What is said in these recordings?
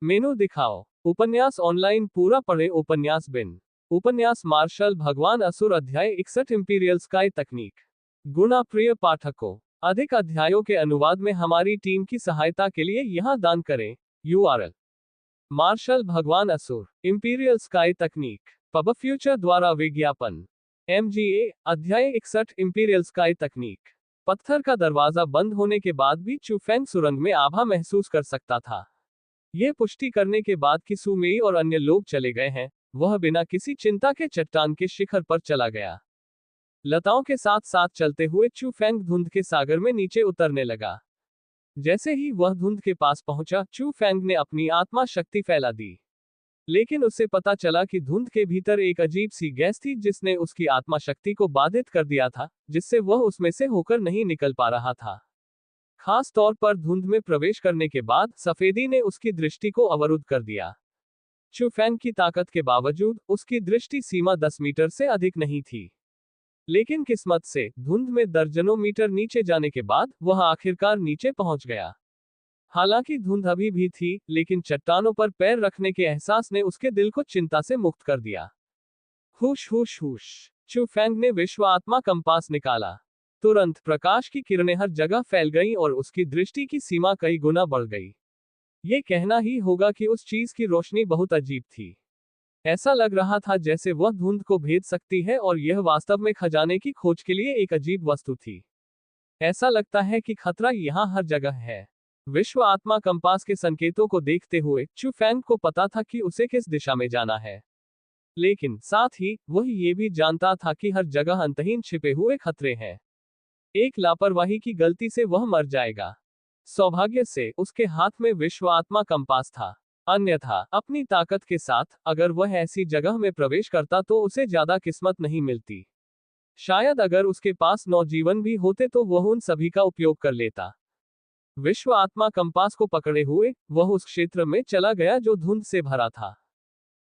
मेनू दिखाओ। उपन्यास ऑनलाइन पूरा पढ़े। उपन्यास बिन। उपन्यास मार्शल भगवान असुर अध्याय 61 इंपीरियल स्काई तकनीक। गुणा प्रिय पाठकों, अधिक अध्यायों के अनुवाद में हमारी टीम की सहायता के लिए यहां दान करें। URL मार्शल भगवान असुर इंपीरियल स्काई तकनीक पब फ्यूचर द्वारा विज्ञापन MGA अध्याय 61 इंपीरियल स्काई तकनीक। पत्थर का दरवाजा बंद होने के बाद भी चू फेंग सुरंग में आभा महसूस कर सकता था। यह पुष्टि करने के बाद कि सु मेई और अन्य लोग चले गए हैं, वह बिना किसी चिंता के चट्टान के शिखर पर चला गया। लताओं के साथ साथ चलते हुए चू फेंग धुंध के सागर में नीचे उतरने लगा। जैसे ही वह धुंध के पास पहुंचा, चू फेंग ने अपनी आत्मा शक्ति फैला दी। लेकिन उसे पता चला कि धुंध के भीतर एक अजीब सी गैस थी जिसने उसकी आत्मा शक्ति को बाधित कर दिया था, जिससे वह उसमें से होकर नहीं निकल पा रहा था। खास तौर पर धुंध में प्रवेश करने के बाद सफेदी ने उसकी दृष्टि को अवरुद्ध कर दिया। चू फेंग की ताकत के बावजूद उसकी दृष्टि सीमा 10 मीटर से अधिक नहीं थी। लेकिन किस्मत से धुंध में दर्जनों मीटर नीचे जाने के बाद वह आखिरकार नीचे पहुंच गया। हालांकि धुंध अभी भी थी, लेकिन चट्टानों पर पैर रखने के एहसास ने उसके दिल को चिंता से मुक्त कर दिया। हुश हुश हुश। चू फेंग ने विश्व आत्मा कंपास निकाला। तुरंत प्रकाश की किरणें हर जगह फैल गईं और उसकी दृष्टि की सीमा कई गुना बढ़ गई। ये कहना ही होगा कि उस चीज की रोशनी बहुत अजीब थी। ऐसा लग रहा था जैसे वह धुंध को भेद सकती है और यह वास्तव में खजाने की खोज के लिए एक अजीब वस्तु थी। ऐसा लगता है कि खतरा यहाँ हर जगह है। विश्व आत्मा कंपास के संकेतों को देखते हुए चू फेंग को पता था कि उसे किस दिशा में जाना है। लेकिन साथ ही वह ये भी जानता था कि हर जगह अंतहीन छिपे हुए खतरे हैं। एक लापरवाही की गलती से वह मर जाएगा। सौभाग्य से उसके हाथ में विश्व आत्मा कंपास था। अन्यथा अपनी ताकत के साथ अगर वह ऐसी जगह में प्रवेश करता तो उसे ज्यादा किस्मत नहीं मिलती। शायद अगर उसके पास नौजीवन भी होते तो वह उन सभी का उपयोग कर लेता। विश्व आत्मा कंपास को पकड़े हुए वह उस क्षेत्र में चला गया जो धुंध से भरा था।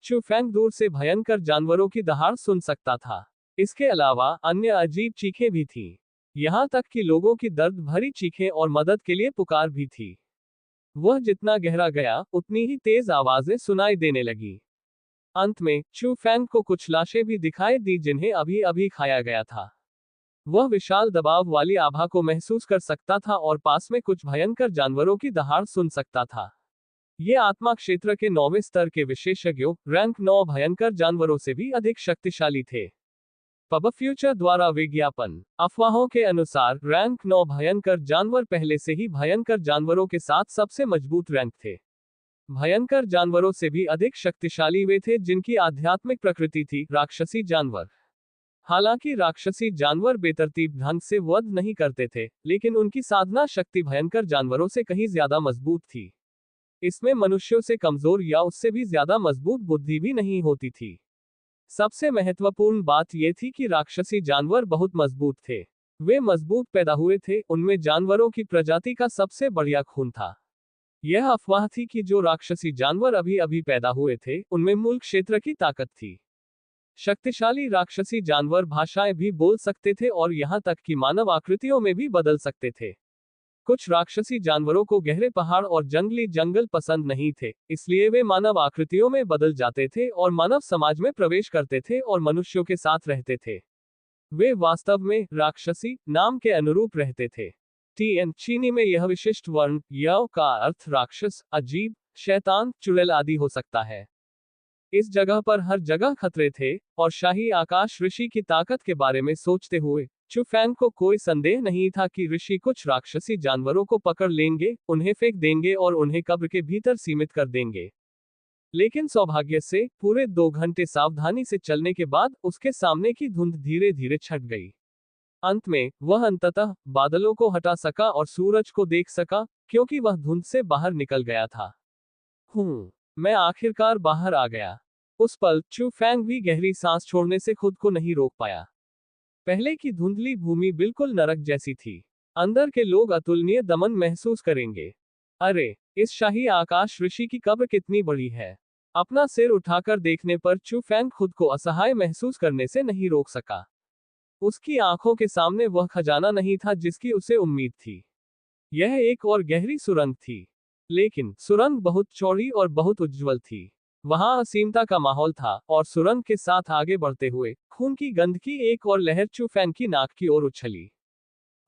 चू फेंग दूर से भयंकर जानवरों की दहाड़ सुन सकता था। इसके अलावा अन्य अजीब चीखें भी थीं। यहां तक कि लोगों की दर्द भरी चीखें और मदद के लिए पुकार भी थी। वह जितना गहरा गया, उतनी ही तेज आवाजें सुनाई देने लगी। अंत में चू फेंग को कुछ लाशें भी दिखाई दी जिन्हें अभी अभी खाया गया था। वह विशाल दबाव वाली आभा को महसूस कर सकता था और पास में कुछ भयंकर जानवरों की दहाड़ सुन सकता था। ये आत्मा क्षेत्र के 9वें स्तर के विशेषज्ञों, रैंक 9 भयंकर जानवरों से भी अधिक शक्तिशाली थे। पब फ्यूचर द्वारा विज्ञापन। अफवाहों के अनुसार रैंक 9 भयंकर जानवर पहले से ही भयंकर जानवरों के साथ सबसे मजबूत रैंक थे। भयंकर जानवरों से भी अधिक शक्तिशाली वे थे जिनकी आध्यात्मिक प्रकृति थी, राक्षसी जानवर। हालांकि राक्षसी जानवर बेतरतीब ढंग से वध नहीं करते थे, लेकिन उनकी साधना शक्ति भयंकर जानवरों से कहीं ज्यादा मजबूत थी। इसमें मनुष्यों से कमजोर या उससे भी ज्यादा मजबूत बुद्धि भी नहीं होती थी। सबसे महत्वपूर्ण बात यह थी कि राक्षसी जानवर बहुत मजबूत थे। वे मजबूत पैदा हुए थे, उनमें जानवरों की प्रजाति का सबसे बढ़िया खून था। यह अफवाह थी कि जो राक्षसी जानवर अभी अभी पैदा हुए थे, उनमें मूल क्षेत्र की ताकत थी। शक्तिशाली राक्षसी जानवर भाषाएं भी बोल सकते थे और यहां तक कि मानव आकृतियों में भी बदल सकते थे। कुछ राक्षसी जानवरों को गहरे पहाड़ और जंगली जंगल पसंद नहीं थे, इसलिए वे मानव आकृतियों में बदल जाते थे और मानव समाज में प्रवेश करते थे और मनुष्यों के साथ रहते थे। वे वास्तव में राक्षसी नाम के अनुरूप रहते थे। TN चीनी में यह विशिष्ट वर्ण याओ का अर्थ राक्षस, अजीब, शैतान, चुड़ैल आदि हो सकता है। इस जगह पर हर जगह खतरे थे और शाही आकाश ऋषि की ताकत के बारे में सोचते हुए चू फेंग को कोई संदेह नहीं था कि ऋषि कुछ राक्षसी जानवरों को पकड़ लेंगे, उन्हें फेंक देंगे और उन्हें कब्र के भीतर सीमित कर देंगे। लेकिन सौभाग्य से पूरे 2 घंटे सावधानी से चलने के बाद उसके सामने की धुंध धीरे धीरे छट गई। अंत में वह अंततः बादलों को हटा सका और सूरज को देख सका, क्योंकि वह धुंध से बाहर निकल गया था। मैं आखिरकार बाहर आ गया। उस पल चू फेंग भी गहरी सांस छोड़ने से खुद को नहीं रोक पाया। पहले की धुंधली भूमि बिल्कुल नरक जैसी थी। अंदर के लोग अतुलनीय दमन महसूस करेंगे। अरे, इस शाही आकाश ऋषि की कब्र कितनी बड़ी है। अपना सिर उठाकर देखने पर चू फेंग खुद को असहाय महसूस करने से नहीं रोक सका। उसकी आंखों के सामने वह खजाना नहीं था जिसकी उसे उम्मीद थी। यह एक और गहरी सुरंग थी। लेकिन सुरंग बहुत चौड़ी और बहुत उज्जवल थी। वहां असीमता का माहौल था और सुरंग के साथ आगे बढ़ते हुए खून की गंध की एक और लहर चू फैंग की नाक की ओर उछली।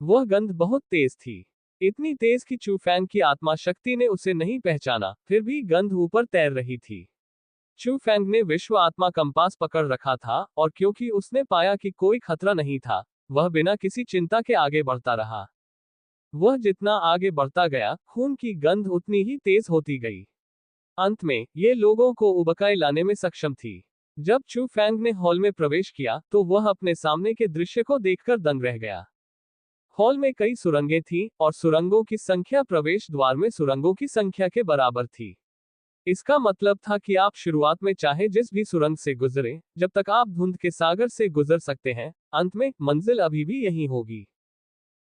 वह गंध बहुत तेज थी, इतनी तेज कि चू फैंग की आत्मा शक्ति ने उसे नहीं पहचाना, फिर भी गंध ऊपर तैर रही थी। चू फैंग ने विश्व आत्मा कंपास पकड़ रखा था और क्योंकि उसने पाया कि कोई खतरा नहीं था, वह बिना किसी चिंता के आगे बढ़ता रहा। वह जितना आगे बढ़ता गया, खून की गंध उतनी ही तेज होती गई। अंत में, ये लोगों को उबकाई लाने में सक्षम थी। जब चू फैंग ने हॉल में प्रवेश किया, तो वह अपने सामने के दृश्य को देखकर दंग रह गया। हॉल में कई सुरंगें थीं, और सुरंगों की संख्या प्रवेश द्वार में सुरंगों की संख्या के बराबर थी। इसका मतलब था कि आप शुरुआत में चाहे जिस भी सुरंग से गुजरें, जब तक आप धुंध के सागर से गुजर सकते हैं, अंत में मंजिल अभी भी यही होगी।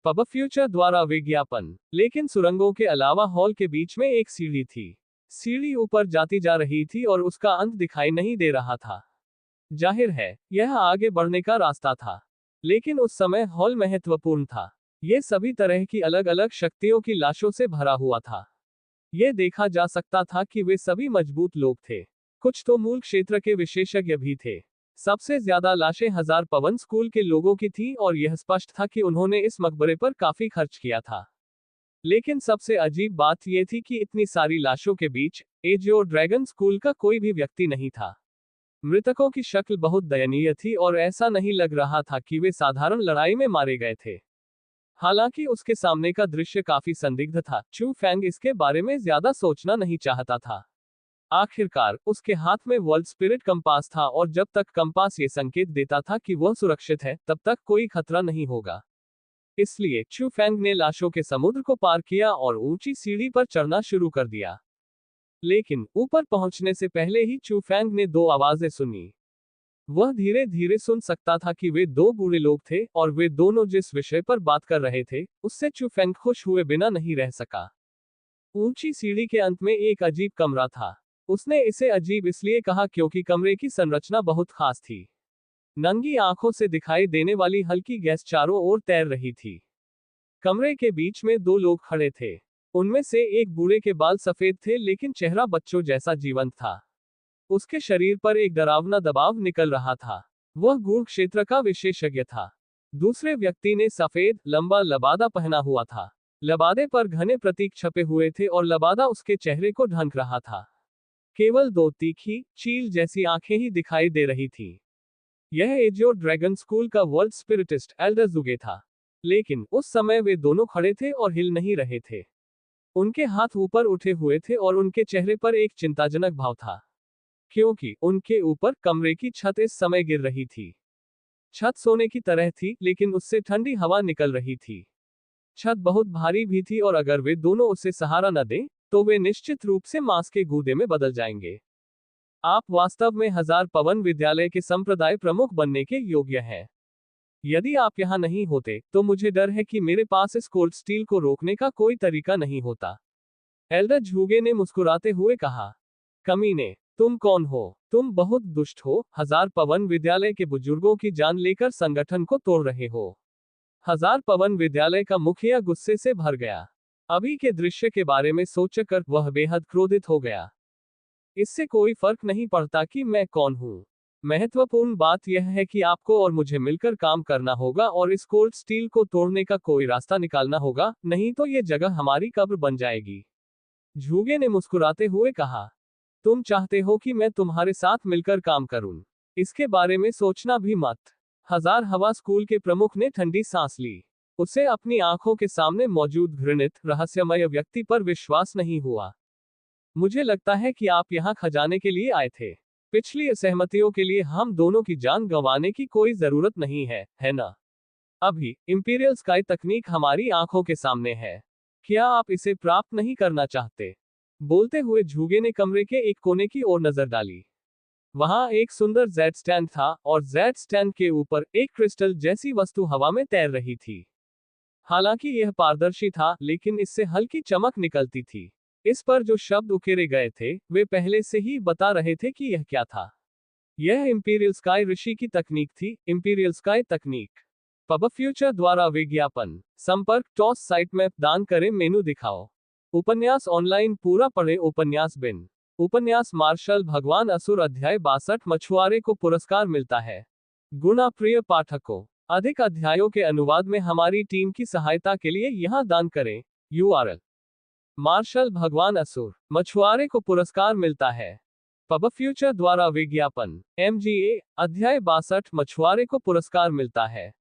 पब फ्यूचर द्वारा विज्ञापन। लेकिन सुरंगों के अलावा हॉल के बीच में एक सीढ़ी थी। सीढ़ी ऊपर जाती जा रही थी और उसका अंत दिखाई नहीं दे रहा था। जाहिर है, यह आगे बढ़ने का रास्ता था। लेकिन उस समय हॉल महत्वपूर्ण था। ये सभी तरह की अलग अलग शक्तियों की लाशों से भरा हुआ था। यह देखा जा सकता था कि वे सभी मजबूत लोग थे। कुछ तो मूल क्षेत्र के विशेषज्ञ भी थे। सबसे ज्यादा लाशें हजार पवन स्कूल के लोगों की थीं और यह स्पष्ट था कि उन्होंने इस मकबरे पर काफी खर्च किया था। लेकिन सबसे अजीब बात यह थी कि इतनी सारी लाशों के बीच एजियो ड्रैगन स्कूल का कोई भी व्यक्ति नहीं था। मृतकों की शक्ल बहुत दयनीय थी और ऐसा नहीं लग रहा था कि वे साधारण लड़ाई में मारे गए थे। हालांकि उसके सामने का दृश्य काफी संदिग्ध था, चू फैंग इसके बारे में ज्यादा सोचना नहीं चाहता था। आखिरकार, उसके हाथ में वर्ल्ड स्पिरिट कंपास था और जब तक कंपास ये संकेत देता था कि वह सुरक्षित है, तब तक कोई खतरा नहीं होगा। इसलिए चू फैंग ने लाशों के समुद्र को पार किया और ऊंची सीढ़ी पर चढ़ना शुरू कर दिया। लेकिन ऊपर पहुंचने से पहले ही चू फैंग ने दो आवाजें सुनी। वह धीरे धीरे सुन सकता था कि वे दो बूढ़े लोग थे और वे दोनों जिस विषय पर बात कर रहे थे, उससे चू फैंग खुश हुए बिना नहीं रह सका। ऊंची सीढ़ी के अंत में एक अजीब कमरा था। उसने इसे अजीब इसलिए कहा क्योंकि कमरे की संरचना बहुत खास थी। नंगी आंखों से दिखाई देने वाली हल्की गैस चारों ओर तैर रही थी। कमरे के बीच में दो लोग खड़े थे। उनमें से एक बूढ़े के बाल सफेद थे लेकिन चेहरा बच्चों जैसा जीवंत था। उसके शरीर पर एक डरावना दबाव निकल रहा था। वह गूढ़ क्षेत्र का विशेषज्ञ था। दूसरे व्यक्ति ने सफेद, लंबा लबादा पहना हुआ था। लबादे पर घने प्रतीक छपे हुए थे और लबादा उसके चेहरे को ढक रहा था। केवल दो तीखी, चील जैसी आंखें ही दिखाई दे रही थीं। यह एजियो ड्रैगन स्कूल का वर्ल्ड स्पिरिटिस्ट एल्डर जुगे था। लेकिन उस समय वे दोनों खड़े थे और हिल नहीं रहे थे। उनके हाथ ऊपर उठे हुए थे और उनके चेहरे पर एक चिंताजनक भाव था, क्योंकि उनके ऊपर कमरे की छत इस समय गिर रही थी। छत सोने की तरह थी, लेकिन उससे ठंडी हवा निकल रही थी। छत बहुत भारी भी थी और अगर वे दोनों उसे सहारा न दें, तो वे निश्चित रूप से मांस के गूदे में बदल जाएंगे। आप वास्तव में हजार पवन विद्यालय के संप्रदाय प्रमुख बनने के योग्य हैं। यदि आप यहाँ नहीं होते, तो मुझे डर है कि मेरे पास इस कोल्ड स्टील को रोकने का कोई तरीका नहीं होता। एल्डर झूगे ने मुस्कुराते हुए कहा। कमीने, तुम कौन हो? तुम बहुत दुष्ट हो, हजार पवन विद्यालय के बुजुर्गों की जान लेकर संगठन को तोड़ रहे हो। हजार पवन विद्यालय का मुखिया गुस्से से भर गया। अभी के दृश्य के बारे में सोचकर वह बेहद क्रोधित हो गया। इससे कोई फर्क नहीं पड़ता कि मैं कौन हूँ। महत्वपूर्ण बात यह है कि आपको और मुझे मिलकर काम करना होगा और इस कोल्ड स्टील को तोड़ने का कोई रास्ता निकालना होगा, नहीं तो ये जगह हमारी कब्र बन जाएगी। झूगे ने मुस्कुराते हुए कहा। तुम चाहते हो कि मैं तुम्हारे साथ मिलकर काम करूं? इसके बारे में सोचना भी मत। हजार हवा स्कूल के प्रमुख ने ठंडी सांस ली। उसे अपनी आंखों के सामने मौजूद घृणित, रहस्यमय व्यक्ति पर विश्वास नहीं हुआ। मुझे लगता है कि आप यहाँ खजाने के लिए आए थे। पिछली असहमतियों के लिए हम दोनों की जान गंवाने की कोई जरूरत नहीं है ना? अभी इंपीरियल स्काई तकनीक हमारी आंखों के सामने है। क्या आप इसे प्राप्त नहीं करना चाहते? बोलते हुए झूगे ने कमरे के एक कोने की ओर नजर डाली। वहां एक सुंदर जेड स्टैंड था और जेड स्टैंड के ऊपर एक क्रिस्टल जैसी वस्तु हवा में तैर रही थी। हालांकि यह पारदर्शी था, लेकिन इससे हल्की चमक निकलती थी। इस पर जो शब्द उकेरे गए थे, वे पहले से ही बता रहे थे कि यह क्या था। यह इंपीरियल स्काई ऋषि की तकनीक थी। इंपीरियल स्काई तकनीक। पब फ्यूचर द्वारा विज्ञापन। संपर्क टॉस साइट मैप दान करें मेनू दिखाओ। उपन्यास ऑनलाइन पूरा पढ़े उपन्यास बिन। उपन्यास मार्शल भगवान असुर अध्याय 62 मछुआरे को पुरस्कार मिलता है। गुणा प्रिय पाठकों, अधिक अध्यायों के अनुवाद में हमारी टीम की सहायता के लिए यहाँ दान करें। URL मार्शल भगवान असुर मछुआरे को पुरस्कार मिलता है। पब फ्यूचर द्वारा विज्ञापन MGA अध्याय 62 मछुआरे को पुरस्कार मिलता है।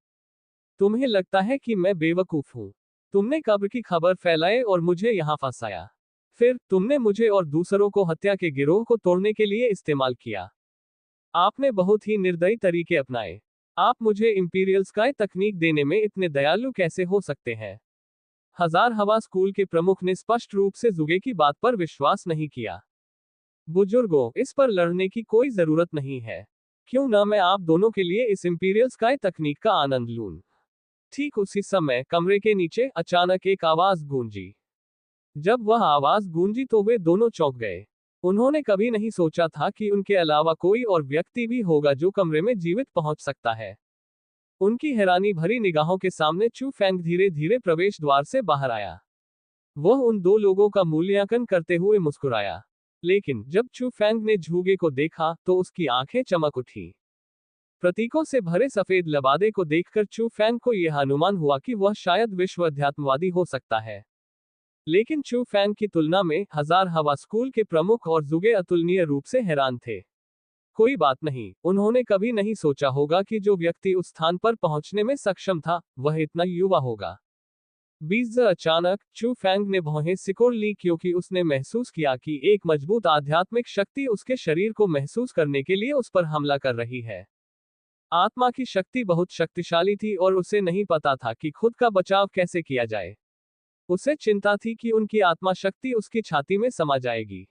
तुम्हें लगता है कि मैं बेवकूफ हूं। तुमने कब्र की खबर फैलाई और मुझे यहां फंसाया। फिर तुमने मुझे और दूसरों को हत्या के गिरोह को तोड़ने के लिए इस्तेमाल किया। आपने बहुत ही निर्दयी तरीके अपनाए। आप मुझे इंपीरियल स्काई तकनीक देने में इतने दयालु कैसे हो सकते हैं? हजार हवा स्कूल के प्रमुख ने स्पष्ट रूप से जुगे की बात पर विश्वास नहीं किया। बुजुर्गों, इस पर लड़ने की कोई जरूरत नहीं है। क्यों न मैं आप दोनों के लिए इस इंपीरियल स्काई तकनीक का आनंद लूं। ठीक उसी समय कमरे के नीचे अचानक एक आवाज गूंजी। जब वह आवाज गूंजी तो वे दोनों चौंक गए। उन्होंने कभी नहीं सोचा था कि उनके अलावा कोई और व्यक्ति भी होगा जो कमरे में जीवित पहुंच सकता है। उनकी हैरानी भरी निगाहों के सामने चू फैंग धीरे धीरे प्रवेश द्वार से बाहर आया। वह उन दो लोगों का मूल्यांकन करते हुए मुस्कुराया। लेकिन जब चू फैंग ने झूगे को देखा तो उसकी आंखें चमक उठी। प्रतीकों से भरे सफेद लबादे को देखकर चू फैंग को यह अनुमान हुआ कि वह शायद विश्व अध्यात्मवादी हो सकता है। लेकिन चू फैंग की तुलना में हजार हवा स्कूल के प्रमुख और जुगे अतुलनीय रूप से हैरान थे। कोई बात नहीं, उन्होंने कभी नहीं सोचा होगा कि जो व्यक्ति उस स्थान पर पहुंचने में सक्षम था वह इतना युवा होगा। अचानक चू फैंग ने भौहें सिकोड़ ली क्योंकि उसने महसूस किया कि एक मजबूत आध्यात्मिक शक्ति उसके शरीर को महसूस करने के लिए उस पर हमला कर रही है। आत्मा की शक्ति बहुत शक्तिशाली थी और उसे नहीं पता था कि खुद का बचाव कैसे किया जाए। उसे चिंता थी कि उनकी आत्मा शक्ति उसकी छाती में समा जाएगी।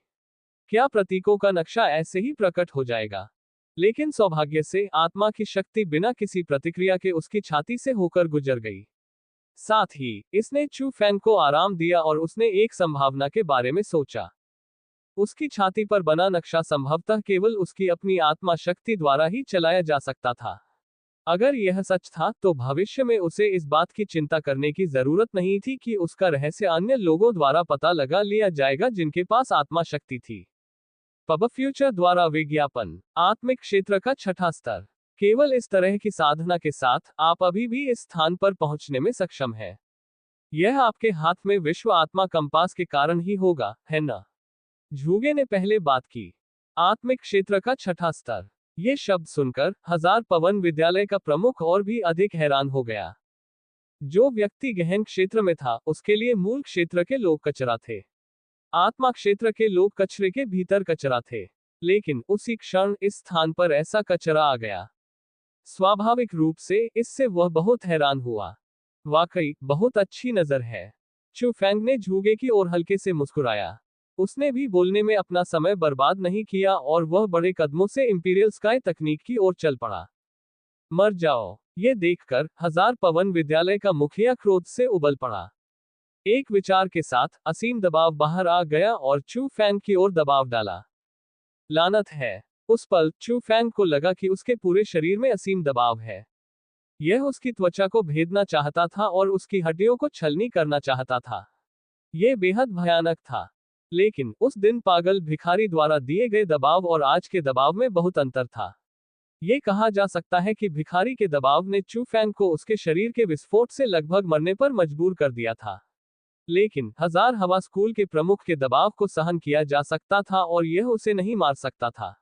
क्या प्रतीकों का नक्शा ऐसे ही प्रकट हो जाएगा? लेकिन सौभाग्य से आत्मा की शक्ति बिना किसी प्रतिक्रिया के उसकी छाती से होकर गुजर गई। साथ ही इसने चू फैंग को आराम दिया और उसने एक संभावना के बारे में सोचा। उसकी छाती पर बना नक्शा संभवतः केवल उसकी अपनी आत्मा शक्ति द्वारा ही चलाया जा सकता था। अगर यह सच था तो भविष्य में उसे इस बात की चिंता करने की जरूरत नहीं थी कि उसका रहस्य अन्य लोगों द्वारा पता लगा लिया जाएगा जिनके पास आत्मा शक्ति थी। पब फ्यूचर द्वारा विज्ञापन आत्मिक क्षेत्र का छठा स्तर। केवल इस तरह की साधना के साथ आप अभी भी इस स्थान पर पहुंचने में सक्षम है। यह आपके हाथ में विश्व आत्मा कंपास के कारण ही होगा, है ना? झूगे ने पहले बात की। आत्मिक क्षेत्र का छठा स्तर। ये शब्द सुनकर हजार पवन विद्यालय का प्रमुख और भी अधिक हैरान हो गया। जो व्यक्ति गहन क्षेत्र में था उसके लिए मूल क्षेत्र के लोग कचरा थे। आत्मा क्षेत्र के लोग कचरे के भीतर कचरा थे। लेकिन उसी क्षण इस स्थान पर ऐसा कचरा आ गया। स्वाभाविक रूप से इससे वह बहुत हैरान हुआ। वाकई बहुत अच्छी नजर है। चू फैंग ने झूगे की ओर हल्के से मुस्कुराया। उसने भी बोलने में अपना समय बर्बाद नहीं किया और वह बड़े कदमों से इंपीरियल स्काई तकनीक की ओर चल पड़ा। मर जाओ। ये देखकर हजार पवन विद्यालय का मुखिया क्रोध से उबल पड़ा। एक विचार के साथ असीम दबाव बाहर आ गया और चू फैंग की ओर दबाव डाला। लानत है। उस पल चू फैंग को लगा कि उसके पूरे शरीर में असीम दबाव है। यह उसकी त्वचा को भेदना चाहता था और उसकी हड्डियों को छलनी करना चाहता था। यह बेहद भयानक था। लेकिन उस दिन पागल भिखारी द्वारा दिए गए दबाव और आज के दबाव में बहुत अंतर था। ये कहा जा सकता है कि भिखारी के दबाव ने चू फैंग को उसके शरीर के विस्फोट से लगभग मरने पर मजबूर कर दिया था। लेकिन हजार हवा स्कूल के प्रमुख के दबाव को सहन किया जा सकता था और यह उसे नहीं मार सकता था।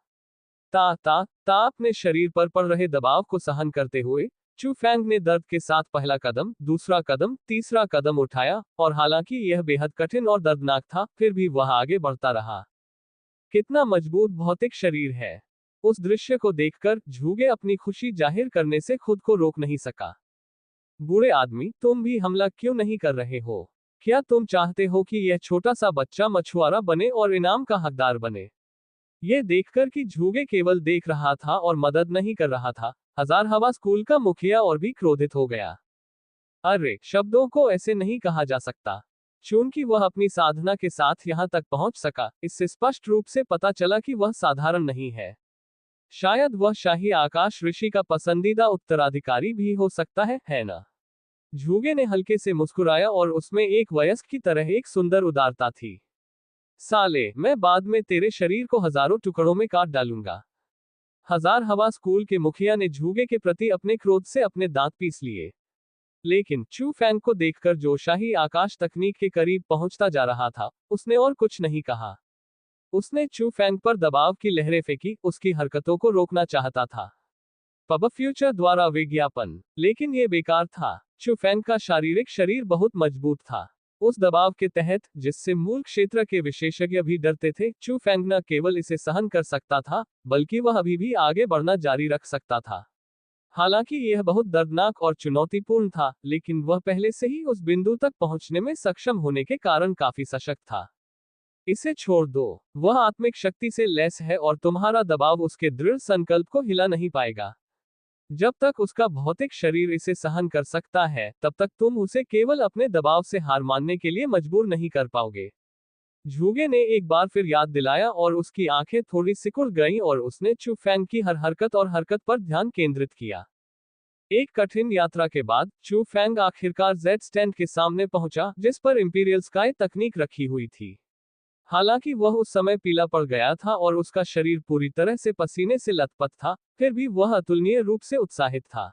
अपने शरीर पर पड़ रहे दबाव को सहन करते हुए चू फैंग ने दर्द के साथ पहला कदम, दूसरा कदम, तीसरा कदम उठाया और हालांकि यह बेहद कठिन और दर्दनाक था, फिर भी वह आगे बढ़ता रहा। कितना मजबूत भौतिक शरीर है। उस दृश्य को देखकर झूगे अपनी खुशी जाहिर करने से खुद को रोक नहीं सका। बूढ़े आदमी, तुम भी हमला क्यों नहीं कर रहे हो? क्या तुम चाहते हो कि यह छोटा सा बच्चा मछुआरा बने और इनाम का हकदार बने? यह देखकर कि झूगे केवल देख रहा था और मदद नहीं कर रहा था, हजार हवा स्कूल का मुखिया और भी क्रोधित हो गया। अरे, शब्दों को ऐसे नहीं कहा जा सकता। चूंकि वह अपनी साधना के साथ यहाँ तक पहुंच सका, इससे स्पष्ट रूप से पता चला कि वह साधारण नहीं है। शायद वह शाही आकाश ऋषि का पसंदीदा उत्तराधिकारी भी हो सकता है ना? झूगे ने हल्के से मुस्कुराया और उसमें एक वयस्क की तरह एक सुंदर उदारता थी। साले, मैं बाद में तेरे शरीर को हजारों टुकड़ों में काट डालूंगा। हजार हवा स्कूल के मुखिया ने झूगे के प्रति अपने क्रोध से अपने दांत पीस लिए। लेकिन चू फैंग को देखकर जो शाही आकाश तकनीक के करीब पहुंचता जा रहा था, उसने और कुछ नहीं कहा। उसने चू फैंग पर दबाव की लहरें फेंकी, उसकी हरकतों को रोकना चाहता था। पब फ्यूचर द्वारा विज्ञापन, लेकिन ये बेकार था। चू फैंग का शारीरिक शरीर बहुत मजबूत था। उस दबाव के तहत, जिससे मूल क्षेत्र के विशेषज्ञ भी डरते थे, चू फैंग न केवल इसे सहन कर सकता था, बल्कि वह अभी भी आगे बढ़ना जारी रख सकता था। हालांकि यह बहुत दर्दनाक और चुनौतीपूर्ण था, लेकिन वह पहले से ही उस बिंदु तक पहुंचने में सक्षम होने के कारण काफी सशक्त था। इसे छोड़ दो, वह आत्मिक शक्ति से लैस है और तुम्हारा दबाव उसके दृढ़ संकल्प को हिला नहीं पाएगा। जब तक उसका भौतिक शरीर इसे सहन कर सकता है, तब तक तुम उसे केवल अपने दबाव से हार मानने के लिए मजबूर नहीं कर पाओगे। झूगे ने एक बार फिर याद दिलाया और उसकी आंखें थोड़ी सिकुड़ गईं और उसने चू फैंग की हर हरकत और हरकत पर ध्यान केंद्रित किया। एक कठिन यात्रा के बाद चू फैंग आखिरकार जेड स्टैंड के सामने पहुंचा, जिस पर इंपीरियल स्काई तकनीक रखी हुई थी। हालांकि वह उस समय पीला पड़ गया था और उसका शरीर पूरी तरह से पसीने से लथपथ था, फिर भी वह अतुलनीय रूप से उत्साहित था।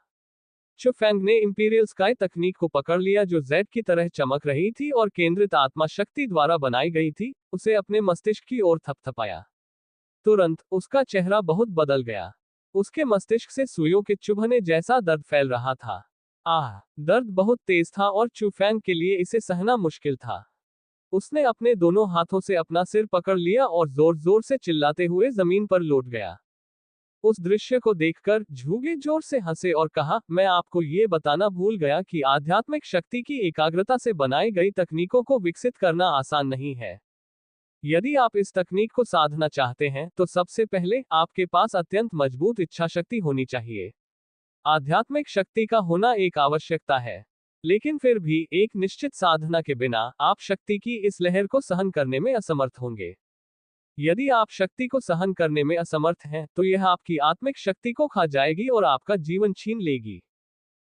चू फैंग ने इंपीरियल स्काई तकनीक को पकड़ लिया, जो जेड की तरह चमक रही थी और केंद्रित आत्मा शक्ति द्वारा बनाई गई थी, उसे अपने मस्तिष्क की ओर थपथपाया। तुरंत उसका चेहरा बहुत बदल गया। उसके मस्तिष्क से सुइयों के चुभने जैसा दर्द फैल रहा था। आह, दर्द बहुत तेज था और चू फैंग के लिए इसे सहना मुश्किल था। उसने अपने दोनों हाथों से अपना सिर पकड़ लिया और जोर जोर से चिल्लाते हुए जमीन पर लौट गया। उस दृश्य को देखकर झूगे जोर से हंसे और कहा, मैं आपको ये बताना भूल गया कि आध्यात्मिक शक्ति की एकाग्रता से बनाई गई तकनीकों को विकसित करना आसान नहीं है। यदि आप इस तकनीक को साधना चाहते हैं, तो सबसे पहले आपके पास अत्यंत मजबूत इच्छा शक्ति होनी चाहिए। आध्यात्मिक शक्ति का होना एक आवश्यकता है, लेकिन फिर भी एक निश्चित साधना के बिना आप शक्ति की इस लहर को सहन करने में असमर्थ होंगे। यदि आप शक्ति को सहन करने में असमर्थ हैं, तो यह आपकी आत्मिक शक्ति को खा जाएगी और आपका जीवन छीन लेगी।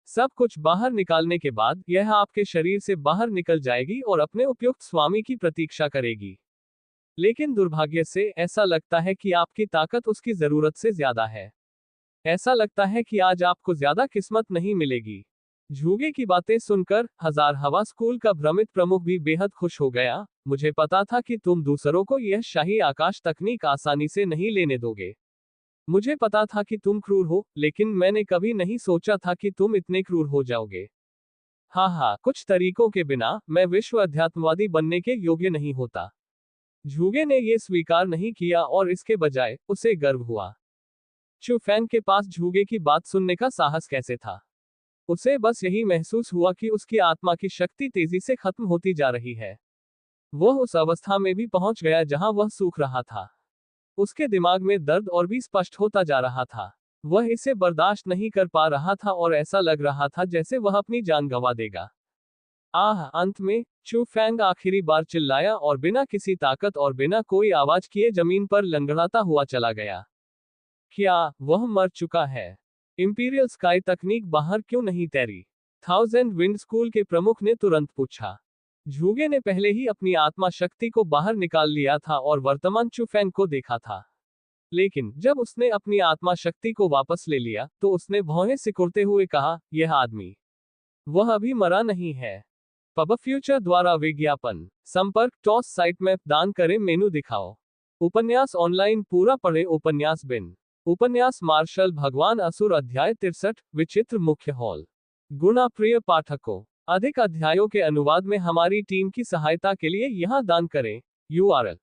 सब कुछ बाहर निकालने के बाद यह आपके शरीर से बाहर निकल जाएगी और अपने उपयुक्त स्वामी की प्रतीक्षा करेगी। लेकिन दुर्भाग्य से ऐसा लगता है कि आपकी ताकत उसकी जरूरत से ज्यादा है। ऐसा लगता है कि आज आपको ज्यादा किस्मत नहीं मिलेगी। झूगे की बातें सुनकर हजार हवा स्कूल का भ्रमित प्रमुख भी बेहद खुश हो गया। मुझे पता था कि तुम दूसरों को यह शाही आकाश तकनीक आसानी से नहीं लेने दोगे। मुझे पता था कि तुम क्रूर हो, लेकिन मैंने कभी नहीं सोचा था कि तुम इतने क्रूर हो जाओगे। हाँ, कुछ तरीकों के बिना मैं विश्व अध्यात्मवादी बनने के योग्य नहीं होता। झूगे ने यह स्वीकार नहीं किया और इसके बजाय उसे गर्व हुआ। चू फैंग के पास झूगे की बात सुनने का साहस कैसे था? उसे बस यही महसूस हुआ कि उसकी आत्मा की शक्ति तेजी से खत्म होती जा रही है। वह उस अवस्था में भी पहुंच गया जहां वह सूख रहा था। उसके दिमाग में दर्द और भी स्पष्ट होता जा रहा था। वह इसे बर्दाश्त नहीं कर पा रहा था और ऐसा लग रहा था जैसे वह अपनी जान गंवा देगा। अंत में चू फैंग आखिरी बार चिल्लाया और बिना किसी ताकत और बिना कोई आवाज किए जमीन पर लंगड़ाता हुआ चला गया। क्या वह मर चुका है? इंपीरियल स्काई तकनीक बाहर क्यों नहीं तैरी? थाउजेंड विंड स्कूल के प्रमुख ने तुरंत पूछा। झूगे ने पहले ही अपनी आत्मा शक्ति को बाहर निकाल लिया था और वर्तमान चू फैंग को देखा था। लेकिन जब उसने अपनी आत्मा शक्ति को वापस ले लिया, तो उसने भौहें सिकुड़ते हुए कहा, यह आदमी, वह अभी मरा नहीं है। पब फ्यूचर द्वारा विज्ञापन, संपर्क टॉस साइट में दान करें मेनू दिखाओ। उपन्यास ऑनलाइन पूरा पढ़े। उपन्यास बिन उपन्यास मार्शल भगवान असुर अध्याय 63 विचित्र मुख्य हॉल। गुणा प्रिय पाठकों, अधिक अध्यायों के अनुवाद में हमारी टीम की सहायता के लिए यहां दान करें। URL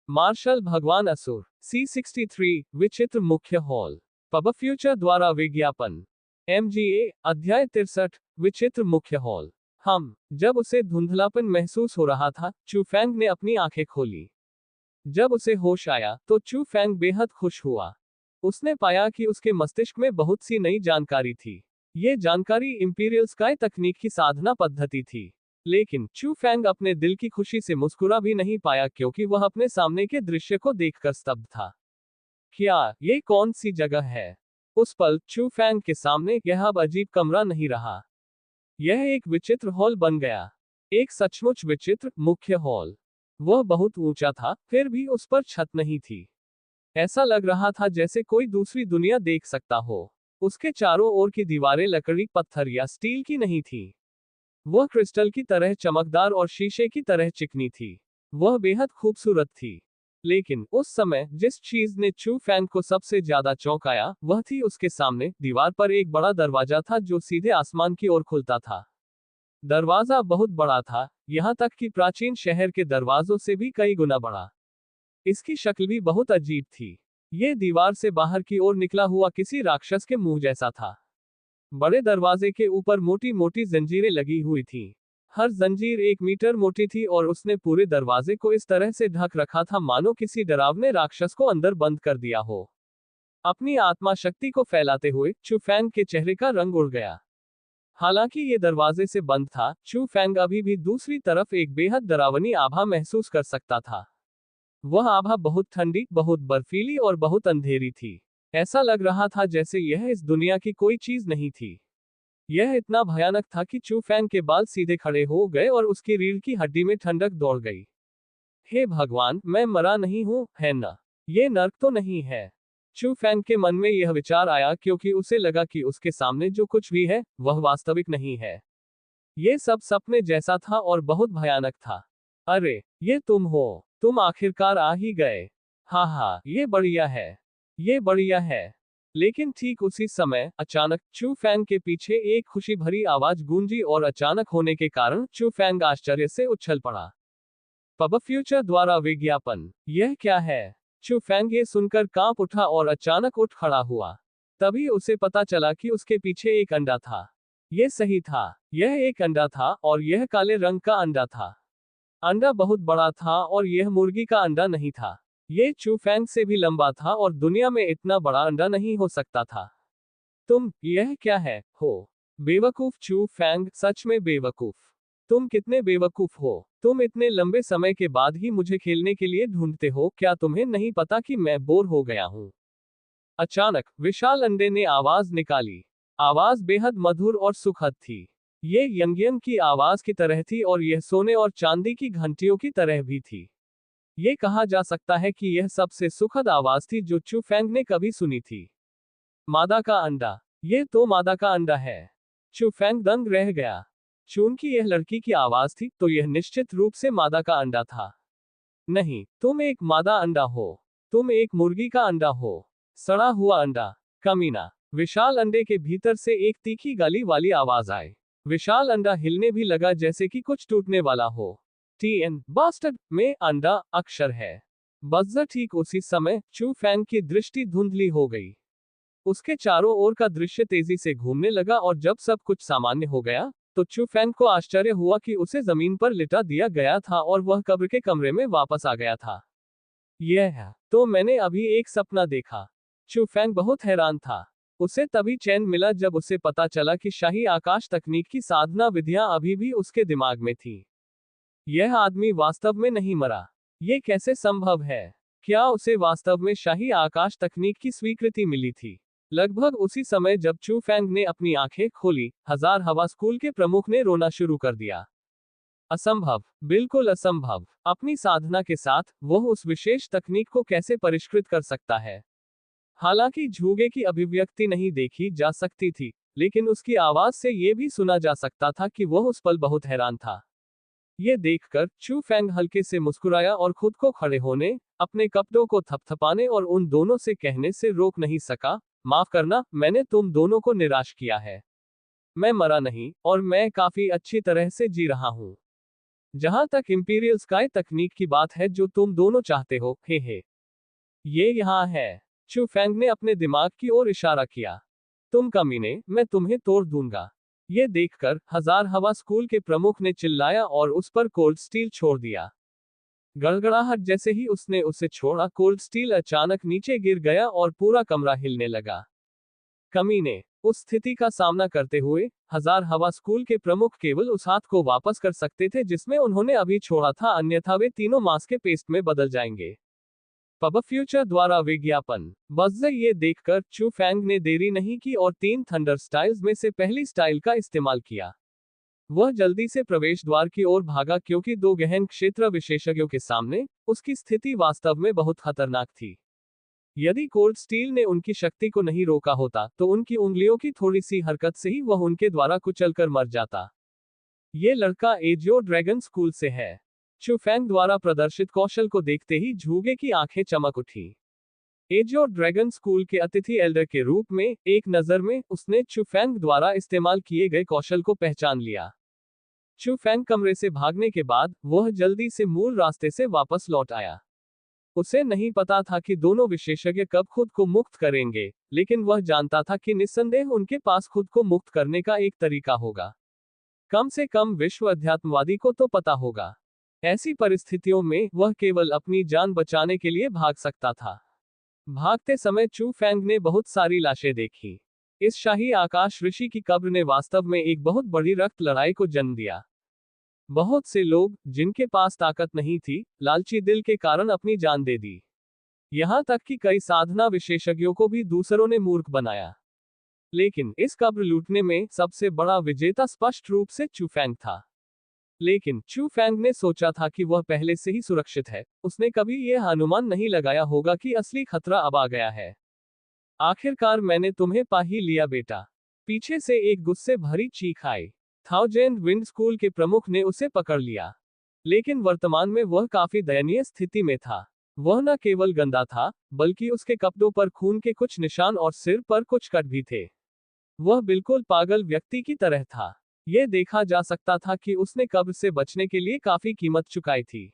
मार्शल भगवान असुर C63 विचित्र मुख्य हॉल। पब फ्यूचर द्वारा विज्ञापन MGA अध्याय 63 विचित्र मुख्य हॉल। जब उसे धुंधलापन महसूस हो रहा था, चू फैंग ने अपनी आंखें खोली। जब उसे होश आया, तो चू फैंग बेहद खुश हुआ। उसने पाया कि उसके मस्तिष्क में बहुत सी नई जानकारी थी। ये जानकारी इंपीरियल स्काई तकनीक की साधना पद्धति थी। लेकिन चू फैंग अपने दिल की खुशी से मुस्कुरा भी नहीं पाया, क्योंकि वह अपने सामने के दृश्य को देखकर स्तब्ध था। क्या ये कौन सी जगह है? उस पल चू फैंग के सामने यह अब अजीब कमरा नहीं रहा। यह एक विचित्र हॉल बन गया। एक सचमुच विचित्र मुख्य हॉल। वह बहुत ऊंचा था, फिर भी उस पर छत नहीं थी। ऐसा लग रहा था जैसे कोई दूसरी दुनिया देख सकता हो। उसके चारों ओर की दीवारें लकड़ी, पत्थर या स्टील की नहीं थी। वह क्रिस्टल की तरह चमकदार और शीशे की तरह चिकनी थी। वह बेहद खूबसूरत थी। लेकिन उस समय जिस चीज ने चू फैंग को सबसे ज्यादा चौंकाया, वह थी उसके सामने दीवार पर एक बड़ा दरवाजा था जो सीधे आसमान की ओर खुलता था। दरवाजा बहुत बड़ा था, यहाँ तक कि प्राचीन शहर के दरवाजों से भी कई गुना बड़ा। इसकी शक्ल भी बहुत अजीब थी। ये दीवार से बाहर की ओर निकला हुआ किसी राक्षस के मुंह जैसा था। बड़े दरवाजे के ऊपर मोटी मोटी जंजीरें लगी हुई थी। हर जंजीर 1 मीटर मोटी थी और उसने पूरे दरवाजे को इस तरह से ढक रखा था मानो किसी डरावने राक्षस को अंदर बंद कर दिया हो। अपनी आत्मा शक्ति को फैलाते हुए चू फैंग के चेहरे का रंग उड़ गया। हालांकि ये दरवाजे से बंद था, चू फैंग अभी भी दूसरी तरफ एक बेहद डरावनी आभा महसूस कर सकता था। वह आभा बहुत ठंडी, बहुत बर्फीली और बहुत अंधेरी थी। ऐसा लग रहा था जैसे यह इस दुनिया की कोई चीज नहीं थी। यह इतना भयानक था कि चू फैंग के बाल सीधे खड़े हो गए और उसकी रीढ़ की हड्डी में ठंडक दौड़ गई। हे भगवान, मैं मरा नहीं हूं, है ना? ये नर्क तो नहीं है। चू फैंग के मन में यह विचार आया क्योंकि उसे लगा कि उसके सामने जो कुछ भी है, वह वास्तविक नहीं है। ये सब सपने जैसा था और बहुत भयानक था। अरे, ये तुम हो। तुम आखिरकार आ ही गए। हाँ हाँ, ये बढ़िया है। ये बढ़िया है। लेकिन ठीक उसी समय अचानक चू फैंग के पीछे एक खुशी भरी आवाज गूंजी और अचानक होने के कारण चू फैंग आश्चर्य से उछल पड़ा। पब फ्यूचर द्वारा विज्ञापन। यह क्या है? चू फैंग ये सुनकर कांप उठा और अचानक उठ खड़ा हुआ। तभी उसे पता चला कि उसके पीछे एक अंडा था। ये सही था। यह एक अंडा था और यह काले रंग का अंडा था। अंडा बहुत बड़ा था और यह मुर्गी का अंडा नहीं था। ये चू फैंग से भी लंबा था और दुनिया में इतना बड़ा अंडा नहीं हो सकता था। यह क्या है, हो? बेवकूफ चू फैंग, सच में बेवकूफ। तुम कितने बेवकूफ हो? तुम इतने लंबे समय के बाद ही मुझे खेलने के लिए ढूंढते हो, क्या तुम्हें नहीं पता कि मैं बोर हो गया हूं? अचानक विशाल अंडे ने आवाज निकाली। आवाज बेहद मधुर और सुखद थी। ये यंग की आवाज की तरह थी और यह सोने और चांदी की घंटियों की तरह भी थी। ये कहा जा सकता है कि यह सबसे सुखद आवाज थी जो चू फैंग ने कभी सुनी थी। मादा का अंडा। ये तो मादा का अंडा है। चू फैंग दंग रह गया। चूंकि यह लड़की की आवाज थी, तो यह निश्चित रूप से मादा का अंडा था। नहीं, तुम एक मादा अंडा हो। तुम एक मुर्गी का अंडा हो। सड़ा हुआ अंडा। कमीना। विशाल अंडे के भीतर से एक तीखी गाली वाली आवाज आई। विशाल अंडा हिलने भी लगा जैसे कि कुछ टूटने वाला हो। TN बास्टर्ड में अंडा अक्षर है। बज्जर ठीक उसी समय चू फैंग की दृष्टि धुंधली हो गई। उसके चारों ओर का दृश्य तेजी से घूमने लगा और जब सब कुछ सामान्य हो गया, तो चू फैंग को आश्चर्य हुआ कि उसे जमीन पर लिटा दिया गया था और वह कब्र के कमरे में वापस आ गया था। यह है, तो मैंने अभी एक सपना देखा। चू फैंग बहुत हैरान था। उसे तभी चैन मिला जब उसे पता चला कि शाही आकाश तकनीक की साधना विधियां अभी भी उसके दिमाग में थी। यह आदमी वास्तव में नहीं मरा। ये कैसे संभव है? क्या उसे वास्तव में शाही आकाश तकनीक की स्वीकृति मिली थी? लगभग उसी समय जब चू फैंग ने अपनी आंखें खोली, हजार हवा स्कूल के प्रमुख ने रोना शुरू कर दिया। असंभव, बिल्कुल असंभव। अपनी साधना के साथ वह उस विशेष तकनीक को कैसे परिष्कृत कर सकता है? हालांकि झूगे की अभिव्यक्ति नहीं देखी जा सकती थी, लेकिन उसकी आवाज से यह भी सुना जा सकता था कि वह उस पल बहुत हैरान था। ये देखकर चू फैंग हल्के से मुस्कुराया और खुद को खड़े होने, अपने कपड़ों को थपथपाने और उन दोनों से कहने से रोक नहीं सका, माफ करना, मैंने तुम दोनों को निराश किया है। मैं मरा नहीं, और मैं काफी अच्छी तरह से जी रहा हूं। जहां तक इंपीरियल स्काई तकनीक की बात है जो तुम दोनों चाहते हो, हे। ये यहाँ है। चू फैंग ने अपने दिमाग की ओर इशारा किया। तुम कमीने, मैं तुम्हें तोड़ दूंगा। ये देखकर हजार हवा स्कूल के प्रमुख ने चिल्लाया और उस पर कोल्ड स्टील छोड़ दिया। गड़गड़ाहट जैसे ही उसने उसे छोड़ा, कोल्ड स्टील अचानक नीचे गिर गया और पूरा कमरा हिलने लगा। कमीने, उस स्थिति का सामना करते हुए हजार हवा स्कूल के प्रमुख केवल उस हाथ को वापस कर सकते थे जिसमें उन्होंने अभी छोड़ा था, अन्यथा वे तीनों मांस के पेस्ट में बदल जाएंगे। पब फ्यूचर द्वारा विज्ञापन। बज्जर ये देखकर चू फैंग ने देरी नहीं की और 3 थंडर स्टाइल्स में से पहली स्टाइल का इस्तेमाल किया। वह जल्दी से प्रवेश द्वार की ओर भागा क्योंकि दो गहन क्षेत्र विशेषज्ञों के सामने उसकी स्थिति वास्तव में बहुत खतरनाक थी। यदि कोल्ड स्टील ने उनकी शक्ति को नहीं रोका होता तो उनकी उंगलियों की थोड़ी सी हरकत से ही वह उनके द्वारा कुचलकर मर जाता। ये लड़का एजियो ड्रैगन स्कूल से है। चू फैंग द्वारा प्रदर्शित कौशल को देखते ही झूगे की आंखें चमक उठी। एजियो ड्रैगन स्कूल के अतिथि एल्डर के रूप में एक नजर में उसने चू फैंग द्वारा इस्तेमाल किए गए कौशल को पहचान लिया। चू फैंग कमरे से भागने के बाद वह जल्दी से मूल रास्ते से वापस लौट आया। उसे नहीं पता था कि दोनों विशेषज्ञ कब खुद को मुक्त करेंगे, लेकिन वह जानता था कि निस्संदेह उनके पास खुद को मुक्त करने का एक तरीका होगा। कम से कम विश्व अध्यात्मवादी को तो पता होगा। ऐसी परिस्थितियों में वह केवल अपनी जान बचाने के लिए भाग सकता था। भागते समय चू फैंग ने बहुत सारी लाशें देखी। इस शाही आकाश ऋषि की कब्र ने वास्तव में एक बहुत बड़ी रक्त लड़ाई को जन्म दिया। बहुत से लोग, जिनके पास ताकत नहीं थी, लालची दिल के कारण अपनी जान दे दी। यहां तक कि कई साधना विशेषज्ञों को भी दूसरों ने मूर्ख बनाया। लेकिन इस कब्र लूटने में सबसे बड़ा विजेता स्पष्ट रूप से चू फैंग था। लेकिन चू फैंग ने सोचा था कि वह पहले से ही सुरक्षित है। उसने कभी यह अनुमान नहीं लगाया होगा कि असली खतरा अब आ गया है। आखिरकार मैंने तुम्हें पा ही लिया बेटा। पीछे से एक गुस्से भरी चीख आई। थाउजेंड विंड स्कूल के प्रमुख ने उसे पकड़ लिया। लेकिन वर्तमान में वह काफी दयनीय स्थिति में था। वह न केवल गंदा था, बल्कि उसके कपड़ों पर खून के कुछ निशान और सिर पर कुछ कट भी थे। वह बिल्कुल पागल व्यक्ति की तरह था। यह देखा जा सकता था कि उसने कब्र से बचने के लिए काफी कीमत चुकाई थी।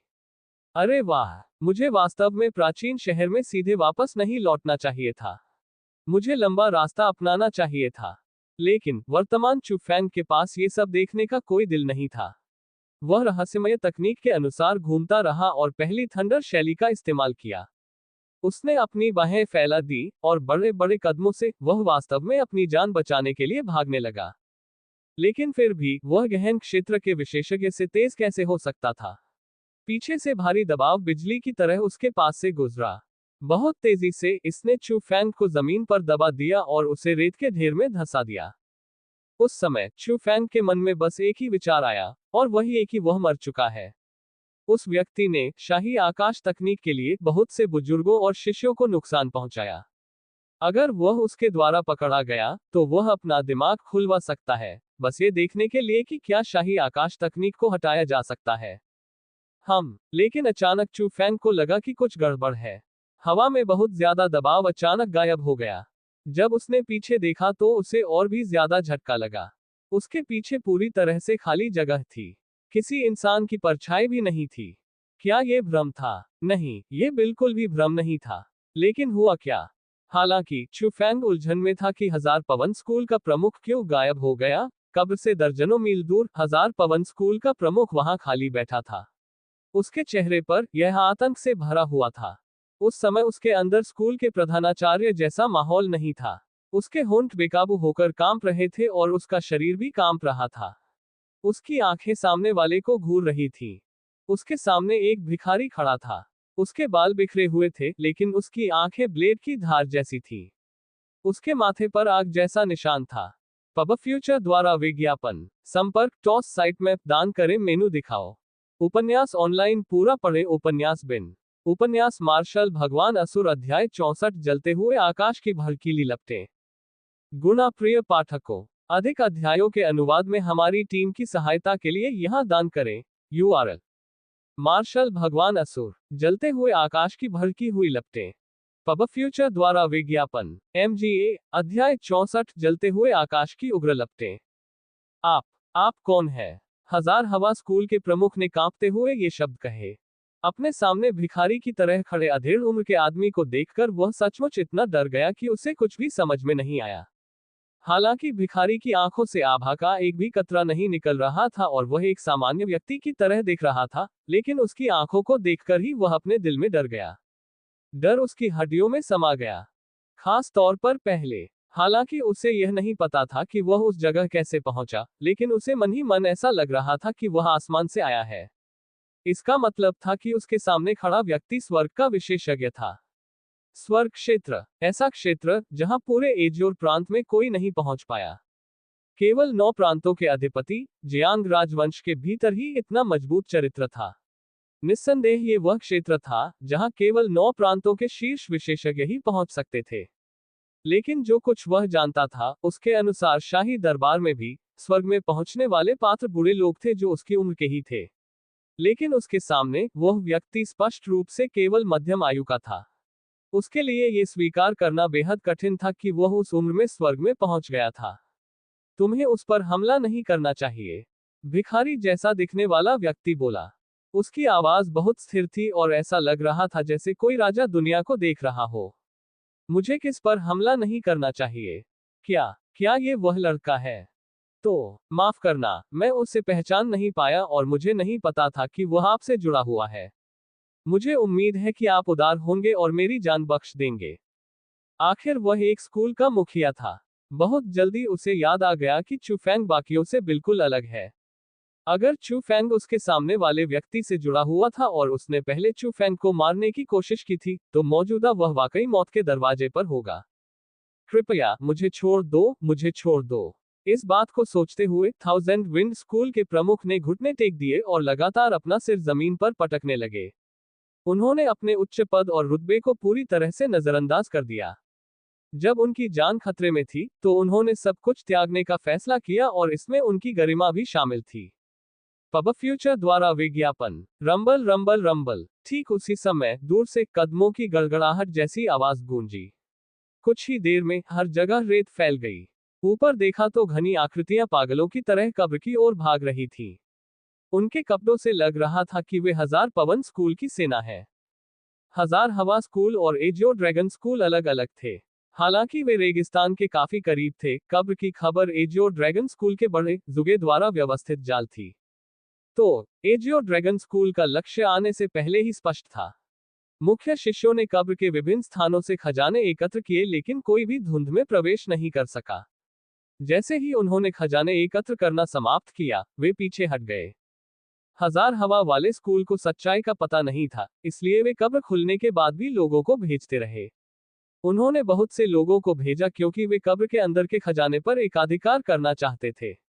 अरे वाह, मुझे वास्तव में प्राचीन शहर में सीधे वापस नहीं लौटना चाहिए था। मुझे लंबा रास्ता अपनाना चाहिए था। लेकिन वर्तमान चू फैंग के पास ये सब देखने का कोई दिल नहीं था। वह रहस्यमय तकनीक के अनुसार घूमता रहा और पहली थंडर शैली का इस्तेमाल किया। उसने अपनी बाहें फैला दी और बड़े बड़े कदमों से वह वास्तव में अपनी जान बचाने के लिए भागने लगा। लेकिन फिर भी वह गहन क्षेत्र के विशेषज्ञ से तेज कैसे हो सकता था? पीछे से भारी दबाव बिजली की तरह उसके पास से गुजरा। बहुत तेजी से इसने चू फैंग को जमीन पर दबा दिया और उसे रेत के ढेर में धंसा दिया। उस समय चू फैंग के मन में बस एक ही विचार आया, और वही एक कि वह मर चुका है। उस व्यक्ति ने शाही आकाश तकनीक के लिए बहुत से बुजुर्गों और शिष्यों को नुकसान पहुंचाया। अगर वह उसके द्वारा पकड़ा गया तो वह अपना दिमाग खुलवा सकता है, बस ये देखने के लिए कि क्या शाही आकाश तकनीक को हटाया जा सकता है। लेकिन अचानक चू फैंग को लगा कि कुछ गड़बड़ है। हवा में बहुत ज्यादा दबाव अचानक गायब हो गया। जब उसने पीछे देखा तो उसे और भी ज्यादा झटका लगा। उसके पीछे पूरी तरह से खाली जगह थी। किसी इंसान की परछाई भी नहीं थी। क्या यह भ्रम था? नहीं, यह बिल्कुल भी भ्रम नहीं था। लेकिन हुआ क्या? हालांकि चू फैंग उलझन में था कि हजार पवन स्कूल का प्रमुख क्यों गायब हो गया। कब्र से दर्जनों मील दूर हजार पवन स्कूल का प्रमुख वहां खाली बैठा था। उसके चेहरे पर यह आतंक से भरा हुआ था। उस समय उसके अंदर स्कूल के प्रधानाचार्य जैसा माहौल नहीं था। उसके होंठ बेकाबू होकर कांप रहे थे और उसका शरीर भी कांप रहा था। उसकी आंखें सामने वाले को घूर रही थी। उसके सामने एक भिखारी खड़ा था। उसके बाल बिखरे हुए थे, लेकिन उसकी आंखें ब्लेड की धार जैसी थी। उसके माथे पर आग जैसा निशान था। पब फ्यूचर द्वारा विज्ञापन संपर्क टॉस साइट मैप दान करें मेनू दिखाओ। उपन्यास ऑनलाइन पूरा पढ़े। उपन्यास बिन उपन्यास मार्शल भगवान असुर अध्याय 64 जलते हुए आकाश की भड़कीली लपटें। गुना प्रिय पाठकों, अधिक अध्यायों के अनुवाद में हमारी टीम की सहायता के लिए यहां दान करें। URL मार्शल भगवान असुर जलते हुए आकाश की भड़की हुई लपटें। पब फ्यूचर द्वारा विज्ञापन MGA अध्याय 64 जलते हुए आकाश की उग्र लपटें। आप कौन है? हजार हवा स्कूल के प्रमुख ने कांपते हुए ये शब्द कहे। अपने सामने भिखारी की तरह खड़े अधेड़ उम्र के आदमी को देखकर वह सचमुच इतना डर गया कि उसे कुछ भी समझ में नहीं आया। हालांकि भिखारी की आंखों से आभा का एक भी कतरा नहीं निकल रहा था और वह एक सामान्य व्यक्ति की तरह दिख रहा था, लेकिन उसकी आंखों को देखकर ही वह अपने दिल में डर गया। डर उसकी हड्डियों में समा गया, खास तौर पर पहले। हालांकि उसे यह नहीं पता था कि वह उस जगह कैसे पहुंचा, लेकिन उसे मन ही मन ऐसा लग रहा था कि वह आसमान से आया है। इसका मतलब था कि उसके सामने खड़ा व्यक्ति स्वर्ग का विशेषज्ञ था। स्वर्ग क्षेत्र, ऐसा क्षेत्र जहां पूरे एजियोर प्रांत में कोई नहीं पहुंच पाया। केवल 9 प्रांतों के अधिपति जियांग राजवंश के भीतर ही इतना मजबूत चरित्र था। निस्संदेह ये वह क्षेत्र था जहां केवल 9 प्रांतों के शीर्ष विशेषज्ञ ही पहुंच सकते थे। लेकिन जो कुछ वह जानता था उसके अनुसार शाही दरबार में भी स्वर्ग में पहुंचने वाले पात्र बुरे लोग थे जो उसकी उम्र के ही थे। लेकिन उसके सामने वह व्यक्ति स्पष्ट रूप से केवल मध्यम आयु का था। उसके लिए ये स्वीकार करना बेहद कठिन था कि वह उस उम्र में स्वर्ग में पहुंच गया था। तुम्हें उस पर हमला नहीं करना चाहिए, भिखारी जैसा दिखने वाला व्यक्ति बोला। उसकी आवाज बहुत स्थिर थी और ऐसा लग रहा था जैसे कोई राजा दुनिया को देख रहा हो। मुझे किस पर हमला नहीं करना चाहिए? क्या ये वह लड़का है? तो माफ करना, मैं उसे पहचान नहीं पाया और मुझे नहीं पता था कि वह आपसे जुड़ा हुआ है। मुझे उम्मीद है कि आप उदार होंगे और मेरी जान बख्श देंगे। आखिर वह एक स्कूल का मुखिया था। बहुत जल्दी उसे याद आ गया कि चुफैंग बाकियों से बिल्कुल अलग है। अगर चुफैंग उसके सामने वाले व्यक्ति से जुड़ा हुआ था और उसने पहले चुफैंग को मारने की कोशिश की थी, तो मौजूदा वह वाकई मौत के दरवाजे पर होगा। कृपया मुझे छोड़ दो, मुझे छोड़ दो। इस बात को सोचते हुए थाउजेंड विंड स्कूल के प्रमुख ने घुटने टेक दिए और लगातार अपना सिर जमीन पर पटकने लगे। उन्होंने अपने उच्च पद और रुतबे को पूरी तरह से नजरअंदाज कर दिया। जब उनकी जान खतरे में थी, तो उन्होंने सब कुछ त्यागने का फैसला किया और इसमें उनकी गरिमा भी शामिल थी। पब फ्यूचर द्वारा विज्ञापन, रंबल रंबल रंबल। ठीक उसी समय दूर से कदमों की गड़गड़ाहट जैसी आवाज गूंजी। कुछ ही देर में हर जगह रेत फैल गई। ऊपर देखा तो घनी आकृतियां पागलों की तरह कब्र की ओर भाग रही थी। उनके कपड़ों से लग रहा था कि वे हजार पवन स्कूल की सेना है। हजार हवा स्कूल और एजियो ड्रैगन स्कूल अलग अलग थे। हालांकि वे रेगिस्तान के काफी करीब थे, कब्र की खबर एजियो ड्रैगन स्कूल के बड़े जुगे द्वारा व्यवस्थित जाल थी। तो एजियो ड्रैगन स्कूल का लक्ष्य आने से पहले ही स्पष्ट था। मुख्य शिष्यों ने कब्र के विभिन्न स्थानों से खजाने एकत्र किए, लेकिन कोई भी धुंध में प्रवेश नहीं कर सका। जैसे ही उन्होंने खजाने एकत्र करना समाप्त किया, वे पीछे हट गए। हजार हवा वाले स्कूल को सच्चाई का पता नहीं था, इसलिए वे कब्र खुलने के बाद भी लोगों को भेजते रहे। उन्होंने बहुत से लोगों को भेजा क्योंकि वे कब्र के अंदर के खजाने पर एकाधिकार करना चाहते थे।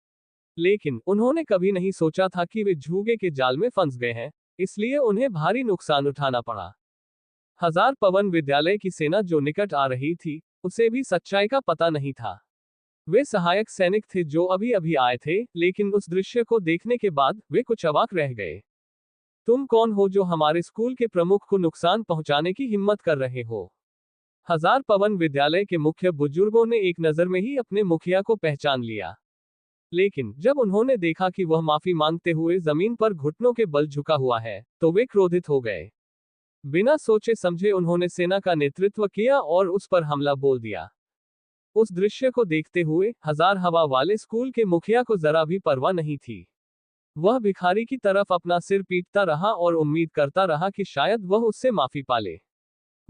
लेकिन उन्होंने कभी नहीं सोचा था कि वे झूगे के जाल में फंस गए हैं, इसलिए उन्हें भारी नुकसान उठाना पड़ा। हजार पवन विद्यालय की सेना जो निकट आ रही थी, उसे भी सच्चाई का पता नहीं था। वे सहायक सैनिक थे जो अभी अभी आए थे, लेकिन उस दृश्य को देखने के बाद वे कुछ अवाक रह गए। तुम कौन हो जो हमारे स्कूल के प्रमुख को नुकसान पहुंचाने की हिम्मत कर रहे हो? हजार पवन विद्यालय के मुख्य बुजुर्गों ने एक नजर में ही अपने मुखिया को पहचान लिया। लेकिन जब उन्होंने देखा कि वह माफी मांगते हुए जमीन पर घुटनों के बल झुका हुआ है, तो वे क्रोधित हो गए। बिना सोचे समझे उन्होंने सेना का नेतृत्व किया और उस पर हमला बोल दिया। उस दृश्य को देखते हुए हजार हवा वाले स्कूल के मुखिया को जरा भी परवाह नहीं थी। वह भिखारी की तरफ अपना सिर पीटता रहा और उम्मीद करता रहा कि शायद वह उससे माफी पाले।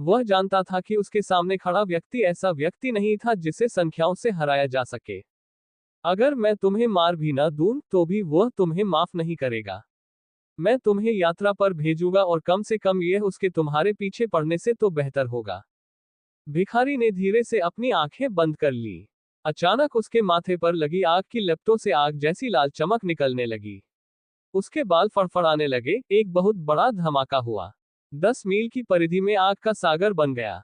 वह जानता था कि उसके सामने खड़ा व्यक्ति ऐसा व्यक्ति नहीं था जिसे संख्याओं से हराया जा सके। अगर मैं तुम्हें मार भी न दूं, तो भी वह तुम्हें माफ नहीं करेगा। मैं तुम्हें यात्रा पर भेजूंगा और कम से कम यह उसके तुम्हारे पीछे पड़ने से तो बेहतर होगा। भिखारी ने धीरे से अपनी आंखें बंद कर ली। अचानक उसके माथे पर लगी आग की लपटों से आग जैसी लाल चमक निकलने लगी। उसके बाल फड़फड़ाने लगे, एक बहुत बड़ा धमाका हुआ। 10 मील की परिधि में आग का सागर बन गया।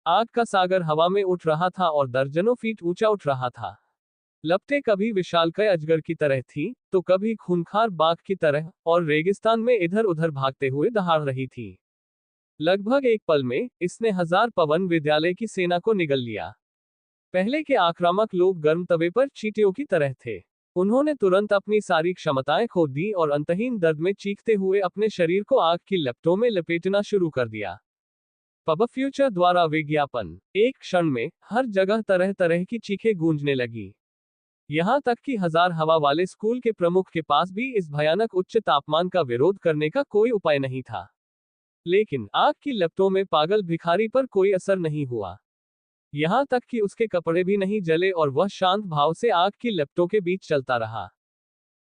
आग का सागर हवा में उठ रहा था और दर्जनों फीट ऊंचा उठ रहा था। लपटें कभी विशालकाय अजगर की तरह थीं, तो कभी खूंखार बाघ की तरह, और रेगिस्तान में इधर उधर भागते हुए दहाड़ रही थीं। लगभग एक पल में इसने हजार पवन विद्यालय की सेना को निगल लिया। पहले के आक्रामक लोग गर्म तवे पर चींटियों की तरह थे। उन्होंने तुरंत अपनी सारी क्षमताएं खो दी और अंतहीन दर्द में चीखते हुए अपने शरीर को आग की लपटों में लपेटना शुरू कर दिया। पब फ्यूचर द्वारा विज्ञापन, एक क्षण में हर जगह तरह तरह की चीखें गूंजने लगी। यहां तक कि हजार हवा वाले स्कूल के प्रमुख के पास भी इस भयानक उच्च तापमान का विरोध करने का कोई उपाय नहीं था। लेकिन आग की लपटों में पागल भिखारी पर कोई असर नहीं हुआ। यहां तक कि उसके कपड़े भी नहीं जले और वह शांत भाव से आग की लपटों के बीच चलता रहा।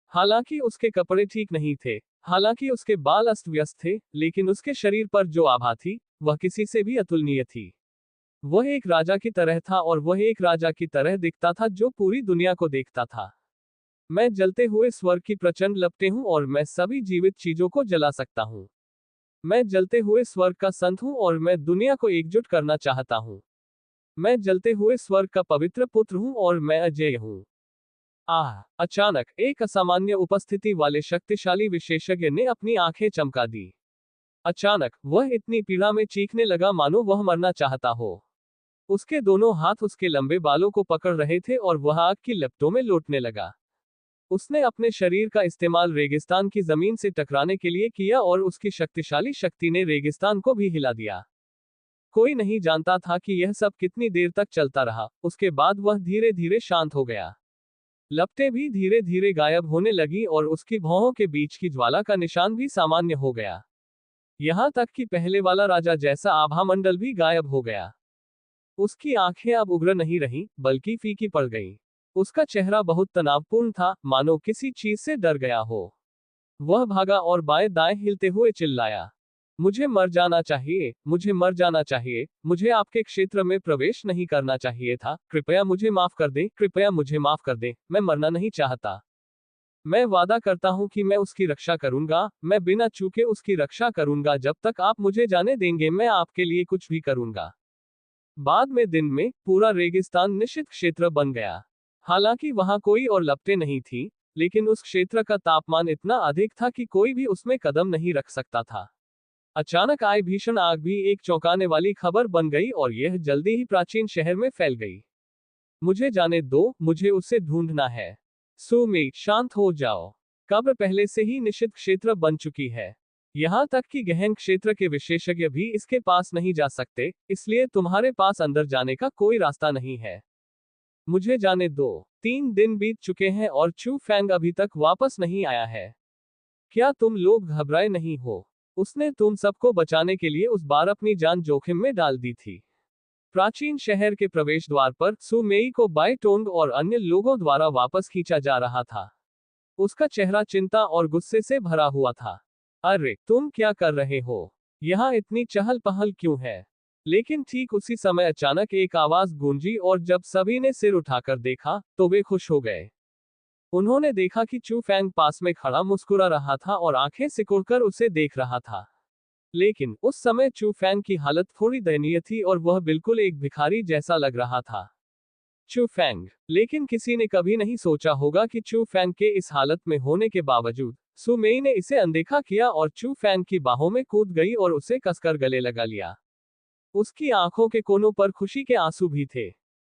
हालांकि उसके कपड़े ठीक नहीं थे, हालांकि उसके बाल अस्त व्यस्त थे, लेकिन उसके शरीर पर जो आभा थी, वह किसी से भी अतुलनीय थी। वह एक राजा की तरह था और वह एक राजा की तरह दिखता था जो पूरी दुनिया को देखता था। मैं जलते हुए स्वर्ग की प्रचंड लपटें हूं और मैं सभी जीवित चीजों को जला सकता हूं। मैं जलते हुए स्वर्ग का संत हूं और मैं दुनिया को एकजुट करना चाहता हूं। मैं जलते हुए स्वर्ग का पवित्र पुत्र हूं और मैं अजेय हूं। आह! अचानक एक असामान्य उपस्थिति वाले शक्तिशाली विशेषज्ञ ने अपनी आंखें चमका दी। अचानक वह इतनी पीड़ा में चीखने लगा मानो वह मरना चाहता हो। उसके दोनों हाथ उसके लंबे बालों को पकड़ रहे थे और वह आग की लपटों में लौटने लगा। उसने अपने शरीर का इस्तेमाल रेगिस्तान की जमीन से टकराने के लिए किया और उसकी शक्तिशाली शक्ति ने रेगिस्तान को भी हिला दिया। कोई नहीं जानता था कि यह सब कितनी देर तक चलता रहा। उसके बाद वह धीरे धीरे शांत हो गया। लपटें भी धीरे धीरे गायब होने लगी और उसकी भौहों के बीच की ज्वाला का निशान भी सामान्य हो गया। यहां तक कि पहले वाला राजा जैसा आभामंडल भी गायब हो गया। उसकी आंखें अब उग्र नहीं रहीं, बल्कि फीकी पड़ गईं। उसका चेहरा बहुत तनावपूर्ण था, मानो किसी चीज से डर गया हो। वह भागा और बाएं दाएं हिलते हुए चिल्लाया, मुझे मर जाना चाहिए, मुझे मर जाना चाहिए, मुझे आपके क्षेत्र में प्रवेश नहीं करना चाहिए था, कृपया मुझे माफ कर दें, कृपया मुझे माफ कर दें, मैं मरना नहीं चाहता। मैं वादा करता हूं कि मैं उसकी रक्षा करूंगा, मैं बिना चूके उसकी रक्षा करूंगा, जब तक आप मुझे जाने देंगे मैं आपके लिए कुछ भी करूंगा। बाद में दिन में पूरा रेगिस्तान निषिद्ध क्षेत्र बन गया। हालांकि वहां कोई और लपटें नहीं थी, लेकिन उस क्षेत्र का तापमान इतना अधिक था कि कोई भी उसमें कदम नहीं रख सकता था। अचानक आई भीषण आग भी एक चौंकाने वाली खबर बन गई और यह जल्दी ही प्राचीन शहर में फैल गई। मुझे जाने दो, मुझे उसे ढूंढना है। सुमी, शांत हो जाओ। कब्र पहले से ही निषिद्ध क्षेत्र बन चुकी है। यहां तक कि गहन क्षेत्र के विशेषज्ञ भी इसके पास नहीं जा सकते, इसलिए तुम्हारे पास अंदर जाने का कोई रास्ता नहीं है। मुझे जाने दो। 3 दिन बीत चुके हैं और चू फैंग अभी तक वापस नहीं आया है। क्या तुम लोग घबराए नहीं हो? उसने तुम सबको बचाने के लिए उस बार अपनी जान जोखिम में डाल दी थी। प्राचीन शहर के प्रवेश द्वार पर सु मेई को बाई टोंग और अन्य लोगों द्वारा वापस खींचा जा रहा था। उसका चेहरा चिंता और गुस्से से भरा हुआ था। अरे, तुम क्या कर रहे हो? यहाँ इतनी चहल पहल क्यों है? लेकिन ठीक उसी समय अचानक एक आवाज गूंजी और जब सभी ने सिर उठाकर देखा, तो वे खुश हो गए। उन्होंने देखा कि चू फैंग पास में खड़ा मुस्कुरा रहा था और आंखें सिकुड़कर उसे देख रहा था। लेकिन उस समय चू फैंग की हालत थोड़ी दयनीय थी और वह बिल्कुल एक भिखारी जैसा लग रहा था। चू फैंग, लेकिन किसी ने कभी नहीं सोचा होगा कि चू फैंग के इस हालत में होने के बावजूद सु मेई ने इसे अनदेखा किया और चू फैंग की बाहों में कूद गई और उसे कसकर गले लगा लिया। उसकी आंखों के कोनों पर खुशी के आंसू भी थे।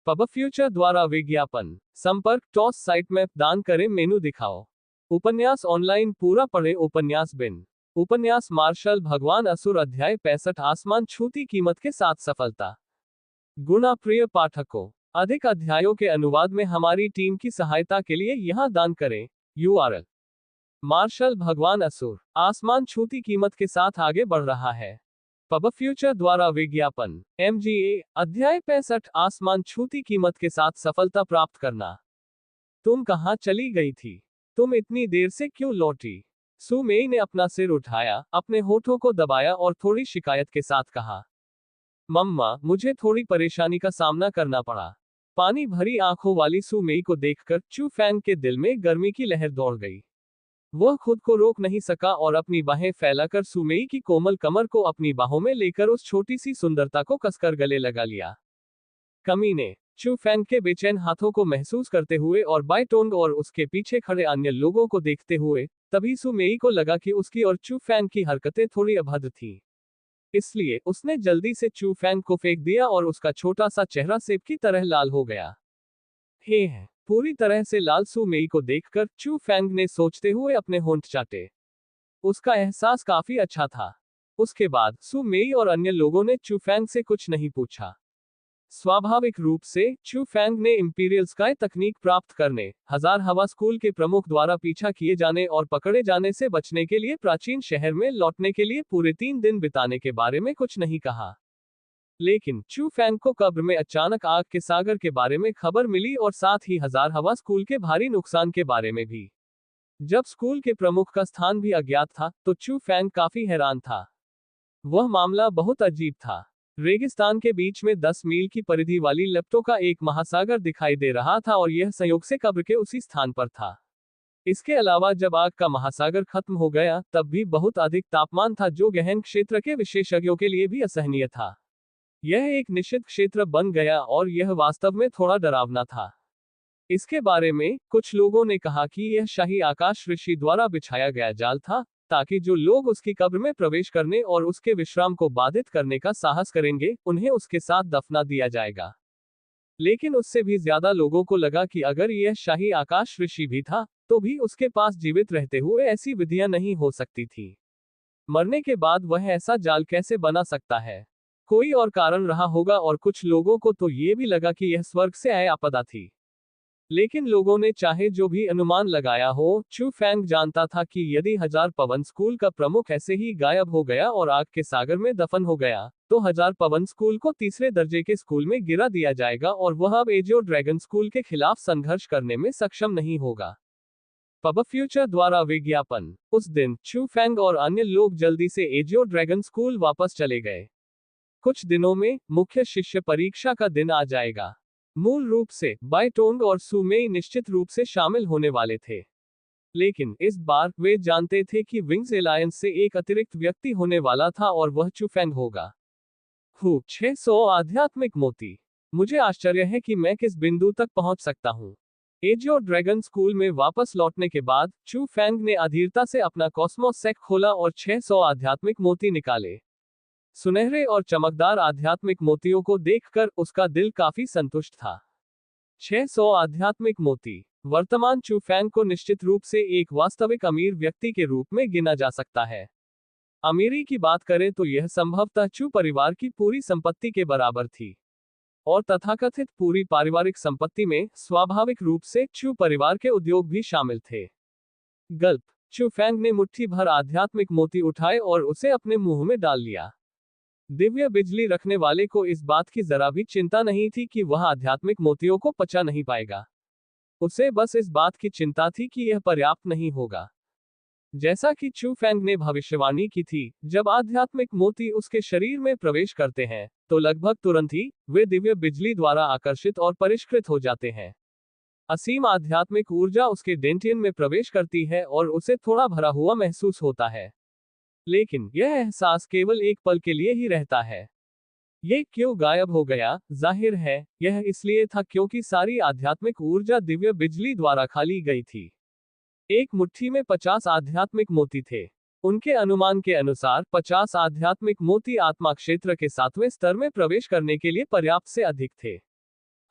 पब फ्यूचर द्वारा विज्ञापन। संपर्क टॉस साइट में दान करें, मेनू दिखाओ। उपन्यास ऑनलाइन पूरा पढ़े। उपन्यास बिन। उपन्यास मार्शल भगवान असुर अध्याय 65 आसमान छूती कीमत के साथ सफलता। गुणा प्रिय पाठकों, अधिक अध्यायों के अनुवाद में हमारी टीम की सहायता के लिए यहां दान करें। URL। मार्शल भगवान असुर आसमान छूती कीमत के साथ आगे बढ़ रहा है। पब फ्यूचर द्वारा विज्ञापन। MGA अध्याय 65 आसमान छूती कीमत के साथ सफलता प्राप्त करना। तुम कहां चली गई थी? तुम इतनी देर से क्यों लौटी? सु मेई ने अपना सिर उठाया, अपने होठों को दबाया और थोड़ी शिकायत के साथ कहा, मम्मा, मुझे थोड़ी परेशानी का सामना करना पड़ा। पानी भरी आंखों वाली सु मेई को देखकर चू फैंग के दिल में गर्मी की लहर दौड़ गई। वह खुद को रोक नहीं सका और अपनी बाहें फैलाकर सु मेई की कोमल कमर को अपनी बाहों में लेकर उस छोटी सी सुंदरता को कसकर गले लगा लिया। कमीने, चू फैंग के बेचैन हाथों को महसूस करते हुए और बाई टोंग और उसके पीछे खड़े अन्य लोगों को देखते हुए, तभी सु मेई को लगा कि उसकी और चू फैंग की हरकतें थोड़ी अभद्र थीं। इसलिए उसने जल्दी से चू फैंग को फेंक दिया और उसका छोटा सा चेहरा सेब की तरह लाल हो गया। हे है, पूरी तरह से लाल सु मेई को देखकर चू फैंग ने सोचते हुए अपने होंठ चाटे। उसका एहसास काफी अच्छा था। उसके बाद सु मेई और अन्य लोगों ने चू फैंग से कुछ नहीं पूछा। स्वाभाविक रूप से चू फैंग ने इंपीरियल स्काई तकनीक प्राप्त करने, हजार हवा स्कूल के प्रमुख द्वारा पीछा किए जाने और पकड़े जाने से बचने के लिए प्राचीन शहर में लौटने के लिए पूरे 3 दिन बिताने के बारे में कुछ नहीं कहा। लेकिन चू फैंग को कब्र में अचानक आग के सागर के बारे में खबर मिली और साथ ही हजार हवा स्कूल के भारी नुकसान के बारे में भी। जब स्कूल के प्रमुख का स्थान भी अज्ञात था, तो चू फैंग काफी हैरान था। वह मामला बहुत अजीब था। रेगिस्तान के बीच में 10 मील की परिधि वाली लेप्टो का एक महासागर दिखाई दे रहा था और यह संयोग से कब्र के उसी स्थान पर था। इसके अलावा जब आग का महासागर खत्म हो गया तब भी बहुत अधिक तापमान था, जो गहन क्षेत्र के विशेषज्ञों के लिए भी असहनीय था। यह एक निषिद्ध क्षेत्र बन गया और यह वास्तव में थोड़ा डरावना था। इसके बारे में कुछ लोगों ने कहा कि यह शाही आकाश ऋषि द्वारा बिछाया गया जाल था, ताकि जो लोग उसकी कब्र में प्रवेश करने और उसके विश्राम को बाधित करने का साहस करेंगे, उन्हें उसके साथ दफना दिया जाएगा। लेकिन उससे भी ज्यादा लोगों को लगा कि अगर यह शाही आकाश ऋषि भी था, तो भी उसके पास जीवित रहते हुए ऐसी विधियां नहीं हो सकती थी। मरने के बाद वह ऐसा जाल कैसे बना सकता है? कोई और कारण रहा होगा और कुछ लोगों को तो ये भी लगा कि यह स्वर्ग से आया आपदा थी। लेकिन लोगों ने चाहे जो भी अनुमान लगाया हो, चू फैंग जानता था कि यदि हजार पवन स्कूल का प्रमुख ऐसे ही गायब हो गया और आग के सागर में दफन हो गया, तो हजार पवन स्कूल को तीसरे दर्जे के स्कूल में गिरा दिया जाएगा और वह अब एजियो ड्रैगन स्कूल के खिलाफ संघर्ष करने में सक्षम नहीं होगा। पब फ्यूचर द्वारा विज्ञापन। उस दिन चू फैंग और अन्य लोग जल्दी से एजियो ड्रैगन स्कूल वापस चले गए। कुछ दिनों में मुख्य शिष्य परीक्षा का दिन आ जाएगा। मूल रूप से बाइटोंग और सुमेई निश्चित रूप से शामिल होने वाले थे, लेकिन इस बार वे जानते थे कि विंग्स एलायंस से एक अतिरिक्त व्यक्ति होने वाला था और वह चू फैंग होगा। 600 आध्यात्मिक मोती। मुझे आश्चर्य है कि मैं किस बिंदु तक पहुंच सकता हूं। एजियो ड्रैगन स्कूल में वापस लौटने के बाद चू फैंग ने अधीरता से अपना कॉस्मोस सेक खोला और 600 आध्यात्मिक मोती निकाले। सुनहरे और चमकदार आध्यात्मिक मोतियों को देखकर उसका दिल काफी संतुष्ट था। 600 आध्यात्मिक मोती। वर्तमान चू फैंग को निश्चित रूप से एक वास्तविक अमीर व्यक्ति के रूप में गिना जा सकता है। अमीरी की बात करें तो यह संभवतः चू परिवार की पूरी संपत्ति के बराबर थी, और तथाकथित पूरी पारिवारिक संपत्ति में स्वाभाविक रूप से चू परिवार के उद्योग भी शामिल थे। गल्प। चू फैंग ने मुट्ठी भर आध्यात्मिक मोती उठाए और उसे अपने मुंह में डाल लिया। दिव्य बिजली रखने वाले को इस बात की जरा भी चिंता नहीं थी कि वह आध्यात्मिक मोतियों को पचा नहीं पाएगा। उसे बस इस बात की चिंता थी कि यह पर्याप्त नहीं होगा। जैसा कि चू फैंग ने भविष्यवाणी की थी, जब आध्यात्मिक मोती उसके शरीर में प्रवेश करते हैं, तो लगभग तुरंत ही वे दिव्य बिजली द्वारा आकर्षित और परिष्कृत हो जाते हैं। असीम आध्यात्मिक ऊर्जा उसके डेंटियन में प्रवेश करती है और उसे थोड़ा भरा हुआ महसूस होता है। लेकिन यह एहसास केवल एक पल के लिए ही रहता है। ये क्यों गायब हो गया? जाहिर है, यह इसलिए था क्योंकि सारी आध्यात्मिक ऊर्जा दिव्य बिजली द्वारा खाली गई थी। एक मुट्ठी में 50 आध्यात्मिक मोती थे। उनके अनुमान के अनुसार 50 आध्यात्मिक मोती आत्मा क्षेत्र के 7वें स्तर में प्रवेश करने के लिए पर्याप्त से अधिक थे।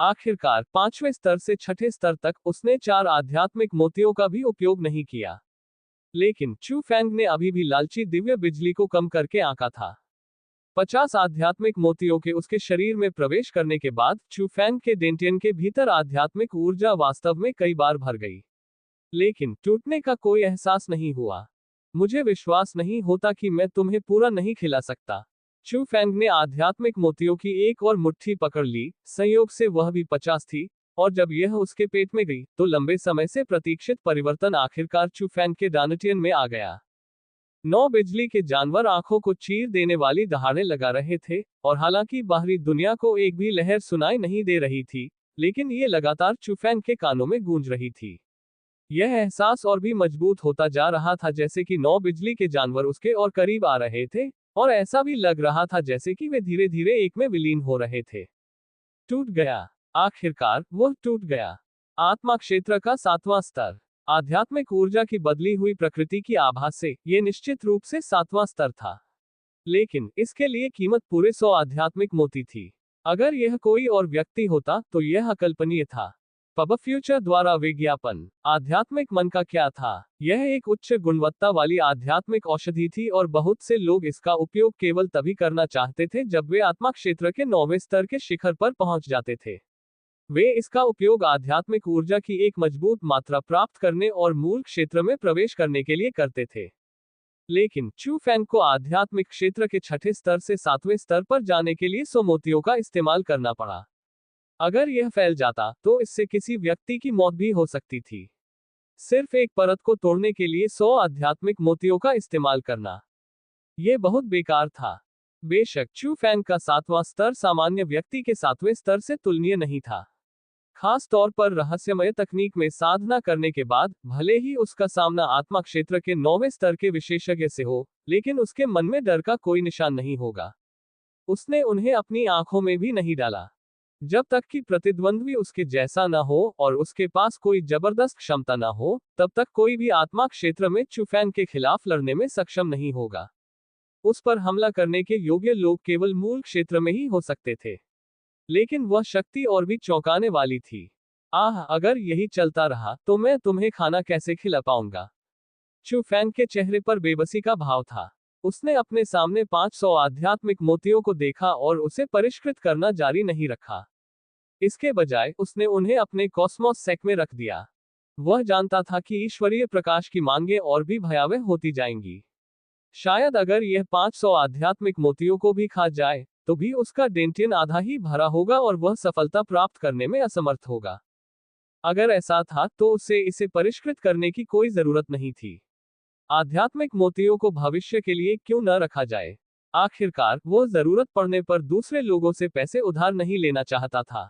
आखिरकार 5वें स्तर से 6ठे स्तर तक उसने 4 आध्यात्मिक मोतियों का भी उपयोग नहीं किया। लेकिन चू फैंग ने अभी भी लालची दिव्य बिजली को कम करके आंका था। 50 आध्यात्मिक मोतियों के उसके शरीर में प्रवेश करने के बाद चू फैंग के डेंटियन के भीतर आध्यात्मिक ऊर्जा वास्तव में कई बार भर गई, लेकिन टूटने का कोई एहसास नहीं हुआ। मुझे विश्वास नहीं होता कि मैं तुम्हें पूरा नहीं खिला सकता। चू फैंग ने आध्यात्मिक मोतियों की एक और मुट्ठी पकड़ ली, संयोग से वह भी 50 थी, और जब यह उसके पेट में गई, तो लंबे समय से प्रतीक्षित परिवर्तन आखिरकार चू फैंग के दानटियन में आ गया। 9 बिजली के जानवर आंखों को चीर देने वाली दहाड़ें लगा रहे थे, और हालांकि बाहरी दुनिया को एक भी लहर सुनाई नहीं दे रही थी, लेकिन ये लगातार चू फैंग के कानों में गूंज रही थी। यह एहसास और भी मजबूत होता जा रहा था, जैसे कि 9 बिजली के जानवर उसके और करीब आ रहे थे, और ऐसा भी लग रहा था जैसे कि वे धीरे धीरे एक में विलीन हो रहे थे। टूट गया। आखिरकार वह टूट गया। आत्मा क्षेत्र का 7वां स्तर। आध्यात्मिक ऊर्जा की बदली हुई प्रकृति की आभा से यह निश्चित रूप से 7वां स्तर था, लेकिन इसके लिए कीमत पूरे 100 आध्यात्मिक मोती थी। अगर यह कोई और व्यक्ति होता तो यह अकल्पनीय था। पब फ्यूचर द्वारा विज्ञापन। आध्यात्मिक मन का क्या था? यह एक उच्च गुणवत्ता वाली आध्यात्मिक औषधि थी और बहुत से लोग इसका उपयोग केवल तभी करना चाहते थे जब वे आत्मा क्षेत्र के 9वें स्तर के शिखर पर पहुंच जाते थे। वे इसका उपयोग आध्यात्मिक ऊर्जा की एक मजबूत मात्रा प्राप्त करने और मूल क्षेत्र में प्रवेश करने के लिए करते थे। लेकिन चू फैंग को आध्यात्मिक क्षेत्र के 6ठे स्तर से 7वें स्तर पर जाने के लिए 100 मोतियों का इस्तेमाल करना पड़ा। अगर यह फैल जाता तो इससे किसी व्यक्ति की मौत भी हो सकती थी। सिर्फ एक परत को तोड़ने के लिए 100 आध्यात्मिक मोतियों का इस्तेमाल करना, यह बहुत बेकार था। बेशक चू फैंग का 7वां स्तर सामान्य व्यक्ति के 7वें स्तर से तुलनीय नहीं था। खास तौर पर रहस्यमय तकनीक में साधना करने के बाद, भले ही उसका सामना आत्मा क्षेत्र के 9वें स्तर के विशेषज्ञ से हो, लेकिन उसके मन में डर का कोई निशान नहीं होगा। उसने उन्हें अपनी आंखों में भी नहीं डाला। जब तक कि प्रतिद्वंद्वी उसके जैसा न हो और उसके पास कोई जबरदस्त क्षमता न हो, तब तक कोई भी आत्मा क्षेत्र में चू फैंग के खिलाफ लड़ने में सक्षम नहीं होगा। उस पर हमला करने के योग्य लोग केवल मूल क्षेत्र में ही हो सकते थे। लेकिन वह शक्ति और भी चौंकाने वाली थी। आह, अगर यही चलता रहा तो मैं तुम्हें खाना कैसे खिला पाऊंगा। चू फैंग के चेहरे पर बेबसी का भाव था। उसने अपने सामने 500 आध्यात्मिक मोतियों को देखा और उसे परिष्कृत करना जारी नहीं रखा। इसके बजाय उसने उन्हें अपने कॉस्मोस सेक में रख दिया। वह जानता था कि ईश्वरीय प्रकाश की मांगें और भी भयावह होती जाएंगी। शायद अगर यह 500 आध्यात्मिक मोतियों को भी खा जाए, तो भी उसका डेंटियन आधा ही भरा होगा और वह सफलता प्राप्त करने में असमर्थ होगा। अगर ऐसा था तो उसे इसे परिष्कृत करने की कोई जरूरत नहीं थी। आध्यात्मिक मोतियों को भविष्य के लिए क्यों न रखा जाए? आखिरकार वो जरूरत पड़ने पर दूसरे लोगों से पैसे उधार नहीं लेना चाहता था।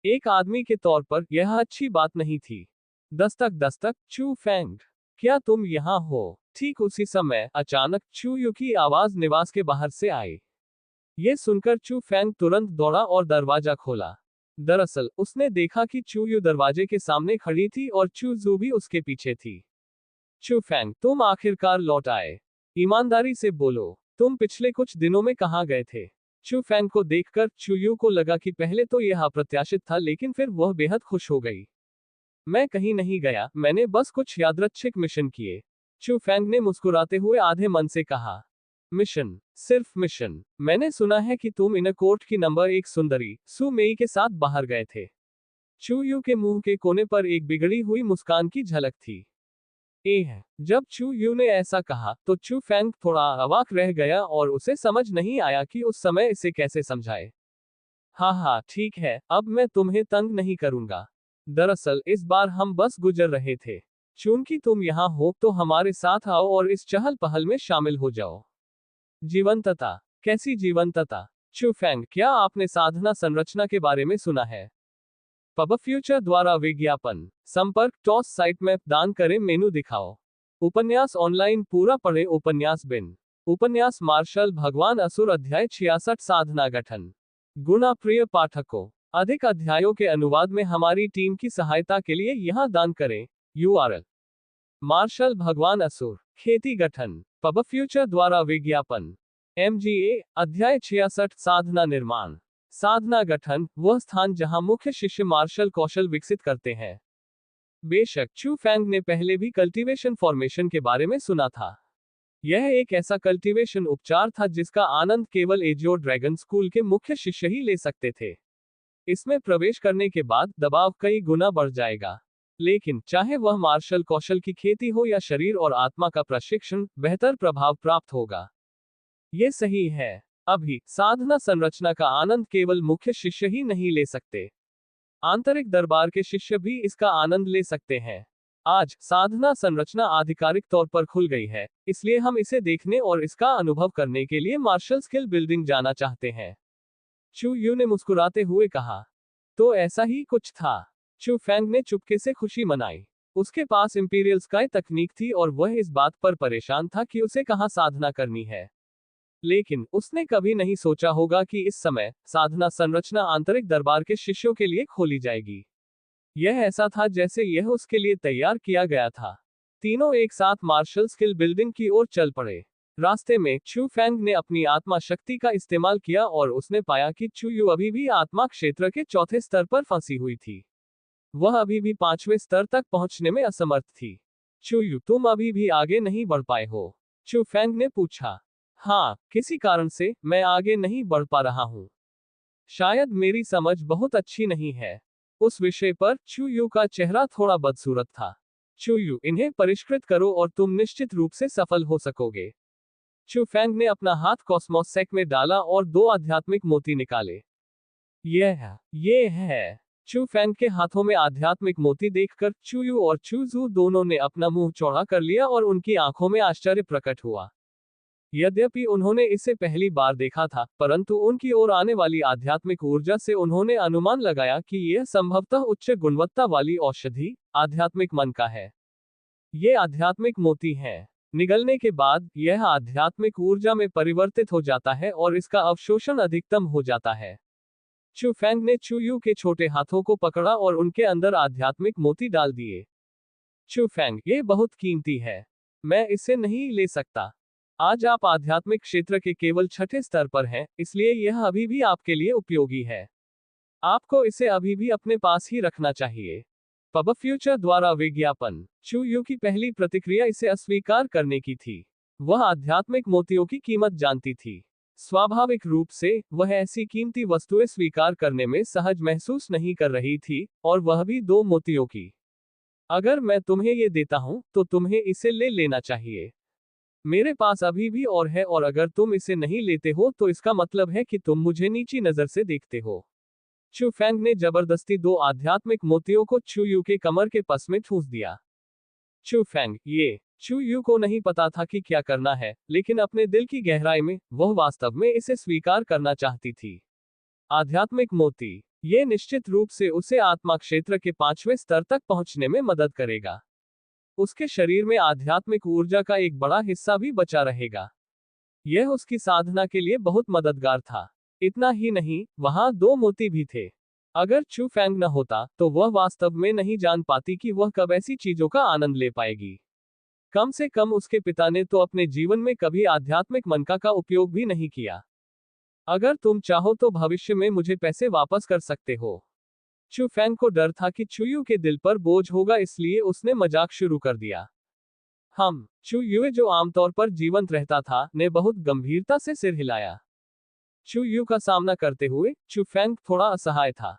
एक आदमी के तौर पर यह अच्छी बात नहीं थी। दस्तक दस्तक, चू फैंग, क्या तुम यहाँ हो? ठीक उसी समय अचानक चू यू की आवाज निवास के बाहर से आई। ये सुनकर चू फैंग तुरंत दौड़ा और दरवाजा खोला। दरअसल उसने देखा कि चू यू दरवाजे के सामने खड़ी थी और चू जू भी उसके पीछे थी। चू फैंग, तुम आखिरकार लौट आए। ईमानदारी से बोलो, तुम पिछले कुछ दिनों में कहाँ गए थे? चू फैंग को देखकर चू यू को लगा कि पहले तो यह अप्रत्याशित था, लेकिन फिर वह बेहद खुश हो गई। मैं कहीं नहीं गया, मैंने बस कुछ यादृच्छिक मिशन किए। चू फैंग ने मुस्कुराते हुए आधे मन से कहा। मिशन? सिर्फ मिशन? मैंने सुना है कि तुम इनर कोर्ट की नंबर 1 सुंदरी सु मेई के साथ बाहर गए थे। चू यू के मुंह के कोने पर एक बिगड़ी हुई मुस्कान की झलक थी। जब चू यू ने ऐसा कहा तो चू फैंग थोड़ा अवाक रह गया और उसे समझ नहीं आया कि उस समय इसे कैसे समझाए। हाँ हाँ ठीक है, अब मैं तुम्हें तंग नहीं करूंगा। दरअसल इस बार हम बस गुजर रहे थे। चूंकि तुम यहाँ हो तो हमारे साथ आओ और इस चहल पहल में शामिल हो जाओ। जीवंतता? कैसी जीवंतता? चू फैंग, क्या आपने साधना संरचना के बारे में सुना है? पब फ्यूचर द्वारा विज्ञापन संपर्क टॉस साइट मैप दान करें मेनू दिखाओ। उपन्यास ऑनलाइन पूरा पढ़े उपन्यास बिन। उपन्यास मार्शल भगवान असुर अध्याय 66 साधना गठन। गुणा प्रिय पाठकों, अधिक अध्यायों के अनुवाद में हमारी टीम की सहायता के लिए यहां दान करें। URL मार्शल भगवान असुर खेती गठन पब फ्यूचर द्वारा विज्ञापन MGA अध्याय 66 साधना निर्माण। साधना गठन वह स्थान जहां मुख्य शिष्य मार्शल कौशल विकसित करते हैं। बेशक चू फैंग ने पहले भी कल्टीवेशन फॉर्मेशन के बारे में सुना था। यह एक ऐसा कल्टीवेशन उपचार था जिसका आनंद केवल एजियो ड्रैगन स्कूल के मुख्य शिष्य ही ले सकते थे। इसमें प्रवेश करने के बाद दबाव कई गुना बढ़ जाएगा। लेकिन चाहे वह मार्शल कौशल की खेती हो या शरीर और आत्मा का प्रशिक्षण, बेहतर प्रभाव प्राप्त होगा। ये सही है। अभी साधना संरचना का आनंद केवल मुख्य शिष्य ही नहीं ले सकते, आंतरिक दरबार के शिष्य भी इसका आनंद ले सकते हैं। आज साधना संरचना आधिकारिक तौर पर खुल गई है, इसलिए हम इसे देखने और इसका अनुभव करने के लिए मार्शल स्किल बिल्डिंग जाना चाहते हैं। चू यू ने मुस्कुराते हुए कहा। तो ऐसा ही कुछ था। चू फैंग ने चुपके से खुशी मनाई। उसके पास इंपीरियल स्काई तकनीक थी और वह इस बात पर परेशान था कि उसे कहां साधना करनी है। लेकिन उसने कभी नहीं सोचा होगा कि इस समय साधना संरचना आंतरिक दरबार के शिष्यों के लिए खोली जाएगी। यह ऐसा था जैसे यह उसके लिए तैयार किया गया था। तीनों एक साथ मार्शल स्किल बिल्डिंग की ओर चल पड़े। रास्ते में चू फैंग ने अपनी आत्मा शक्ति का इस्तेमाल किया और उसने पाया कि चू यू अभी भी आत्मा क्षेत्र के चौथे स्तर पर फंसी हुई थी। वह अभी भी 5वें स्तर तक पहुंचने में असमर्थ थी। चू यू, तुम अभी भी आगे नहीं बढ़ पाए हो? चू फैंग ने पूछा। हाँ, किसी कारण से मैं आगे नहीं बढ़ पा रहा हूँ। शायद मेरी समझ बहुत अच्छी नहीं है। उस विषय पर चू यू का चेहरा थोड़ा बदसूरत था। चू यू, इन्हें परिष्कृत करो और तुम निश्चित रूप से सफल हो सकोगे। चू फैंग ने अपना हाथ कॉस्मोस सेक में डाला और 2 आध्यात्मिक मोती निकाले। ये है। चू फैंग के हाथों में आध्यात्मिक मोती देखकर चू यू और चू जू दोनों ने अपना मुंह चौड़ा कर लिया और उनकी आंखों में आश्चर्य प्रकट हुआ। यद्यपि उन्होंने इसे पहली बार देखा था, परंतु उनकी ओर आने वाली आध्यात्मिक ऊर्जा से उन्होंने अनुमान लगाया कि यह संभवतः उच्च गुणवत्ता वाली औषधि आध्यात्मिक मन का है। ये आध्यात्मिक मोती हैं। निगलने के बाद यह आध्यात्मिक ऊर्जा में परिवर्तित हो जाता है और इसका अवशोषण अधिकतम हो जाता है। चू फेंग ने चू यू के छोटे हाथों को पकड़ा और उनके अंदर आध्यात्मिक मोती डाल दिए। चू फेंग, ये बहुत कीमती है। मैं इसे नहीं ले सकता। आज आप आध्यात्मिक क्षेत्र के केवल छठे स्तर पर हैं, इसलिए यह अभी भी आपके लिए उपयोगी है। आपको इसे अभी भी अपने पास ही रखना चाहिए। पब फ्यूचर द्वारा विज्ञापन। चू यू की पहली प्रतिक्रिया इसे अस्वीकार करने की थी। वह आध्यात्मिक मोतियों की कीमत जानती थी। स्वाभाविक रूप से वह ऐसी कीमती वस्तुएं स्वीकार करने में सहज महसूस नहीं कर रही थी, और वह भी 2 मोतियों की। अगर मैं तुम्हें ये देता हूं, तो तुम्हें इसे ले लेना चाहिए। मेरे पास अभी भी और है, और अगर तुम इसे नहीं लेते हो तो इसका मतलब है कि तुम मुझे नीची नजर से देखते हो। चू फेंग ने जबरदस्ती 2 आध्यात्मिक मोतियों को चू यू के कमर के पस में ठूंस दिया। चू फेंग, ये चू यू को नहीं पता था कि क्या करना है, लेकिन अपने दिल की गहराई में वह वास्तव में इसे स्वीकार करना चाहती थी। आध्यात्मिक मोती, ये निश्चित रूप से उसे आत्मा क्षेत्र के 5वें स्तर तक पहुंचने में मदद करेगा। उसके शरीर में आध्यात्मिक ऊर्जा का एक बड़ा हिस्सा भी बचा रहेगा। यह उसकी साधना के लिए बहुत मददगार था। इतना ही नहीं, वहां 2 मोती भी थे। अगर चू फेंग न होता, तो वह वास्तव में नहीं जान पाती कि वह कब ऐसी चीजों का आनंद ले पाएगी। कम से कम उसके पिता ने तो अपने जीवन में कभी आध्यात्मिक मनका का उपयोग भी नहीं किया। अगर तुम चाहो तो भविष्य में मुझे पैसे वापस कर सकते हो। चू फेंग को डर था कि चू यू के दिल पर बोझ होगा, इसलिए उसने मजाक शुरू कर दिया। चू युए, जो आमतौर पर जीवंत रहता था, ने बहुत गंभीरता से सिर हिलाया। चू यू का सामना करते हुए चू फेंग थोड़ा असहाय था।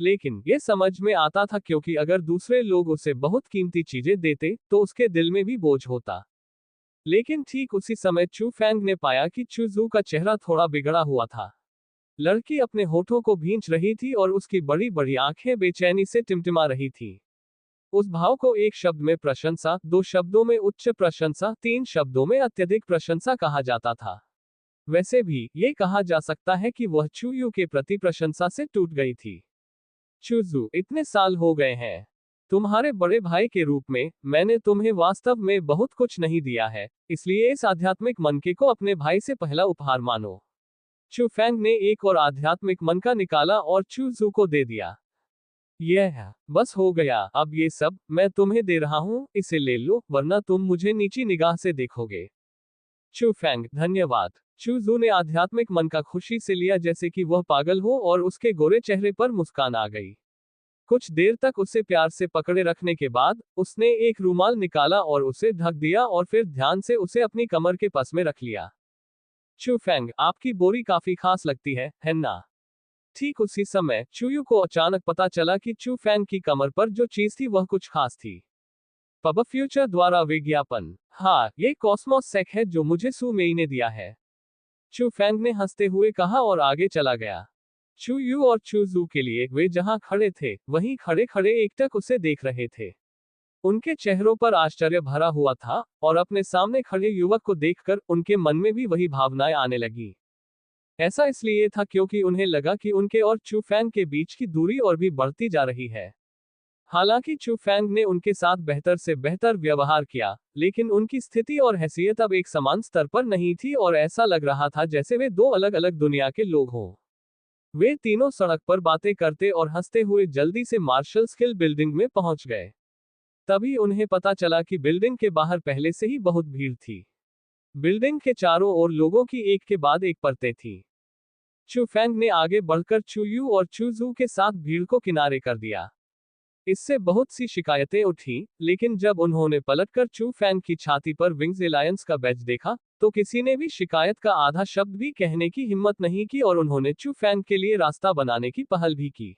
लेकिन यह समझ में आता था, क्योंकि अगर दूसरे लोग उसे बहुत कीमती चीजें देते, तो उसके दिल में भी बोझ होता। लेकिन ठीक उसी समय चू फेंग ने पाया कि चू जू का चेहरा थोड़ा बिगड़ा हुआ था। लड़की अपने होठों को भींच रही थी और उसकी बड़ी बड़ी आंखें बेचैनी से टिमटिमा रही थी। उस भाव को 1 शब्द में प्रशंसा, 2 शब्दों में उच्च प्रशंसा, 3 शब्दों में अत्यधिक प्रशंसा कहा जाता था। वैसे भी ये कहा जा सकता है कि वह चू यू के प्रति प्रशंसा से टूट गई थी। चूजू, इतने साल हो गए हैं। तुम्हारे बड़े भाई के रूप में मैंने तुम्हें वास्तव में बहुत कुछ नहीं दिया है, इसलिए इस आध्यात्मिक मनके को अपने भाई से पहला उपहार मानो। चू फेंग ने एक और आध्यात्मिक मनका निकाला और चूजू को दे दिया। यह बस हो गया, अब ये सब मैं तुम्हें दे रहा हूं, इसे ले लो, वरना तुम मुझे नीची निगाह से देखोगे। चू फेंग, धन्यवाद। चूजू ने आध्यात्मिक मन का खुशी से लिया, जैसे कि वह पागल हो, और उसके गोरे चेहरे पर मुस्कान आ गई। कुछ देर तक उसे प्यार से पकड़े रखने के बाद उसने एक रूमाल निकाला और उसे ढक दिया, और फिर ध्यान से उसे अपनी कमर के पास में रख लिया। चू फेंग, आपकी बोरी काफी खास लगती है ना? ठीक उसी समय चूयू को अचानक पता चला कि चू फेंग की कमर पर जो चीज थी वह कुछ खास थी। पब फ्यूचर द्वारा विज्ञापन। हाँ, ये कॉस्मोस सेक है जो मुझे सू मेई ने दिया है। चू फेंग ने हंसते हुए कहा और आगे चला गया। चू यू और चू जू के लिए वे जहां खड़े थे, वहीं खड़े खड़े एकटक उसे देख रहे थे। उनके चेहरों पर आश्चर्य भरा हुआ था, और अपने सामने खड़े युवक को देखकर उनके मन में भी वही भावनाएं आने लगी। ऐसा इसलिए था क्योंकि उन्हें लगा कि उनके और चू फेंग के बीच की दूरी और भी बढ़ती जा रही है। हालांकि चू फेंग ने उनके साथ बेहतर से बेहतर व्यवहार किया, लेकिन उनकी स्थिति और हैसियत अब एक समान स्तर पर नहीं थी, और ऐसा लग रहा था जैसे वे 2 अलग अलग दुनिया के लोग हों। वे तीनों सड़क पर बातें करते और हंसते हुए जल्दी से मार्शल स्किल बिल्डिंग में पहुंच गए। तभी उन्हें पता चला कि बिल्डिंग के बाहर पहले से ही बहुत भीड़ थी। बिल्डिंग के चारों ओर लोगों की एक के बाद एक परतें थी। चू फेंग ने आगे बढ़कर चू यू और चू जू के साथ भीड़ को किनारे कर दिया। इससे बहुत सी शिकायतें उठी, लेकिन जब उन्होंने पलटकर चू फेंग की छाती पर विंग्स एलायंस का बैज देखा, तो किसी ने भी शिकायत का आधा शब्द भी कहने की हिम्मत नहीं की, और उन्होंने चू फेंग के लिए रास्ता बनाने की पहल भी की।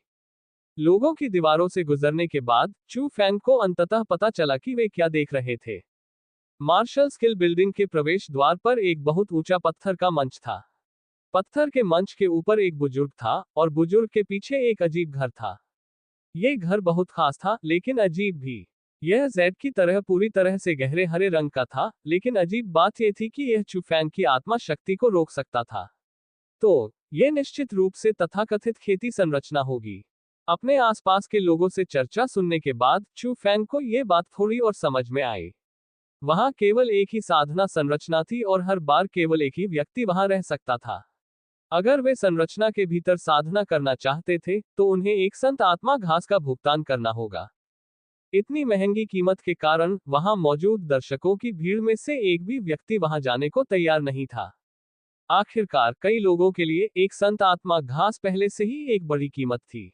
लोगों की दीवारों से गुजरने के बाद चू फेंग को अंततः पता चला कि वे क्या देख रहे थे। मार्शल स्किल बिल्डिंग के प्रवेश द्वार पर एक बहुत ऊंचा पत्थर का मंच था। पत्थर के मंच के ऊपर एक बुजुर्ग था, और बुजुर्ग के पीछे एक अजीब घर था। ये घर बहुत खास था, लेकिन अजीब भी। यह जेड की तरह पूरी तरह से गहरे हरे रंग का था, लेकिन अजीब बात यह थी कि यह चुफैंग की आत्मा शक्ति को रोक सकता था। तो यह निश्चित रूप से तथाकथित खेती संरचना होगी। अपने आसपास के लोगों से चर्चा सुनने के बाद चू फैंग को यह बात थोड़ी और समझ में आई। वहां केवल एक ही साधना संरचना थी और हर बार केवल एक ही व्यक्ति वहां रह सकता था। अगर वे संरचना के भीतर साधना करना चाहते थे, तो उन्हें एक संत आत्मा घास का भुगतान करना होगा। इतनी महंगी कीमत के कारण वहां मौजूद दर्शकों की भीड़ में से एक भी व्यक्ति वहां जाने को तैयार नहीं था। आखिरकार कई लोगों के लिए एक संत आत्मा घास पहले से ही एक बड़ी कीमत थी।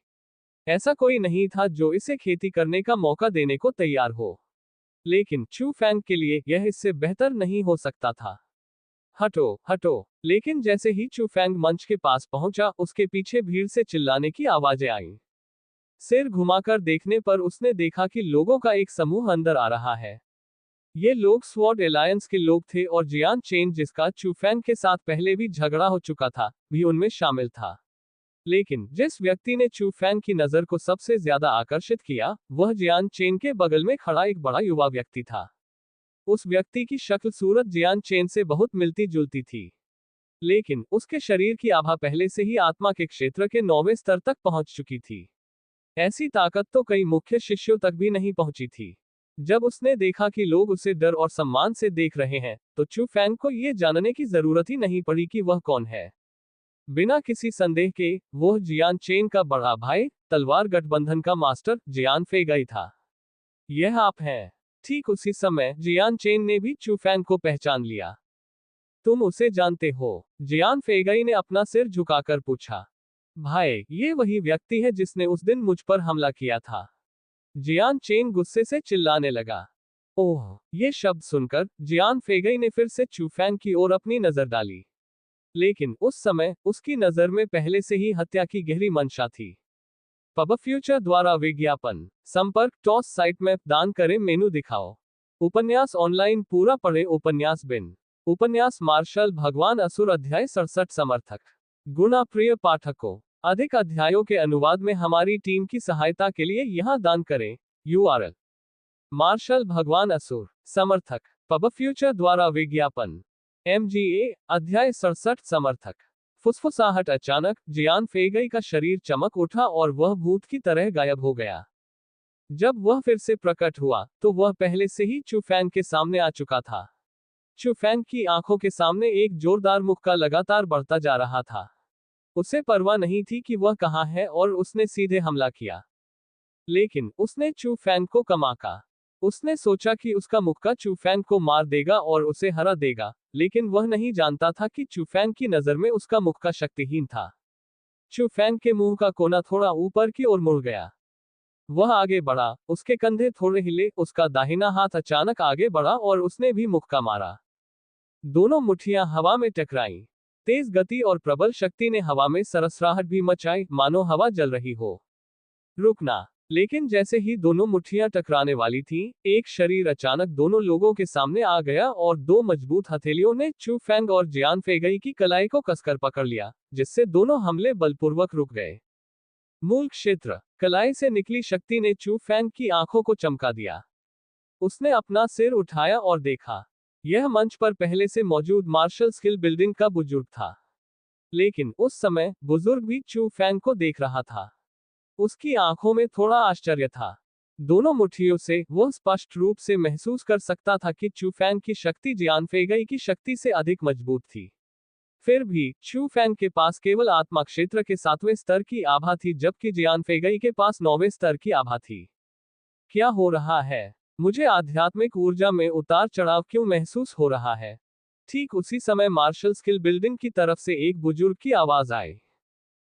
ऐसा कोई नहीं था जो इसे खेती करने का मौका देने को तैयार हो। लेकिन चू फैंग के लिए यह इससे बेहतर नहीं हो सकता था। हटो हटो। लेकिन जैसे ही चू फैंग मंच के पास पहुंचा, उसके पीछे भीड़ से चिल्लाने की आवाजें आईं। सिर घुमाकर देखने पर उसने देखा कि लोगों का एक समूह अंदर आ रहा है। ये लोग स्वॉर्ड एलायंस के लोग थे और जियान चेन, जिसका चू फैंग के साथ पहले भी झगड़ा हो चुका था, भी उनमें शामिल था। लेकिन जिस व्यक्ति ने चू फैंग की नजर को सबसे ज्यादा आकर्षित किया, वह जियान चेन के बगल में खड़ा एक बड़ा युवा व्यक्ति था। उस व्यक्ति की शक्ल सूरत जियान चेन से बहुत मिलती जुलती थी, लेकिन उसके शरीर की आभा पहले से ही आत्मा के क्षेत्र के 9वें स्तर तक पहुंच चुकी थी। ऐसी ताकत तो कई मुख्य शिष्यों तक भी नहीं पहुंची थी। जब उसने देखा कि लोग उसे डर और सम्मान से देख रहे हैं, तो चू फैंग को यह जानने की जरूरत ही नहीं पड़ी कि वह कौन है। बिना किसी संदेह के, वह जियान चेन का बड़ा भाई, तलवार गठबंधन का मास्टर जियान फेगई था। यह आप हैं। ठीक उसी समय जियान चेन ने भी चू फैंग को पहचान लिया। तुम उसे जानते हो? जियान फेगई ने अपना सिर झुकाकर पूछा। भाई, ये वही व्यक्ति है जिसने उस दिन मुझ पर हमला किया था। जियान चेन गुस्से से चिल्लाने लगा। ओह! ये शब्द सुनकर जियान फेगई ने फिर से चू फैंग की ओर अपनी नजर डाली। लेकिन उस समय उसकी नजर में पहले से ही हत्या की गहरी मंशा थी। पब फ्यूचर द्वारा विज्ञापन। संपर्क टॉस साइट में दान करें, मेनू दिखाओ। उपन्यास ऑनलाइन पूरा पढ़े। उपन्यास बिन। उपन्यास मार्शल भगवान असुर अध्याय 67 समर्थक। गुणा प्रिय पाठकों, अधिक अध्यायों के अनुवाद में हमारी टीम की सहायता के लिए यहां दान करें। URL: मार्शल भगवान असुर समर्थक, पब फ्यूचर द्वारा विज्ञापन। MGA अध्याय 67 समर्थक। फुसफुसाहट। अचानक जियान फेगई का शरीर चमक उठा और वह भूत की तरह गायब हो गया। जब वह फिर से प्रकट हुआ, तो वह पहले से ही चू फैंग के सामने आ चुका था। चू फैंग की आंखों के सामने एक जोरदार मुख का लगातार बढ़ता जा रहा था। उसे परवाह नहीं थी कि वह कहां है और उसने सीधे हमला किया। लेकिन उसने चू फैंग को कमाका। उसने सोचा कि उसका मुक्का चू फैंग को मार देगा और उसे हरा देगा, लेकिन वह नहीं जानता था कि चू फैंग की नजर में उसका मुक्का शक्तिहीन था। चू फैंग के मुंह का कोना थोड़ा ऊपर की ओर मुड़ गया। वह आगे बढ़ा, उसके कंधे थोड़े हिले, उसका दाहिना हाथ अचानक आगे बढ़ा और उसने भी मुक्का मारा। दोनों मुट्ठियां हवा में टकराईं। तेज गति और प्रबल शक्ति ने हवा में सरसराहट भी मचाई, मानो हवा जल रही हो। रुकना। लेकिन जैसे ही दोनों मुट्ठियां टकराने वाली थीं, एक शरीर अचानक दोनों लोगों के सामने आ गया और दो मजबूत हथेलियों ने चू फैंग और जियान फेगई की कलाई को कसकर पकड़ लिया, जिससे दोनों हमले बलपूर्वक रुक गए। मूल क्षेत्र। कलाई से निकली शक्ति ने चू फैंग की आंखों को चमका दिया। उसने अपना सिर उठाया और देखा। यह मंच पर पहले से मौजूद मार्शल स्किल बिल्डिंग का बुजुर्ग था। लेकिन उस समय बुजुर्ग भी चू फैंग को देख रहा था। उसकी आंखों में थोड़ा आश्चर्य था। दोनों मुट्ठियों से वह स्पष्ट रूप से महसूस कर सकता था कि चू फैंग की शक्ति जियान फेगई की शक्ति से अधिक मजबूत थी। फिर भी चू फैंग के पास केवल आत्मा क्षेत्र के 7वें स्तर की आभा थी, जबकि जियान फेगई के पास 9वें स्तर की आभा थी। क्या हो रहा है? मुझे आध्यात्मिक ऊर्जा में उतार चढ़ाव क्यों महसूस हो रहा है? ठीक उसी समय मार्शल स्किल बिल्डिंग की तरफ से एक बुजुर्ग की आवाज आई।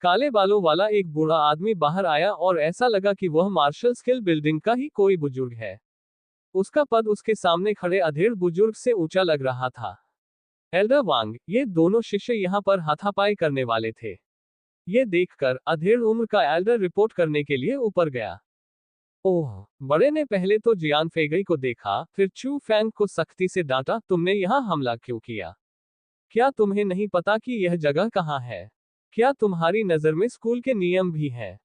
काले बालों वाला एक बूढ़ा आदमी बाहर आया और ऐसा लगा कि वह मार्शल स्किल बिल्डिंग का ही कोई बुजुर्ग है। उसका पद उसके सामने खड़े अधेड़ बुजुर्ग से ऊंचा लग रहा था। एल्डर वांग, ये दोनों शिष्य यहाँ पर हाथापाई करने वाले थे। ये देखकर अधेड़ उम्र का एल्डर रिपोर्ट करने के लिए ऊपर गया। ओह! बड़े ने पहले तो जियान फेगई को देखा, फिर चू फैंग को सख्ती से डांटा, तुमने यहाँ हमला क्यों किया? क्या तुम्हें नहीं पता कि यह जगह कहाँ है? क्या तुम्हारी नजर में स्कूल के नियम भी हैं?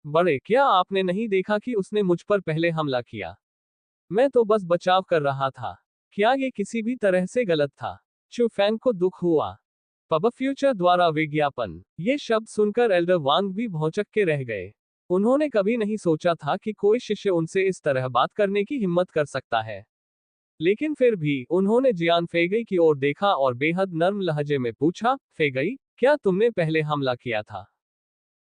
बड़े, क्या आपने नहीं देखा कि उसने मुझ पर पहले हमला किया? मैं तो बस बचाव कर रहा था। क्या ये किसी भी तरह से गलत था? चू फैंग को दुख हुआ। पब फ्यूचर द्वारा विज्ञापन। ये शब्द सुनकर एल्डर वांग भी भौंचक के रह गए। उन्होंने कभी नहीं सोचा था कि कोई शिष्य उनसे इस तरह बात करने की हिम्मत कर सकता है। लेकिन फिर भी उन्होंने जियान फेगई की ओर देखा और बेहद नर्म लहजे में पूछा, फेगई, क्या तुमने पहले हमला किया था?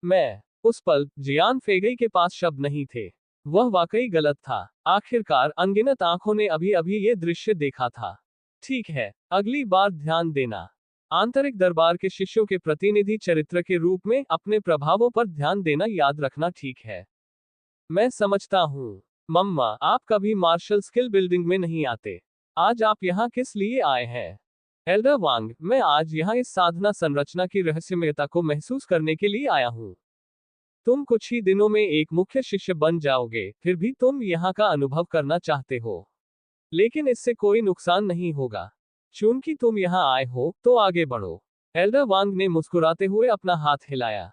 मैं। उस पल जियान फेगई के पास शब्द नहीं थे। वह वाकई गलत था। आखिरकार अनगिनत आंखों ने अभी अभी ये दृश्य देखा था। ठीक है, अगली बार ध्यान देना। आंतरिक दरबार के शिष्यों के प्रतिनिधि चरित्र के रूप में अपने प्रभावों पर ध्यान देना याद रखना ठीक है। मैं समझता हूँ। मम्मा, आप कभी मार्शल स्किल बिल्डिंग में नहीं आते। आज आप यहाँ किस लिए आए हैं? एल्डर वांग, मैं आज यहाँ इस साधना संरचना की रहस्यमयता को महसूस करने के लिए आया हूँ। तुम कुछ ही दिनों में एक मुख्य शिष्य बन जाओगे, फिर भी तुम यहाँ का अनुभव करना चाहते हो। लेकिन इससे कोई नुकसान नहीं होगा। चूंकि तुम यहाँ आए हो, तो आगे बढ़ो। एल्डर वांग ने मुस्कुराते हुए अपना हाथ हिलाया।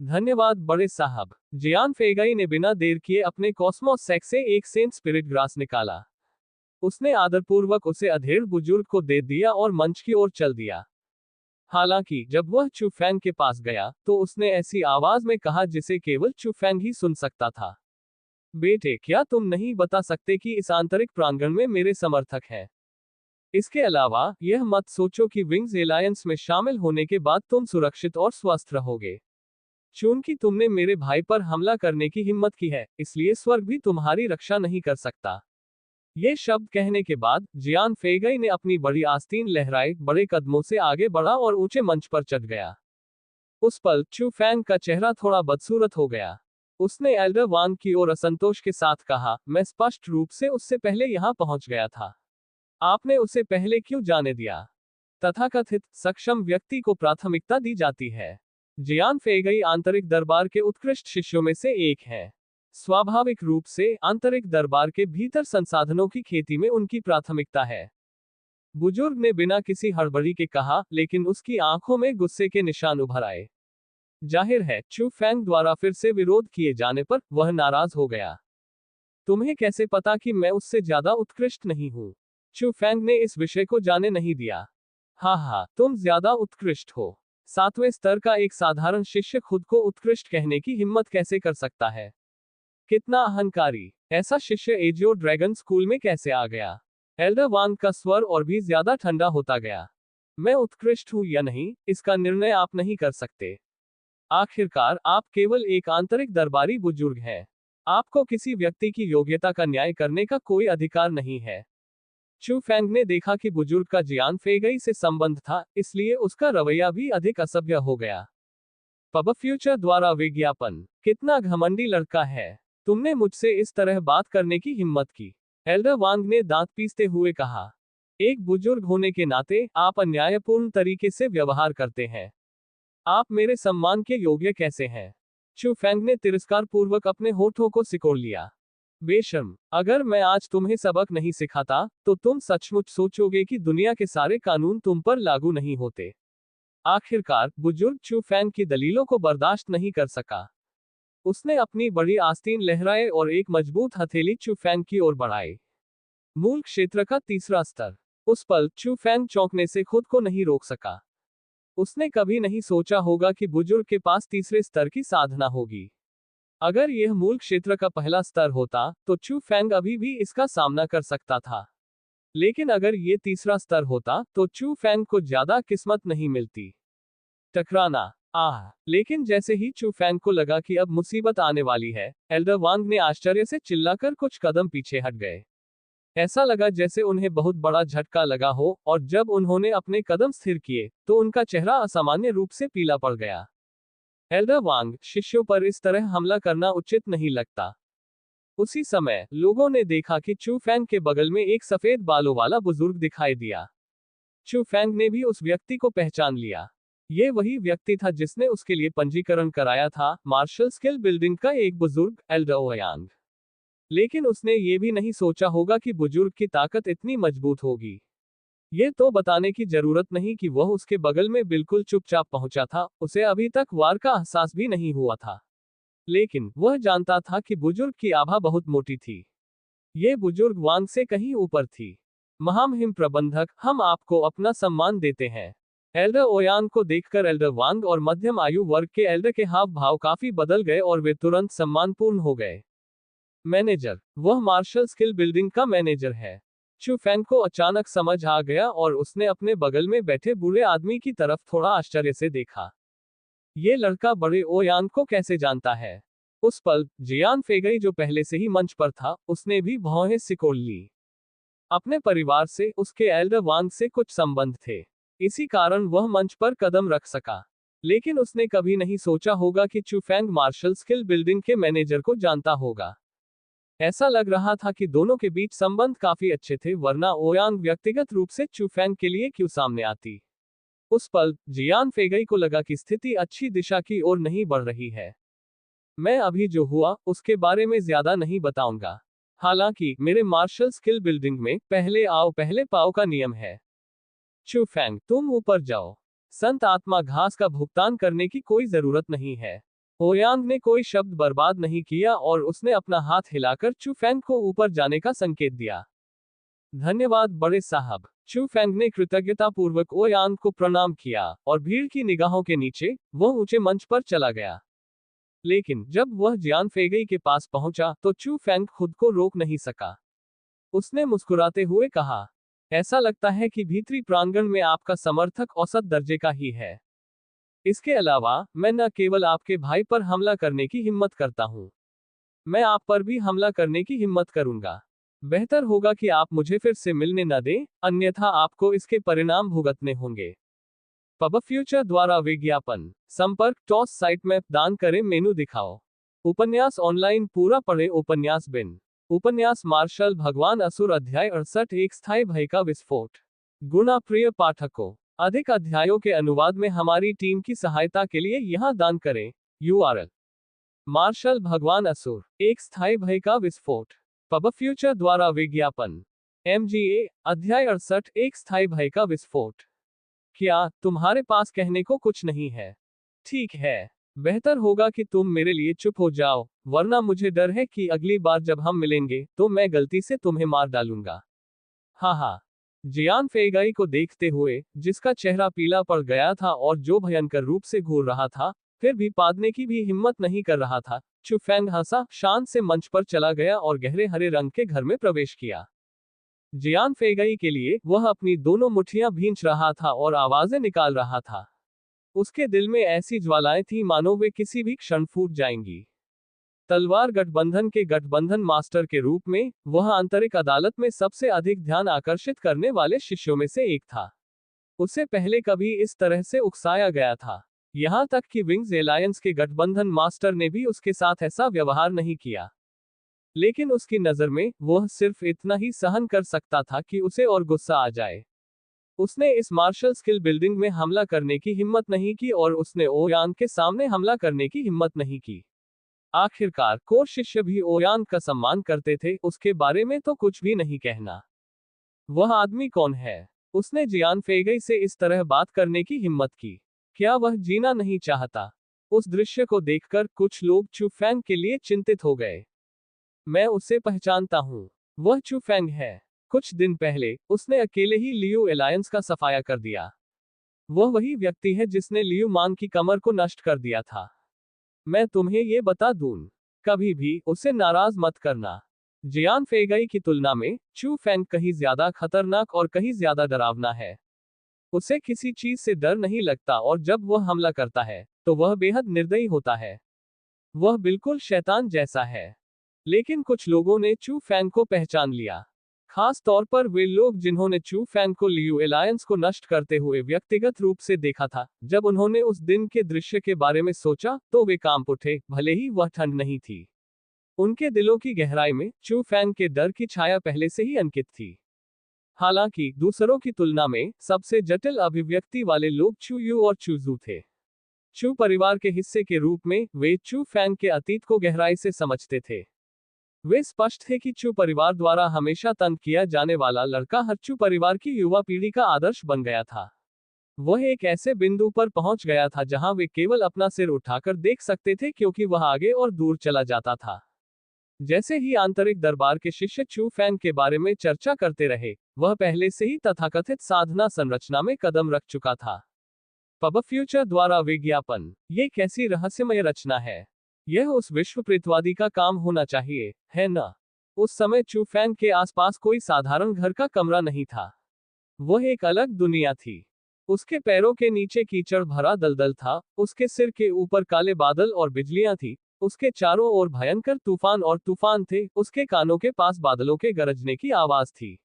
धन्यवाद बड़े साहब। जियान फेगई ने बिना देर किए अपने कॉस्मोस सैक से एक सेंट स्पिरिट ग्रास निकाला। उसने आदरपूर्वक उसे अधेड़ बुजुर्ग को दे दिया और मंच की ओर चल दिया। हालांकि जब वह चू फैंग के पास गया, तो उसने ऐसी आवाज में कहा जिसे केवल चू फैंग ही सुन सकता था। बेटे, क्या तुम नहीं बता सकते कि इस आंतरिक प्रांगण में मेरे समर्थक हैं? इसके अलावा, यह मत सोचो कि विंग्स एलायंस में शामिल होने के बाद तुम सुरक्षित और स्वस्थ रहोगे। चूंकि तुमने मेरे भाई पर हमला करने की हिम्मत की है, इसलिए स्वर्ग भी तुम्हारी रक्षा नहीं कर सकता। ये शब्द कहने के बाद जियान फेगई ने अपनी बड़ी आस्तीन लहराए, बड़े कदमों से आगे बढ़ा और ऊंचे मंच पर चढ़ गया। उस पल चू फैंग का चेहरा थोड़ा बदसूरत हो गया। उसने एल्डर वांग की ओर असंतोष के साथ कहा, मैं स्पष्ट रूप से उससे पहले यहां पहुंच गया था। आपने उसे पहले क्यों जाने दिया? तथाकथित सक्षम व्यक्ति को प्राथमिकता दी जाती है। जियान फेगई आंतरिक दरबार के उत्कृष्ट शिष्यों में से एक है। स्वाभाविक रूप से आंतरिक दरबार के भीतर संसाधनों की खेती में उनकी प्राथमिकता है। बुजुर्ग ने बिना किसी हड़बड़ी के कहा, लेकिन उसकी आंखों में गुस्से के निशान उभर आए। जाहिर है, चू फैंग द्वारा फिर से विरोध किए जाने पर वह नाराज हो गया। तुम्हें कैसे पता कि मैं उससे ज्यादा उत्कृष्ट नहीं हूं? चू फैंग ने इस विषय को जाने नहीं दिया। हाँ, तुम ज्यादा उत्कृष्ट हो। 7वें स्तर का एक साधारण शिष्य खुद को उत्कृष्ट कहने की हिम्मत कैसे कर सकता है? कितना अहंकारी। ऐसा शिष्य एजियो ड्रैगन स्कूल में कैसे आ गया? एल्डर वांग का स्वर और भी ज्यादा ठंडा होता गया। मैं उत्कृष्ट हूं या नहीं, इसका निर्णय आप नहीं कर सकते। आखिरकार आप केवल एक आंतरिक दरबारी बुजुर्ग हैं। आपको किसी व्यक्ति की योग्यता का न्याय करने का कोई अधिकार नहीं है। चू फैंग ने देखा कि बुजुर्ग का जियान फेगई से संबंध था, इसलिए उसका रवैया भी अधिक असभ्य हो गया। पब फ्यूचर द्वारा विज्ञापन। कितना घमंडी लड़का है। तुमने मुझसे इस तरह बात करने की हिम्मत की। एल्डर वांग ने दांत पीसते हुए कहा। एक बुजुर्ग होने के नाते आप अन्यायपूर्ण तरीके से व्यवहार करते हैं। आप मेरे सम्मान के योग्य कैसे हैं? चू फैंग ने तिरस्कार पूर्वक अपने होठों को सिकोड़ लिया। बेशर्म, अगर मैं आज तुम्हें सबक नहीं सिखाता, तो तुम सचमुच सोचोगे कि दुनिया के सारे कानून तुम पर लागू नहीं होते। आखिरकार बुजुर्ग चू फैंग की दलीलों को बर्दाश्त नहीं कर सका। उसने अपनी बड़ी आस्तीन लहराए और एक मजबूत हथेली चू फैंग की ओर बढ़ाई। मूल क्षेत्र का तीसरा स्तर। उस पल चू फैंग चौंकने से खुद को नहीं रोक सका। उसने कभी नहीं सोचा होगा कि बुजुर्ग के पास तीसरे स्तर की साधना होगी। अगर यह मूल क्षेत्र का पहला स्तर होता, तो चू फैंग अभी भी इसका सामना कर सकता था। लेकिन अगर ये तीसरा स्तर होता, तो चू फैंग को ज्यादा किस्मत नहीं मिलती। टकराना। लेकिन जैसे ही चू फैंग को लगा कि अब मुसीबत आने वाली है, एल्डर वांग ने आश्चर्य से चिल्लाकर कुछ कदम पीछे हट गए। ऐसा लगा जैसे उन्हें बहुत बड़ा झटका लगा हो, और जब उन्होंने अपने कदम स्थिर किए, तो उनका चेहरा असामान्य रूप से पीला पड़ गया। एल्डर वांग, शिष्यों पर इस तरह हमला करना उचित नहीं लगता। उसी समय लोगों ने देखा कि चू फैंग के बगल में एक सफेद बालों वाला बुजुर्ग दिखाई दिया। चू फैंग ने भी उस व्यक्ति को पहचान लिया। ये वही व्यक्ति था जिसने उसके लिए पंजीकरण कराया था, मार्शल स्किल बिल्डिंग का एक बुजुर्ग, एल्डर ओयांग। लेकिन उसने ये भी नहीं सोचा होगा कि बुजुर्ग की ताकत इतनी मजबूत होगी। ये तो बताने की जरूरत नहीं कि वह उसके बगल में बिल्कुल चुपचाप पहुंचा था, उसे अभी तक वार का एहसास भी नहीं हुआ था। लेकिन वह जानता था कि बुजुर्ग की आभा बहुत मोटी थी। ये बुजुर्ग वांग से कहीं ऊपर थी। महामहिम प्रबंधक, हम आपको अपना सम्मान देते हैं। एल्डर ओयान को देखकर एल्डर वांग और मध्यम आयु वर्ग के एल्डर के हाव भाव काफी बदल गए और वे तुरंत सम्मानपूर्ण हो गए। मैनेजर, वह मार्शल स्किल बिल्डिंग का मैनेजर है। चू फैंग को अचानक समझ आ गया और उसने अपने बगल में बैठे बूढ़े आदमी की तरफ थोड़ा आश्चर्य से देखा। ये लड़का बड़े ओयान को कैसे जानता है? उस पल जियान फेगई, जो पहले से ही मंच पर था, उसने भी भौहें सिकोड़ ली। अपने परिवार से उसके एल्डर वांग से कुछ संबंध थे, इसी कारण वह मंच पर कदम रख सका। लेकिन उसने कभी नहीं सोचा होगा कि चू फैंग मार्शल स्किल बिल्डिंग के मैनेजर को जानता होगा। ऐसा लग रहा था कि दोनों के बीच संबंध काफी अच्छे थे, वरना ओयांग व्यक्तिगत रूप से चू फैंग के लिए क्यों सामने आती। उस पल जियान फेगई को लगा कि स्थिति अच्छी दिशा की ओर नहीं बढ़ रही है। मैं अभी जो हुआ उसके बारे में ज्यादा नहीं बताऊंगा। हालांकि मेरे मार्शल स्किल बिल्डिंग में पहले आओ पहले पाओ का नियम है। चू फैंग, तुम ऊपर जाओ। संत आत्मा घास का भुगतान करने की कोई जरूरत नहीं है। ओयांग ने कोई शब्द बर्बाद नहीं किया और उसने अपना हाथ हिलाकर चू फैंग को ऊपर जाने का संकेत दिया। धन्यवाद बड़े साहब। चू फैंग ने कृतज्ञतापूर्वक ओयांग को प्रणाम किया और भीड़ की निगाहों के नीचे वह ऊंचे मंच पर चला गया। लेकिन जब वह जियान फेगई के पास पहुंचा तो चू फैंग खुद को रोक नहीं सका। उसने मुस्कुराते हुए कहा, ऐसा लगता है कि भीतरी प्रांगण में आपका समर्थक औसत दर्जे का ही है। इसके अलावा मैं न केवल आपके भाई पर हमला करने की हिम्मत करता हूं, मैं आप पर भी हमला करने की हिम्मत करूंगा। बेहतर होगा कि आप मुझे फिर से मिलने न दें, अन्यथा आपको इसके परिणाम भुगतने होंगे। पब फ्यूचर द्वारा विज्ञापन संपर्क टॉस साइट में दान करें मेनू दिखाओ। उपन्यास ऑनलाइन पूरा पढ़े। उपन्यास बिन उपन्यास मार्शल भगवान असुर अध्याय 68 एक स्थायी भय का विस्फोट। गुणा प्रिय पाठकों, अधिक अध्यायों के अनुवाद में हमारी टीम की सहायता के लिए यहां दान करें। URL मार्शल भगवान असुर एक स्थायी भय का विस्फोट। पब फ्यूचर द्वारा विज्ञापन MGA अध्याय 68 एक स्थायी भय का विस्फोट। क्या तुम्हारे पास कहने को कुछ नहीं है? ठीक है, बेहतर होगा कि तुम मेरे लिए चुप हो जाओ, वरना मुझे डर है कि अगली बार जब हम मिलेंगे तो मैं गलती से तुम्हें मार डालूंगा। हाँ हाँ। जियान फेगाई को देखते हुए, जिसका चेहरा पीला पड़ गया था और जो भयंकर रूप से घूर रहा था, फिर भी पादने की भी हिम्मत नहीं कर रहा था, चू फैंग हंसा, शांत से मंच पर चला गया और गहरे हरे रंग के घर में प्रवेश किया। जियान फेगई के लिए वह अपनी दोनों मुट्ठियां भींच रहा था और आवाजें निकाल रहा था। उसके दिल में ऐसी ज्वालाएं थी मानो वे किसी भी क्षण फूट जाएंगी। तलवार गठबंधन के गठबंधन मास्टर के रूप में वह आंतरिक अदालत में सबसे अधिक ध्यान आकर्षित करने वाले शिष्यों में से एक था। उसे पहले कभी इस तरह से उकसाया गया था, यहां तक कि विंग्स एलायंस के गठबंधन मास्टर ने भी उसके साथ ऐसा व्यवहार नहीं किया। लेकिन उसकी नजर में वह सिर्फ इतना ही सहन कर सकता था कि उसे और गुस्सा आ जाए। उसने इस मार्शल स्किल बिल्डिंग में हमला करने की हिम्मत नहीं की और उसने ओयांग के सामने हमला करने की हिम्मत नहीं की। आखिरकार कोर शिष्य भी ओयांग का सम्मान करते थे, उसके बारे में तो कुछ भी नहीं कहना। वह आदमी कौन है? उसने जियान फेगई से इस तरह बात करने की हिम्मत की। क्या वह जीना नहीं चाहता? उस दृश्य को देखकर कुछ लोग चू फैंग के लिए चिंतित हो गए। मैं उसे पहचानता हूं, वह चू फैंग है। कुछ दिन पहले उसने अकेले ही लियू एलायंस का सफाया कर दिया। वह वही व्यक्ति है जिसने लियू मांग की कमर को नष्ट कर दिया था। मैं तुम्हें ये बता दूं, कभी भी उसे नाराज मत करना। जियान फेगई की तुलना में चू फैंग कहीं ज्यादा खतरनाक और कहीं ज्यादा डरावना है। उसे किसी चीज से डर नहीं लगता और जब वह हमला करता है तो वह बेहद निर्दयी होता है। वह बिल्कुल शैतान जैसा है। लेकिन कुछ लोगों ने चू फैंग को पहचान लिया, खास तौर पर वे लोग जिन्होंने चू फैंग को लियू एलायंस को नष्ट करते हुए व्यक्तिगत रूप से देखा था। जब उन्होंने उस दिन के दृश्य के बारे में सोचा तो वे कांप उठे, भले ही वह ठंड नहीं थी। उनके दिलों की गहराई में चू फैंग के डर की छाया पहले से ही अंकित थी। हालांकि दूसरों की तुलना में सबसे जटिल अभिव्यक्ति वाले लोग चू यू और चू जू थे। चू परिवार के हिस्से के रूप में वे चू फैंग के अतीत को गहराई से समझते थे। वे स्पष्ट थे कि चू परिवार द्वारा हमेशा तंग किया जाने वाला लड़का हर चू परिवार की युवा पीढ़ी का आदर्श बन गया था। वह एक ऐसे बिंदु पर पहुंच गया था जहां वे केवल अपना सिर उठाकर देख सकते थे क्योंकि वह आगे और दूर चला जाता था। जैसे ही आंतरिक दरबार के शिष्य चू फैंग के बारे में चर्चा करते रहे, वह पहले से ही तथाकथित साधना संरचना में कदम रख चुका था। पब फ्यूचर द्वारा विज्ञापन, ये कैसी रहस्यमय रचना है। यह उस विश्व प्रीतवादी का काम होना चाहिए, है ना? उस समय चू फैंग के आसपास कोई साधारण घर का कमरा नहीं था। वह एक अलग दुनिया थी। उसके पैरों के नीचे कीचड़ भरा दलदल था, उसके सिर के ऊपर काले बादल और बिजलियां थी, उसके चारों ओर भयंकर तूफान और तूफान थे, उसके कानों के पास बादलों के गरजने की आवाज थी।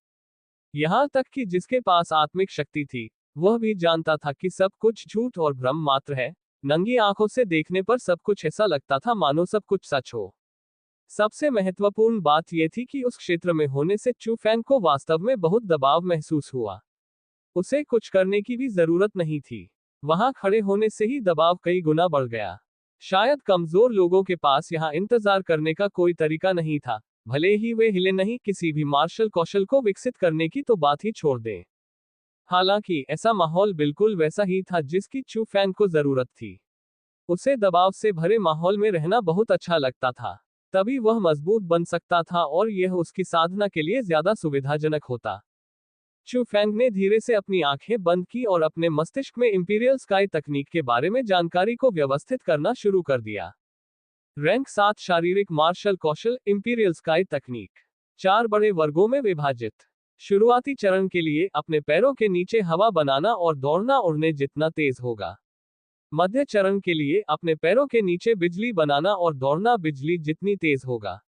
यहां तक कि जिसके पास आत्मिक शक्ति थी, वह भी जानता था कि सब कुछ झूठ और भ्रम मात्र है। नंगी आंखों से देखने पर सब कुछ ऐसा लगता था मानो सब कुछ सच हो। सबसे महत्वपूर्ण बात यह थी कि उस क्षेत्र में होने से चू फैंग को वास्तव में बहुत दबाव महसूस हुआ। उसे कुछ करने की भी जरूरत नहीं थी। वहां खड़े होने से ही दबाव कई गुना बढ़ गया। शायद कमजोर लोगों के पास यहां इंतजार करने का कोई तरीका नहीं था, भले ही वे हिले नहीं, किसी भी मार्शल कौशल को विकसित करने की तो बात ही छोड़ दें। हालांकि ऐसा माहौल बिल्कुल वैसा ही था जिसकी चू फैंग को जरूरत थी। उसे दबाव से भरे माहौल में रहना बहुत अच्छा लगता था। तभी वह मजबूत बन सकता था और यह उसकी साधना के लिए ज्यादा सुविधाजनक होता। चू फैंग ने धीरे से अपनी आंखें बंद की और अपने मस्तिष्क में इंपीरियल स्काई तकनीक के बारे में जानकारी को व्यवस्थित करना शुरू कर दिया। रैंक 7 शारीरिक मार्शल कौशल इंपीरियल स्काई तकनीक। 4 बड़े वर्गों में विभाजित। शुरुआती चरण के लिए अपने पैरों के नीचे हवा बनाना और दौड़ना उड़ने जितना तेज होगा। मध्य चरण के लिए अपने पैरों के नीचे बिजली बनाना और दौड़ना बिजली जितनी तेज होगा।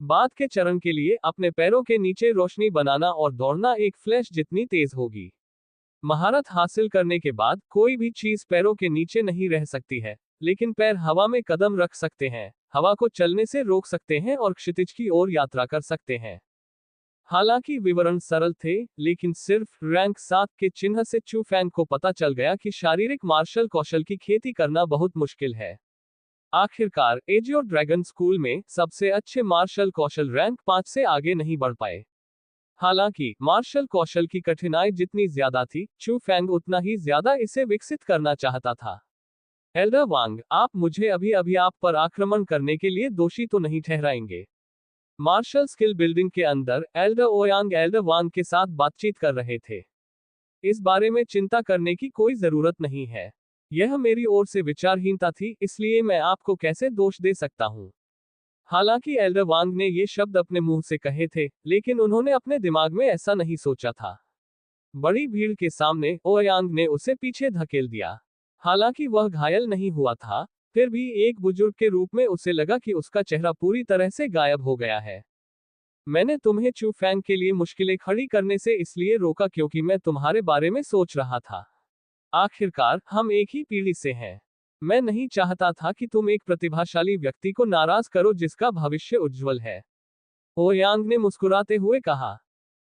बाद के चरण के लिए अपने पैरों के नीचे रोशनी बनाना और दौड़ना एक फ्लैश जितनी तेज होगी। महारत हासिल करने के बाद कोई भी चीज पैरों के नीचे नहीं रह सकती है, लेकिन पैर हवा में कदम रख सकते हैं, हवा को चलने से रोक सकते हैं और क्षितिज की ओर यात्रा कर सकते हैं। हालांकि विवरण सरल थे, लेकिन सिर्फ रैंक 7 के चिन्ह से चू फैंग को पता चल गया कि शारीरिक मार्शल कौशल की खेती करना बहुत मुश्किल है। आखिरकार एज ऑफ ड्रैगन स्कूल में सबसे अच्छे मार्शल कौशल रैंक 5 से आगे नहीं बढ़ पाए। हालांकि मार्शल कौशल की कठिनाई जितनी ज्यादा थी, चू फैंग उतना ही ज्यादा इसे विकसित करना चाहता था। एल्डर वांग, आप मुझे अभी अभी आप पर आक्रमण करने के लिए दोषी तो नहीं ठहराएंगे? मार्शल स्किल बिल्डिंग के अंदर एल्डर ओयांग एल्डर वांग के साथ बातचीत कर रहे थे। इस बारे में चिंता करने की कोई जरूरत नहीं है। यह मेरी ओर से विचारहीनता थी, इसलिए मैं आपको कैसे दोष दे सकता हूं। हालांकि एल्डर वांग ने ये शब्द अपने मुंह से कहे थे, लेकिन उन्होंने अपने दिमाग में ऐसा नहीं सोचा था। बड़ी भीड़ के सामने ओयांग ने उसे पीछे धकेल दिया। हालांकि वह घायल नहीं हुआ था, फिर भी एक बुजुर्ग के रूप में उसे लगा कि उसका चेहरा पूरी तरह से गायब हो गया है। मैंने तुम्हें चू फैंग के लिए मुश्किलें खड़ी करने से इसलिए रोका क्योंकि मैं तुम्हारे बारे में सोच रहा था। आखिरकार हम एक ही पीढ़ी से हैं। मैं नहीं चाहता था कि तुम एक प्रतिभाशाली व्यक्ति को नाराज करो जिसका भविष्य उज्जवल है। ओयांग ने मुस्कुराते हुए कहा।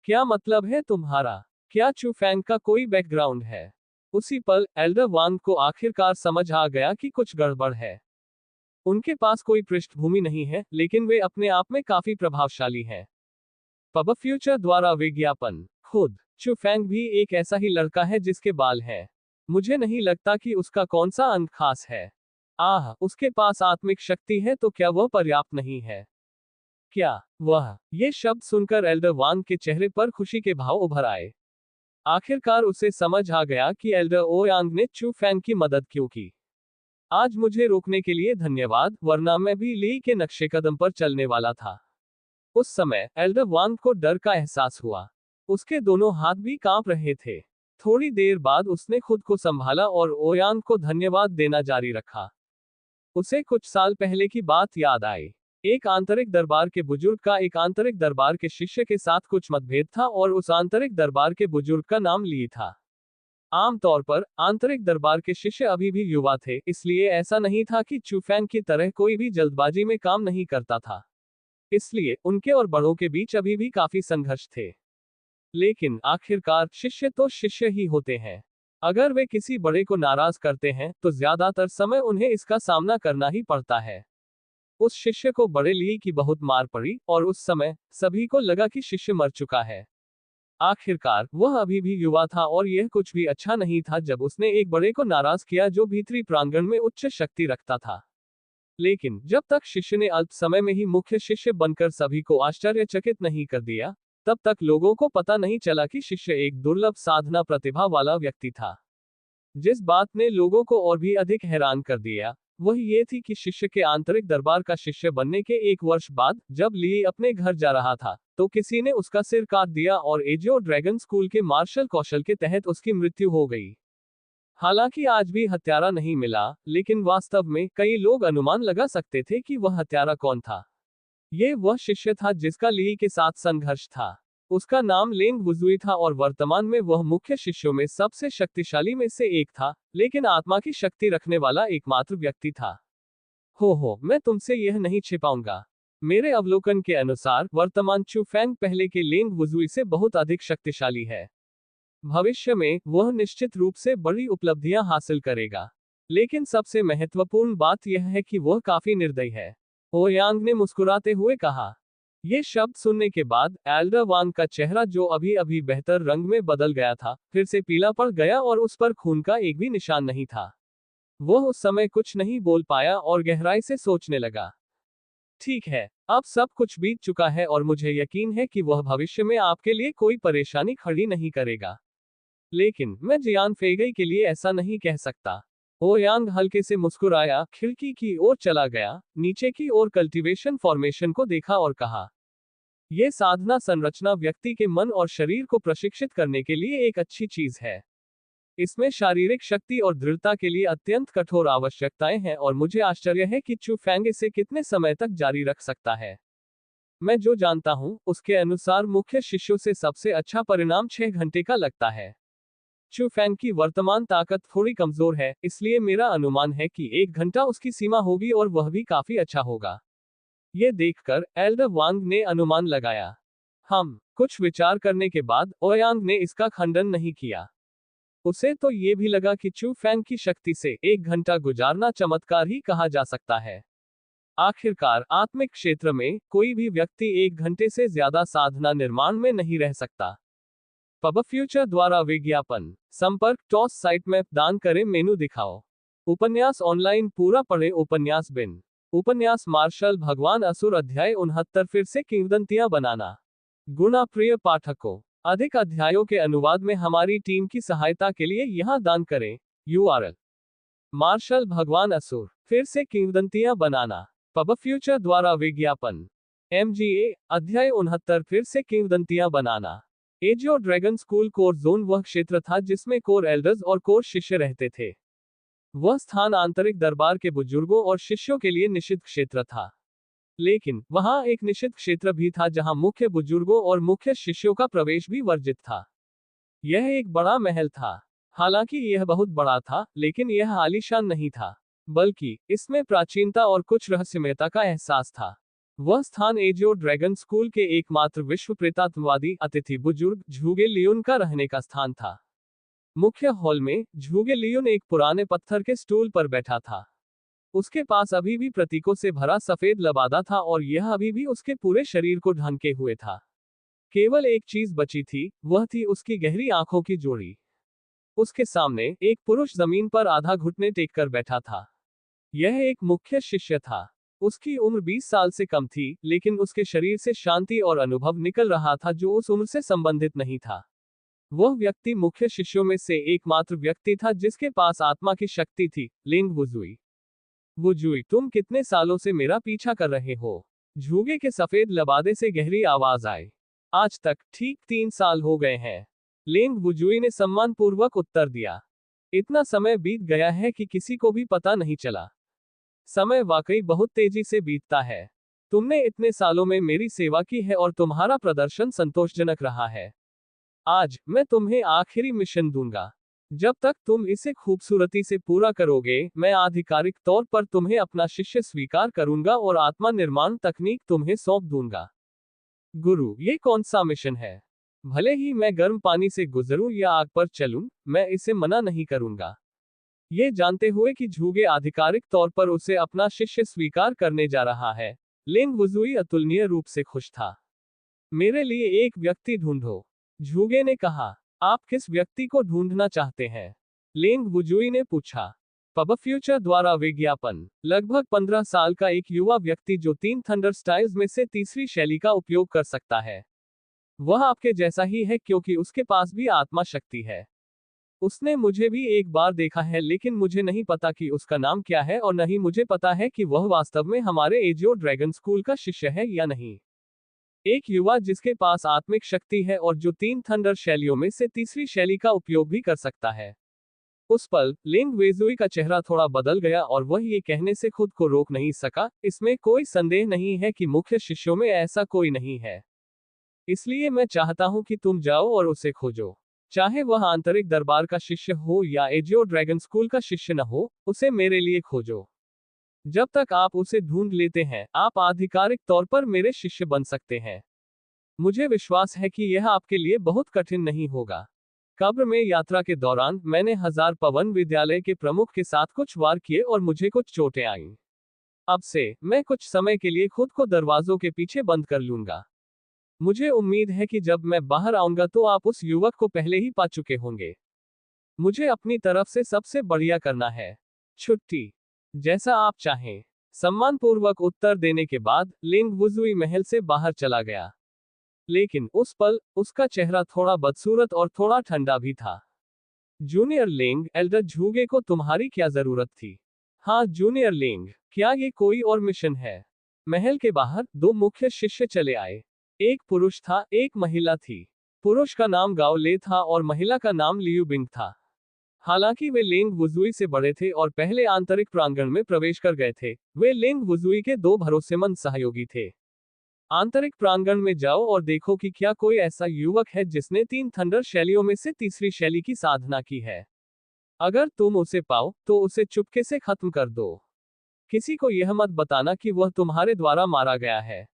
क्या मतलब है तुम्हारा? क्या चू फैंग का कोई बैकग्राउंड है? उसी पल एल्डर वांग को आखिरकार समझ आ गया कि कुछ गड़बड़ है। उनके पास कोई पृष्ठभूमि नहीं है, लेकिन वे अपने आप में काफी प्रभावशाली हैं। पब फ्यूचर द्वारा विज्ञापन। खुद चू फैंग भी एक ऐसा ही लड़का है जिसके बाल हैं। मुझे नहीं लगता कि उसका कौन सा अंग खास है। आह, उसके पास आत्मिक शक्ति है, तो क्या वह पर्याप्त नहीं है? क्या वह? ये शब्द सुनकर एल्डर वांग के चेहरे पर खुशी के भाव उभर आए। आखिरकार उसे समझ आ गया कि एल्डर ओयांग ने चू फैंग की मदद क्यों की। आज मुझे रोकने के लिए धन्यवाद, वरना मैं भी ली के नक्शे कदम पर चलने वाला था। उस समय एल्डर वांग को डर का एहसास हुआ। उसके दोनों हाथ भी कांप रहे थे। थोड़ी देर बाद उसने खुद को संभाला और ओयांग को धन्यवाद देना जारी रखा। उसे कुछ साल पहले की बात याद आई। एक आंतरिक दरबार के बुजुर्ग का एक आंतरिक दरबार के शिष्य के साथ कुछ मतभेद था और उस आंतरिक दरबार के बुजुर्ग का नाम ली था। आमतौर पर आंतरिक दरबार के शिष्य अभी भी युवा थे, इसलिए ऐसा नहीं था कि चू फैंग की तरह कोई भी जल्दबाजी में काम नहीं करता था। इसलिए उनके और बड़ों के बीच अभी भी काफी संघर्ष थे। लेकिन आखिरकार शिष्य तो शिष्य ही होते हैं। अगर वे किसी बड़े को नाराज करते हैं तो ज्यादातर समय उन्हें इसका सामना करना ही पड़ता है। उस शिष्य को बड़े ली की बहुत मार पड़ी और उस समय सभी को लगा कि शिष्य मर चुका है। आखिरकार वह अभी भी युवा था और यह कुछ भी अच्छा नहीं था जब उसने एक बड़े को नाराज किया जो भीतरी प्रांगण में उच्च शक्ति रखता था। लेकिन जब तक शिष्य ने अल्प समय में ही मुख्य शिष्य बनकर सभी को आश्चर्यचकित नहीं कर दिया, तब तक लोगों को पता नहीं चला कि शिष्य एक दुर्लभ साधना प्रतिभा वाला व्यक्ति था। जिस बात ने लोगों को और भी अधिक हैरान कर दिया, वह ये थी कि शिष्य के आंतरिक दरबार का शिष्य बनने के 1 वर्ष बाद जब ली अपने घर जा रहा था, तो किसी ने उसका सिर काट दिया और एजियो ड्रैगन स्कूल के मार्शल कौशल के तहत उसकी मृत्यु हो गई। हालांकि आज भी हत्यारा नहीं मिला, लेकिन वास्तव में कई लोग अनुमान लगा सकते थे कि वह हत्यारा कौन था। ये वह शिष्य था जिसका ली के साथ संघर्ष था। उसका नाम लेंग वुजुई था और वर्तमान में वह मुख्य शिष्यों में सबसे शक्तिशाली में से एक था, लेकिन आत्मा की शक्ति रखने वाला एकमात्र व्यक्ति था। हो, मैं तुमसे यह नहीं छिपाऊंगा। मेरे अवलोकन के अनुसार वर्तमान चू फैंग पहले के लेंग वुजुई से बहुत अधिक शक्तिशाली है। भविष्य में वह निश्चित रूप से बड़ी उपलब्धियां हासिल करेगा। लेकिन सबसे महत्वपूर्ण बात यह है कि वह काफी निर्दयी है। ओयांग ने मुस्कुराते हुए कहा। ये शब्द सुनने के बाद एल्डर वांग का चेहरा, जो अभी अभी बेहतर रंग में बदल गया था, फिर से पीला पड़ गया और उस पर खून का एक भी निशान नहीं था। वह उस समय कुछ नहीं बोल पाया और गहराई से सोचने लगा। ठीक है, अब सब कुछ बीत चुका है और मुझे यकीन है कि वह भविष्य में आपके लिए कोई परेशानी खड़ी नहीं करेगा। लेकिन मैं जियान फेगई के लिए ऐसा नहीं कह सकता। ओयांग हल्के से मुस्कुराया, खिड़की की ओर चला गया, नीचे की ओर कल्टीवेशन फॉर्मेशन को देखा और कहा, यह साधना संरचना व्यक्ति के मन और शरीर को प्रशिक्षित करने के लिए एक अच्छी चीज है। इसमें शारीरिक शक्ति और दृढ़ता के लिए अत्यंत कठोर आवश्यकताएं हैं और मुझे आश्चर्य है कि चू फैंग इसे कितने समय तक जारी रख सकता है। मैं जो जानता हूं, उसके अनुसार मुख्य शिष्यों से सबसे अच्छा परिणाम 6 घंटे का लगता है। चू फैंग की वर्तमान ताकत थोड़ी कमजोर है, इसलिए मेरा अनुमान है कि 1 घंटा उसकी सीमा होगी और वह भी काफी अच्छा होगा। ये देखकर एल्डर वांग ने अनुमान लगाया। हम कुछ विचार करने के बाद ओयांग ने इसका खंडन नहीं किया। उसे तो ये भी लगा कि चू फैंग की शक्ति से 1 घंटा गुजारना चमत्कार ही कहा जा सकता है। आखिरकार आत्मिक क्षेत्र में कोई भी व्यक्ति 1 घंटे से ज्यादा साधना निर्माण में नहीं रह सकता। पब फ्यूचर द्वारा विज्ञापन संपर्क टॉस साइट में दान करें मेनू दिखाओ। उपन्यास ऑनलाइन पूरा पढ़े उपन्यास बिन उपन्यास मार्शल भगवान असुर अध्याय 69 फिर से किंवदंतियां बनाना। गुणा प्रिय पाठकों, अधिक अध्यायों के अनुवाद में हमारी टीम की सहायता के लिए यहां दान करें। URL मार्शल भगवान असुर फिर से किंवदंतियां बनाना। पब फ्यूचर द्वारा विज्ञापन MGA अध्याय 69 फिर से किंवदंतियां बनाना। एजियो ड्रैगन स्कूल कोर जोन वह क्षेत्र था जिसमें कोर एल्डर्स और कोर शिष्य रहते थे। वह स्थान आंतरिक दरबार के बुजुर्गों और शिष्यों के लिए निषिद्ध क्षेत्र था। लेकिन वहां एक निषिद्ध क्षेत्र भी था जहां मुख्य बुजुर्गों और मुख्य शिष्यों का प्रवेश भी वर्जित था। यह एक बड़ा महल था। हालांकि यह बहुत बड़ा था, लेकिन यह आलीशान नहीं था, बल्कि इसमें प्राचीनता और कुछ रहस्यमयता का एहसास था। वह स्थान एजियो ड्रैगन स्कूल के एकमात्र विश्व प्रेतात्मवादी अतिथि बुजुर्ग झूगे लियोन का रहने का स्थान था। मुख्य हॉल में झूगे लियोन एक पुराने पत्थर के स्टूल पर बैठा था। उसके पास अभी भी प्रतीकों से भरा सफेद लबादा था और यह अभी भी उसके पूरे शरीर को ढंके हुए था। केवल एक चीज बची थी, वह थी उसकी गहरी आंखों की जोड़ी। उसके सामने एक पुरुष जमीन पर आधा घुटने टेक कर बैठा था। यह एक मुख्य शिष्य था। उसकी उम्र 20 साल से कम थी, लेकिन उसके शरीर से शांति और अनुभव निकल रहा था जो उस उम्र से संबंधित नहीं था। वह व्यक्ति मुख्य शिष्यों में से एकमात्र व्यक्ति था जिसके पास आत्मा की शक्ति थी। लिंग वुजुई। वुजुई, तुम कितने सालों से मेरा पीछा कर रहे हो? झूगे के सफेद लबादे से गहरी आवाज आई। आज तक ठीक 3 साल हो गए हैं, लिंग वुजुई ने सम्मानपूर्वक उत्तर दिया। इतना समय बीत गया है कि किसी को भी पता नहीं चला। समय वाकई बहुत तेजी से बीतता है। तुमने इतने सालों में मेरी सेवा की है और तुम्हारा प्रदर्शन संतोषजनक रहा है। आज मैं तुम्हें आखिरी मिशन दूंगा। जब तक तुम इसे खूबसूरती से पूरा करोगे, मैं आधिकारिक तौर पर तुम्हें अपना शिष्य स्वीकार करूंगा और आत्मा निर्माण तकनीक तुम्हें सौंप दूंगा। गुरु, ये कौन सा मिशन है? भले ही मैं गर्म पानी से गुजरूं या आग पर चलूं, मैं इसे मना नहीं करूंगा। ये जानते हुए कि झूगे आधिकारिक तौर पर उसे अपना शिष्य स्वीकार करने जा रहा है, लिंग वुजुई अतुलनीय रूप से खुश था। मेरे लिए एक व्यक्ति ढूंढो, झूगे ने कहा। आप किस व्यक्ति को ढूंढना चाहते हैं? लिंग वुजुई ने पूछा। पब फ्यूचर द्वारा विज्ञापन। लगभग 15 साल का एक युवा व्यक्ति जो 3 थंडर स्टाइल्स में से तीसरी शैली का उपयोग कर सकता है। वह आपके जैसा ही है क्योंकि उसके पास भी आत्मा शक्ति है। उसने मुझे भी एक बार देखा है, लेकिन मुझे नहीं पता कि उसका नाम क्या है और नहीं मुझे पता है कि वह वास्तव में हमारे एजियो ड्रैगन स्कूल का शिष्य है या नहीं। एक युवा जिसके पास आत्मिक शक्ति है और जो 3 थंडर शैलियों में से तीसरी शैली का उपयोग भी कर सकता है। उस पल लिंग वेजुई का चेहरा थोड़ा बदल गया और वह ये कहने से खुद को रोक नहीं सका, इसमें कोई संदेह नहीं है कि मुख्य शिष्यों में ऐसा कोई नहीं है। इसलिए मैं चाहता हूं कि तुम जाओ और उसे खोजो। चाहे वह आंतरिक दरबार का शिष्य हो या एजियो ड्रैगन स्कूल का शिष्य न हो, उसे मेरे लिए खोजो। जब तक आप उसे ढूंढ लेते हैं, आप आधिकारिक तौर पर मेरे शिष्य बन सकते हैं। मुझे विश्वास है कि यह आपके लिए बहुत कठिन नहीं होगा। कब्र में यात्रा के दौरान मैंने 1000 पवन विद्यालय के प्रमुख के साथ कुछ वार किए और मुझे कुछ चोटें आईं। अब से मैं कुछ समय के लिए खुद को दरवाजों के पीछे बंद कर लूंगा। मुझे उम्मीद है कि जब मैं बाहर आऊंगा तो आप उस युवक को पहले ही पा चुके होंगे। मुझे अपनी तरफ से सबसे बढ़िया करना है। छुट्टी। जैसा आप चाहें। सम्मानपूर्वक उत्तर देने के बाद लिंग वुजुई महल से बाहर चला गया। लेकिन उस पल उसका चेहरा थोड़ा बदसूरत और थोड़ा ठंडा भी था। जूनियर लिंग, एल्डर झूगे को तुम्हारी क्या जरूरत थी? हाँ जूनियर लिंग, क्या ये कोई और मिशन है? महल के बाहर 2 मुख्य शिष्य चले आए। एक पुरुष था, एक महिला थी। पुरुष का नाम गाओ ले था और महिला का नाम लियू बिंग था। हालांकि वे लिंग वुजुई से बड़े थे और पहले आंतरिक प्रांगण में प्रवेश कर गए थे, वे लिंग वुजुई के 2 भरोसेमंद सहयोगी थे। आंतरिक प्रांगण में जाओ और देखो कि क्या कोई ऐसा युवक है जिसने 3 थंडर शैलियों में से तीसरी शैली की साधना की है। अगर तुम उसे पाओ तो उसे चुपके से खत्म कर दो। किसी को यह मत बताना कि वह तुम्हारे द्वारा मारा गया है।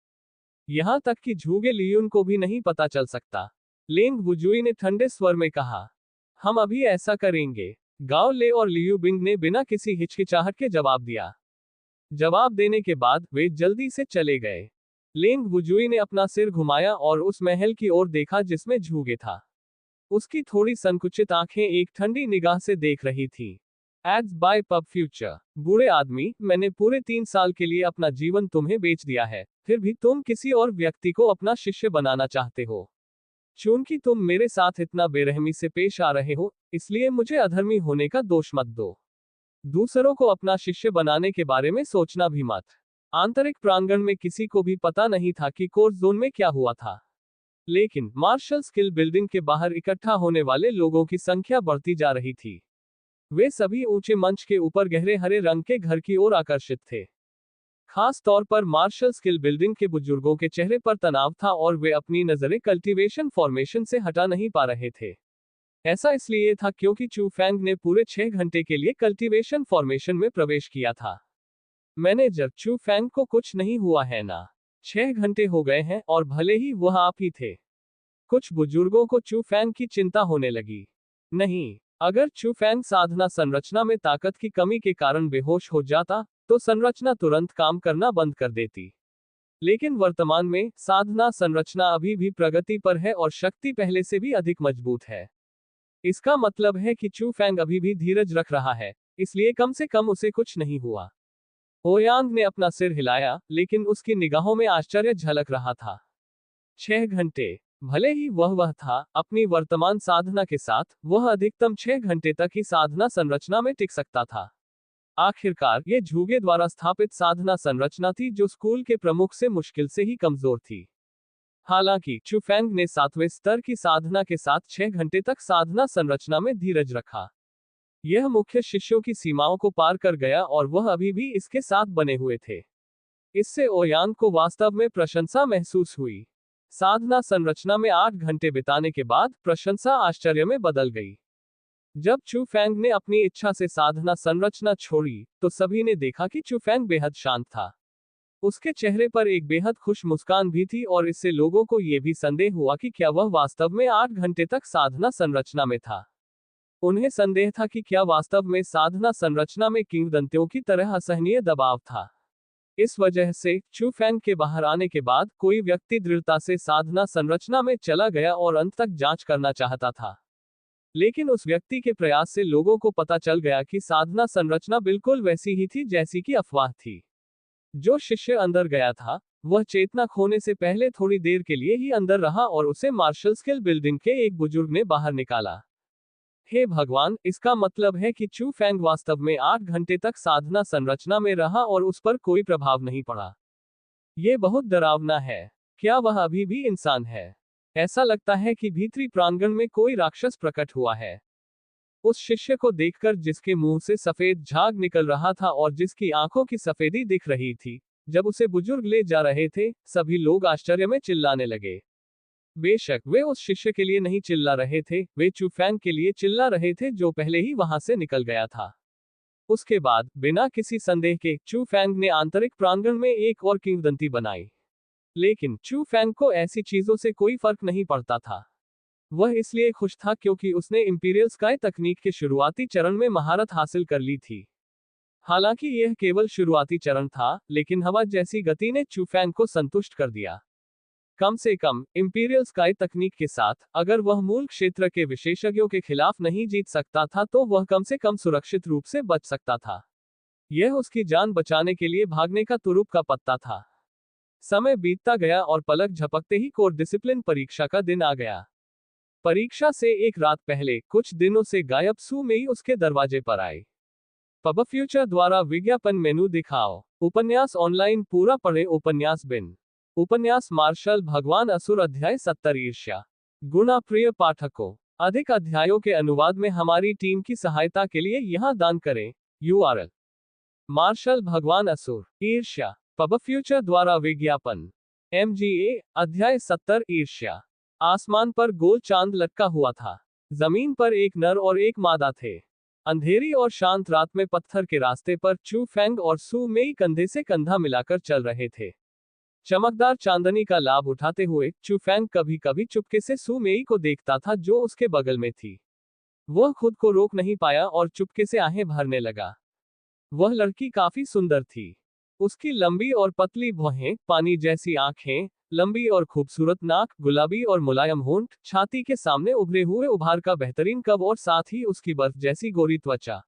यहां तक कि झूगे लियून को भी नहीं पता चल सकता। लिंग वुजुई ने ठंडे स्वर में कहा। हम अभी ऐसा करेंगे। गाओ ले और लियू बिंग ने बिना किसी हिचकिचाहट के जवाब दिया। जवाब देने के बाद वे जल्दी से चले गए। लिंग वुजुई ने अपना सिर घुमाया और उस महल की ओर देखा जिसमें झूगे था। उसकी थोड़ी संकुचित आंखें एक ठंडी निगाह से देख रही थी। Ads by pub future. बूढ़े आदमी, मैंने पूरे 3 साल के लिए अपना जीवन तुम्हें बेच दिया है, फिर भी तुम किसी और व्यक्ति को अपना शिष्य बनाना चाहते हो। चूंकि तुम मेरे साथ इतना बेरहमी से पेश आ रहे हो, इसलिए मुझे अधर्मी होने का दोष मत दो। दूसरों को अपना शिष्य बनाने के बारे में सोचना भी मत। आंतरिक प्रांगण में किसी को भी पता नहीं था कि कोर जोन में क्या हुआ था। लेकिन मार्शल स्किल बिल्डिंग के बाहर इकट्ठा होने वाले लोगों की संख्या बढ़ती जा रही थी। वे सभी ऊंचे मंच के ऊपर गहरे हरे रंग के घर की ओर आकर्षित थे। खास तौर पर मार्शल स्किल बिल्डिंग के बुजुर्गों के चेहरे पर तनाव था और वे अपनी नजरें कल्टीवेशन फॉर्मेशन से हटा नहीं पा रहे थे। ऐसा इसलिए था क्योंकि चू फैंग ने पूरे 6 घंटे के लिए कल्टीवेशन फॉर्मेशन में प्रवेश किया था। मैनेजर, चू फैंग को कुछ नहीं हुआ है ना? 6 घंटे हो गए हैं और भले ही वह आप ही थे। कुछ बुजुर्गों को चू फैंग की चिंता होने लगी। नहीं, अगर चू फैंग साधना संरचना में ताकत की कमी के कारण बेहोश हो जाता, तो संरचना तुरंत काम करना बंद कर देती। लेकिन वर्तमान में साधना संरचना अभी भी प्रगति पर है और शक्ति पहले से भी अधिक मजबूत है। इसका मतलब है कि चू फैंग अभी भी धीरज रख रहा है, इसलिए कम से कम उसे कुछ नहीं हुआ। ओयांग ने अपना सिर हिलाया, लेकिन उसकी निगाहों में आश्चर्य झलक रहा था। 6 घंटे। भले ही वह था, अपनी वर्तमान साधना के साथ, वह अधिकतम 6 घंटे तक ही साधना संरचना में टिक सकता था। आखिरकार, ये झूगे द्वारा स्थापित साधना संरचना थी जो स्कूल के प्रमुख से मुश्किल से ही कमजोर थी। हालांकि, चू फैंग ने 7वें स्तर की साधना के साथ 6 घंटे तक साधना संरचना में धीरज रखा। यह मुख्य शिष्यों की सीमाओं को पार कर गया और वह अभी भी इसके साथ बने हुए थे। इससे ओयांग को वास्तव में प्रशंसा महसूस हुई। साधना संरचना में 8 घंटे बिताने के बाद प्रशंसा आश्चर्य में बदल गई। जब चू फैंग ने अपनी इच्छा से साधना संरचना छोड़ी, तो सभी ने देखा कि चू फैंग बेहद शांत था। उसके चेहरे पर एक बेहद खुश मुस्कान भी थी और इससे लोगों को यह भी संदेह हुआ कि क्या वह वास्तव में 8 घंटे तक साधना संरचना में था। उन्हें संदेह था कि क्या वास्तव में साधना संरचना में किंवदंतियों की तरह असहनीय दबाव था। इस वजह से चू फैंग के बाहर आने के बाद कोई व्यक्ति दृढ़ता से साधना संरचना में चला गया और अंत तक जांच करना चाहता था। लेकिन उस व्यक्ति के प्रयास से लोगों को पता चल गया कि साधना संरचना बिल्कुल वैसी ही थी जैसी कि अफवाह थी। जो शिष्य अंदर गया था, वह चेतना खोने से पहले थोड़ी देर के लिए ही अंदर रहा और उसे मार्शल स्किल बिल्डिंग के एक बुजुर्ग ने बाहर निकाला। हे भगवान, इसका मतलब है कि चू फैंग वास्तव में 8 घंटे तक साधना संरचना में रहा और उस पर कोई प्रभाव नहीं पड़ा। ये बहुत डरावना है। क्या वह अभी भी इंसान है? ऐसा लगता है कि भीतरी प्रांगण में कोई राक्षस प्रकट हुआ है। उस शिष्य को देखकर जिसके मुंह से सफेद झाग निकल रहा था और जिसकी आंखों की सफेदी दिख रही थी, जब उसे बुजुर्ग ले जा रहे थे, सभी लोग आश्चर्य में चिल्लाने लगे। बेशक वे उस शिष्य के लिए नहीं चिल्ला रहे थे, वे चू फैंग के लिए चिल्ला रहे थे जो पहले ही वहां से निकल गया था। उसके बाद बिना किसी संदेह के चू फैंग ने आंतरिक प्रांगण में एक और किंवदंती बनाई। लेकिन चू फैंग को ऐसी चीजों से कोई फर्क नहीं पड़ता था। वह इसलिए खुश था क्योंकि उसने इंपीरियल स्काई तकनीक के शुरुआती चरण में महारत हासिल कर ली थी। हालांकि यह केवल शुरुआती चरण था, लेकिन हवा जैसी गति ने चू फैंग को संतुष्ट कर दिया। कम से कम इंपीरियल स्काई तकनीक के साथ, अगर वह मूल क्षेत्र के विशेषज्ञों के खिलाफ नहीं जीत सकता था तो वह कम से कम सुरक्षित रूप से बच सकता था। यह उसकी जान बचाने के लिए भागने का तुरुप का पत्ता था। समय बीतता गया और पलक झपकते ही कोर डिसिप्लिन परीक्षा का दिन आ गया। परीक्षा से एक रात पहले कुछ दिनों से गायब सू मेई उसके दरवाजे पर आई। पब फ्यूचर द्वारा विज्ञापन मेनू दिखाओ। उपन्यास ऑनलाइन पूरा पढ़े। उपन्यास बिन। उपन्यास मार्शल भगवान असुर अध्याय 70 ईर्ष्या। गुणा प्रिय पाठकों, अधिक अध्यायों के अनुवाद में हमारी टीम की सहायता के लिए यहां दान करें। URL मार्शल भगवान असुर ईर्ष्या पब फ्यूचर द्वारा विज्ञापन। MGA अध्याय 70 ईर्ष्या। आसमान पर गोल चांद लटका हुआ था। जमीन पर एक नर और एक मादा थे। अंधेरी और शांत रात में पत्थर के रास्ते पर चू फैंग और सू मेई कंधे से कंधा मिलाकर चल रहे थे। चमकदार चांदनी का लाभ उठाते हुए चू फैंग कभी कभी चुपके से सू मेई को देखता था जो उसके बगल में थी। वह खुद को रोक नहीं पाया और चुपके से आहें भरने लगा। वह लड़की काफी सुंदर थी। उसकी लंबी और पतली भौहें, पानी जैसी आंखें, लंबी और खूबसूरत नाक, गुलाबी और मुलायम होंठ, छाती के सामने उभरे हुए उभार का बेहतरीन कब और साथ ही उसकी बर्फ जैसी गोरी त्वचा।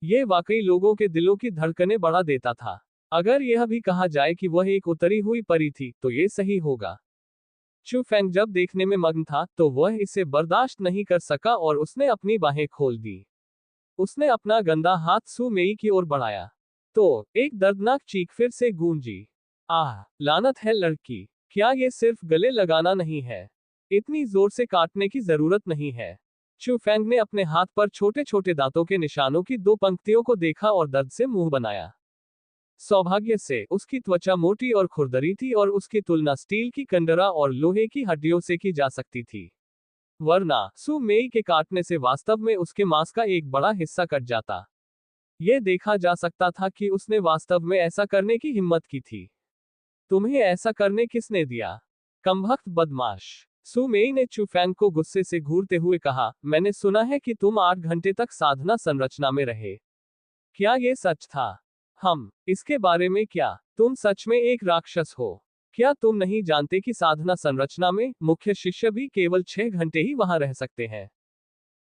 ये वाकई लोगों के दिलों की धड़कनें बढ़ा देता था। अगर यह भी कहा जाए कि वह एक उतरी हुई परी थी, तो ये सही होगा। चू फैंग जब देखने में मग्न था, तो वह इसे बर्दाश्त नहीं कर सका और उसने अपनी बाहें खोल दी। उसने अपना गंदा हाथ सू मेई की ओर बढ़ाया। तो एक दर्दनाक चीख फिर से गूंजी। आह, लानत है लड़की, क्या ये सिर्फ गले लगाना नहीं है? इतनी जोर से काटने की जरूरत नहीं है। चू फैंग ने अपने हाथ पर छोटे छोटे दांतों के निशानों की 2 पंक्तियों को देखा और दर्द से मुंह बनाया। सौभाग्य से उसकी त्वचा मोटी और खुरदरी थी और उसकी तुलना स्टील की कंडरा और लोहे की हड्डियों से की जा सकती थी। वरना सू मेई के काटने से वास्तव में उसके मांस का एक बड़ा हिस्सा कट जाता। यह देखा जा सकता था कि उसने वास्तव में ऐसा करने की हिम्मत की थी। तुम्हें ऐसा करने किसने दिया? कमबख्त बदमाश, सू मेई ने चू फैंग को गुस्से से घूरते हुए कहा, मैंने सुना है कि तुम 8 घंटे तक साधना संरचना में रहे। क्या यह सच था? इसके बारे में क्या? तुम सच में एक राक्षस हो? क्या तुम नहीं जानते कि साधना संरचना में मुख्य शिष्य भी केवल 6 घंटे ही वहां रह सकते हैं?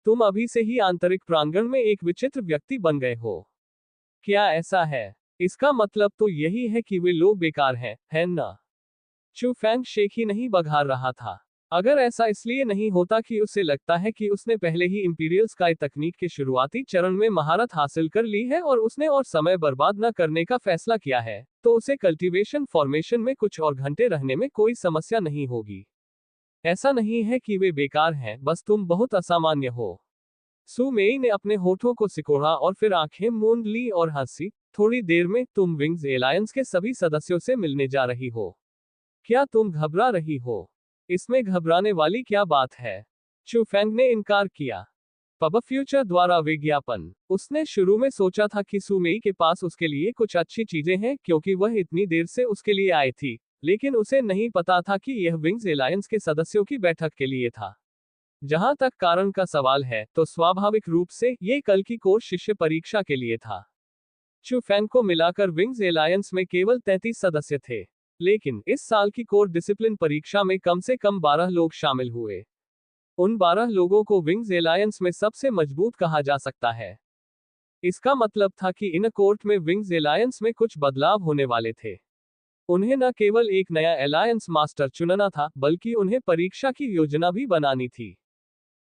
तुम अभी से ही आंतरिक प्रांगण में एक विचित्र व्यक्ति बन गए हो। क्या ऐसा है? इसका मतलब तो यही है कि वे लोग बेकार हैं, है ना? चू फैंग शेख ही नहीं बघार रहा था। अगर ऐसा इसलिए नहीं होता कि उसे लगता है कि उसने पहले ही इंपीरियल स्काई तकनीक के शुरुआती चरण में महारत हासिल कर ली है और उसने और समय बर्बाद न करने का फैसला किया है, तो उसे कल्टीवेशन फॉर्मेशन में कुछ और घंटे रहने में कोई समस्या नहीं होगी। ऐसा नहीं है कि वे बेकार हैं, बस तुम बहुत असामान्य हो। सू मेई ने अपने होठों को सिकोड़ा और फिर आंखें मूंद ली और हंसी। थोड़ी देर में तुम विंग्स एलायंस के सभी सदस्यों से मिलने जा रही हो। क्या तुम घबरा रही हो? इसमें घबराने वाली क्या बात है? चू फैंग ने इनकार किया। पब फ्यूचर द्वारा विज्ञापन। उसने शुरू में सोचा था कि सू मेई के पास उसके लिए कुछ अच्छी चीजें हैं क्योंकि वह इतनी देर से उसके लिए आई थी, लेकिन उसे नहीं पता था कि यह विंग्स एलायंस के सदस्यों की बैठक के लिए था। जहां तक कारण का सवाल है, तो स्वाभाविक रूप से ये कल की कोर्स शिष्य परीक्षा के लिए था। चू फैंग को मिलाकर विंग्स एलायंस में केवल 33 सदस्य थे, लेकिन इस साल की कोर डिसिप्लिन परीक्षा में कम से कम 12 लोग शामिल हुए। उन 12 लोगों को विंग्स एलायंस में सबसे मजबूत कहा जा सकता है। इसका मतलब था कि इन कोर्ट में विंग्स एलायंस में कुछ बदलाव होने वाले थे। उन्हें न केवल एक नया एलायंस मास्टर चुनना था, बल्कि उन्हें परीक्षा की योजना भी बनानी थी।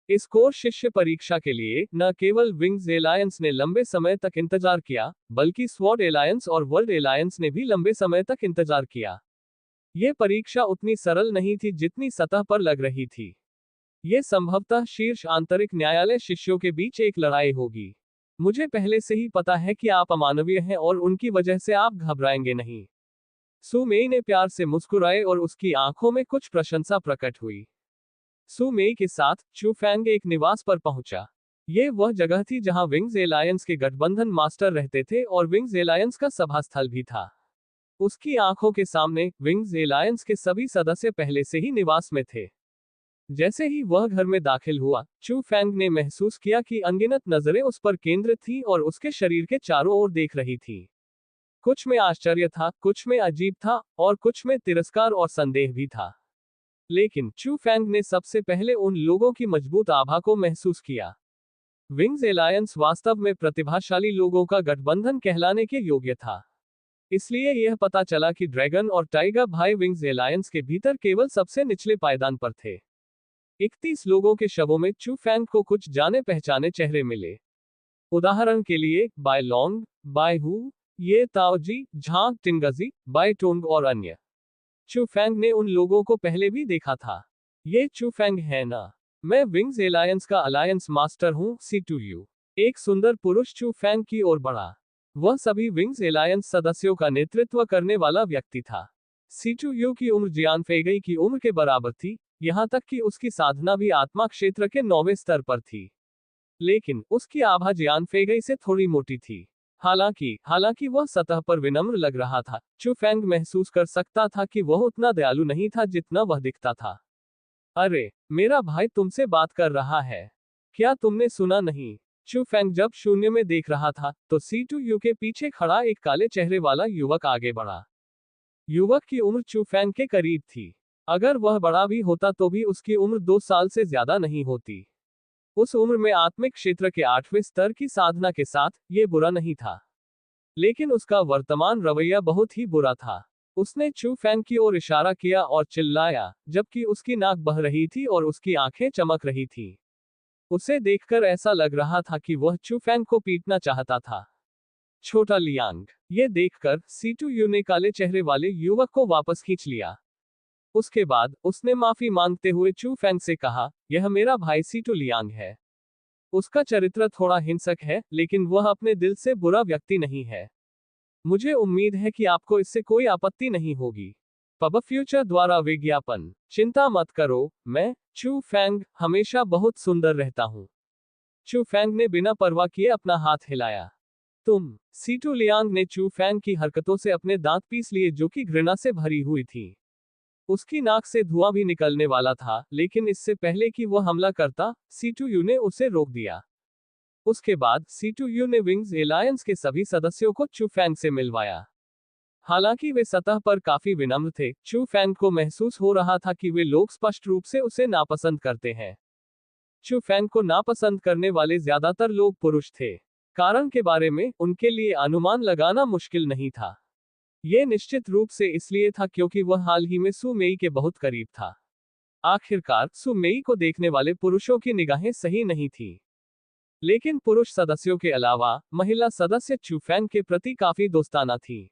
इस कोर शिष्य परीक्षा के लिए न केवल विंग्स एलायंस ने लंबे समय तक इंतजार किया, बल्कि स्वॉर्ड एलायंस और वर्ल्ड एलायंस ने भी लंबे समय तक इंतजार किया। यह परीक्षा उतनी सरल नहीं थी जितनी सतह पर लग रही थी। यह संभवतः शीर्ष आंतरिक न्यायालय शिष्यों के बीच एक लड़ाई होगी। मुझे पहले से ही पता है कि आप अमानवीय हैं और उनकी वजह से आप घबराएंगे नहीं। सु मेई ने प्यार से मुस्कुराए और उसकी आंखों में कुछ प्रशंसा प्रकट हुई। सु मेई के साथ चू फैंग एक निवास पर पहुंचा। यह वह जगह थी जहां विंग्स एलायंस के गठबंधन मास्टर रहते थे और विंग्स एलायंस का सभा स्थल भी था। उसकी आंखों के सामने विंग्स एलायंस के सभी सदस्य पहले से ही निवास में थे। जैसे ही वह घर में दाखिल हुआ, चू फैंग ने महसूस किया कि अनगिनत नजरें उस पर केंद्रित थीं और उसके शरीर के चारों ओर देख रही थीं। कुछ में आश्चर्य था, कुछ में अजीब था, और कुछ में तिरस्कार और संदेह भी था। लेकिन चू फैंग ने सबसे पहले उन लोगों की मजबूत आभा को महसूस किया। विंग्स एलायंस वास्तव में प्रतिभाशाली लोगों का गठबंधन कहलाने के योग्य था। इसलिए यह पता चला कि ड्रैगन और टाइगर भाई विंग्स एलायंस के भीतर केवल सबसे निचले पायदान पर थे। 31 लोगों के शवों में चू फैंग को कुछ जाने पहचाने चेहरे मिले। उदाहरण के लिए बाय लोंग, बाय हु, ये ताओजी, झांग टिंगजी, बाय टोंग और अन्य। चू फैंग ने उन लोगों को पहले भी देखा था। ये चू फैंग है ना? मैं विंग्स एलायंस का अलायंस मास्टर हूं, C2U। एक सुंदर पुरुष चू फैंग की ओर बढ़ा। वह सभी विंग्स एलायंस सदस्यों का नेतृत्व करने वाला व्यक्ति था। C2U की उम्र जियान फेगई की उम्र के बराबर थी, यहां तक कि उसकी साधना भी आत्मा क्षेत्र के 9वें स्तर पर थी। लेकिन उसकी आभा जियान फेगई से थोड़ी मोटी थी। हालांकि वह सतह पर विनम्र लग रहा था, चू फैंग महसूस कर सकता था कि वह उतना दयालु नहीं था जितना वह दिखता था। अरे, मेरा भाई तुमसे बात कर रहा है। क्या तुमने सुना नहीं? चू फैंग जब शून्य में देख रहा था, तो C2U के पीछे खड़ा एक काले चेहरे वाला युवक आगे बढ़ा। युवक की उम्र चू फैंग के करीब थी। अगर वह बड़ा भी होता तो भी उसकी उम्र 2 साल से ज्यादा नहीं होती। उस उम्र में आत्मिक क्षेत्र के 8वें स्तर की साधना के साथ, ये बुरा नहीं था। लेकिन उसका वर्तमान रवैया बहुत ही बुरा था। उसने चू फैंग की ओर इशारा किया और चिल्लाया, जबकि उसकी नाक बह रही थी और उसकी आंखें चमक रही थीं। उसे देखकर ऐसा लग रहा था कि वह चू फैंग को पीटना चाहता था। छोटा लियांग। ये देखकर C2U ने काले चेहरे वाले युवक को वापस खींच लिया। उसके बाद उसने माफी मांगते हुए चू फैंग से कहा, यह मेरा भाई C2 लियांग है। उसका चरित्र थोड़ा हिंसक है, लेकिन वह अपने दिल से बुरा व्यक्ति नहीं है। मुझे उम्मीद है कि आपको इससे कोई आपत्ति नहीं होगी। पब फ्यूचर द्वारा विज्ञापन। चिंता मत करो, मैं, चू फैंग, हमेशा बहुत सुंदर रहता हूं। चू फैंग ने बिना परवाह किए अपना हाथ हिलाया। तुम, C2 लियांग ने चू फैंग की हरकतों से अपने दांत पीस लिए जो कि घृणा से भरी हुई थी। उसकी नाक से धुआं भी निकलने वाला था, लेकिन इससे पहले कि वह हमला करता, C2U ने उसे रोक दिया। उसके बाद C2U ने विंग्स एलायंस के सभी सदस्यों को चू फैंग से मिलवाया। हालांकि वे सतह पर काफी विनम्र थे, चू फैंग को महसूस हो रहा था कि वे लोग स्पष्ट रूप से उसे नापसंद करते हैं। चू फैंग को नापसंद करने वाले ज्यादातर लोग पुरुष थे। कारण के बारे में उनके लिए अनुमान लगाना मुश्किल नहीं था। यह निश्चित रूप से इसलिए था क्योंकि वह हाल ही में सु मेई के बहुत करीब था। आखिरकार सु मेई को देखने वाले पुरुषों की निगाहें सही नहीं थी। लेकिन पुरुष सदस्यों के अलावा महिला सदस्य चू फैंग के प्रति काफी दोस्ताना थी।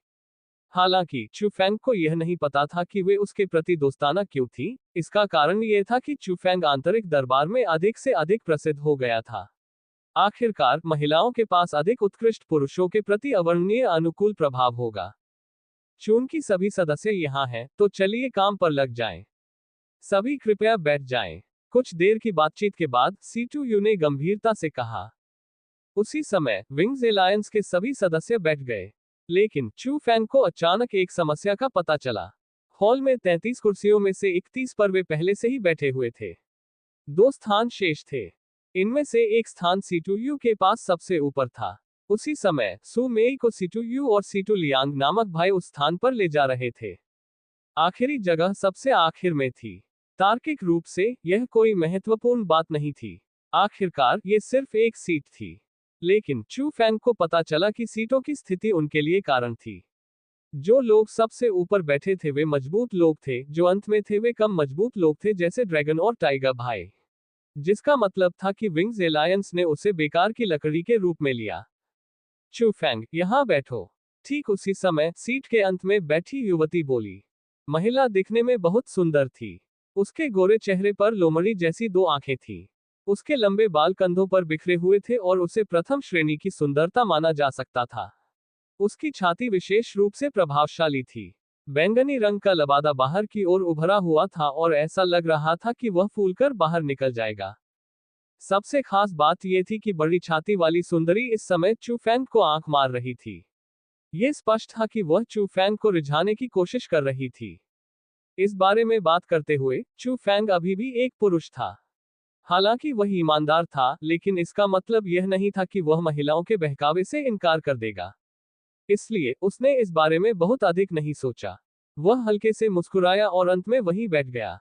हालांकि चू फैंग को यह नहीं पता था कि वे उसके प्रति दोस्ताना क्यों थी। इसका कारण यह था कि चू फैंग आंतरिक दरबार में अधिक से अधिक प्रसिद्ध हो गया था। आखिरकार महिलाओं के पास अधिक उत्कृष्ट पुरुषों के प्रति अवर्णनीय अनुकूल प्रभाव होगा। चून की सभी सदस्य यहाँ हैं, तो चलिए काम पर लग जाएं। सभी कृपया बैठ जाएं। कुछ देर की बातचीत के बाद C2U ने गंभीरता से कहा। उसी समय विंग्स एलायंस के सभी सदस्य बैठ गए। लेकिन चू फैंग को अचानक एक समस्या का पता चला। हॉल में 33 कुर्सियों में से 31 पर वे पहले से ही बैठे हुए थे। 2 स्थान शेष थे। इनमें से एक स्थान C2U के पास सबसे ऊपर था। उसी समय सु मेई को C2U और C2 लियांग नामक भाई उस स्थान पर ले जा रहे थे। आखिरी जगह सबसे आखिर में थी। तार्किक रूप से यह कोई महत्वपूर्ण बात नहीं थी। आखिरकार ये सिर्फ एक सीट थी। लेकिन चू फैंग को पता चला कि सीटों की स्थिति उनके लिए कारण थी। जो लोग सबसे ऊपर बैठे थे वे मजबूत लोग थे, जो अंत में थे वे कम मजबूत लोग थे, जैसे ड्रैगन और टाइगर भाई। जिसका मतलब था कि विंग्स एलायंस ने उसे बेकार की लकड़ी के रूप में लिया। चू फैंग, यहां बैठो। ठीक उसी समय सीट के अंत में बैठी युवती बोली। महिला दिखने में बहुत सुंदर थी। उसके गोरे चेहरे पर लोमड़ी जैसी दो आंखें थीं। उसके लंबे बाल कंधों पर बिखरे हुए थे और उसे प्रथम श्रेणी की सुंदरता माना जा सकता था। उसकी छाती विशेष रूप से प्रभावशाली थी। बैंगनी रंग का लबादा बाहर की ओर उभरा हुआ था और ऐसा लग रहा था कि वह फूलकर बाहर निकल जाएगा। सबसे खास बात यह थी कि बड़ी छाती वाली सुंदरी इस समय चू फैंग को आंख मार रही थी। यह स्पष्ट था कि वह चू फैंग को रिझाने की कोशिश कर रही थी। इस बारे में बात करते हुए चू फैंग अभी भी एक पुरुष था। हालांकि वह ईमानदार था, लेकिन इसका मतलब यह नहीं था कि वह महिलाओं के बहकावे से इनकार कर देगा। इसलिए उसने इस बारे में बहुत अधिक नहीं सोचा। वह हल्के से मुस्कुराया और अंत में वहीं बैठ गया।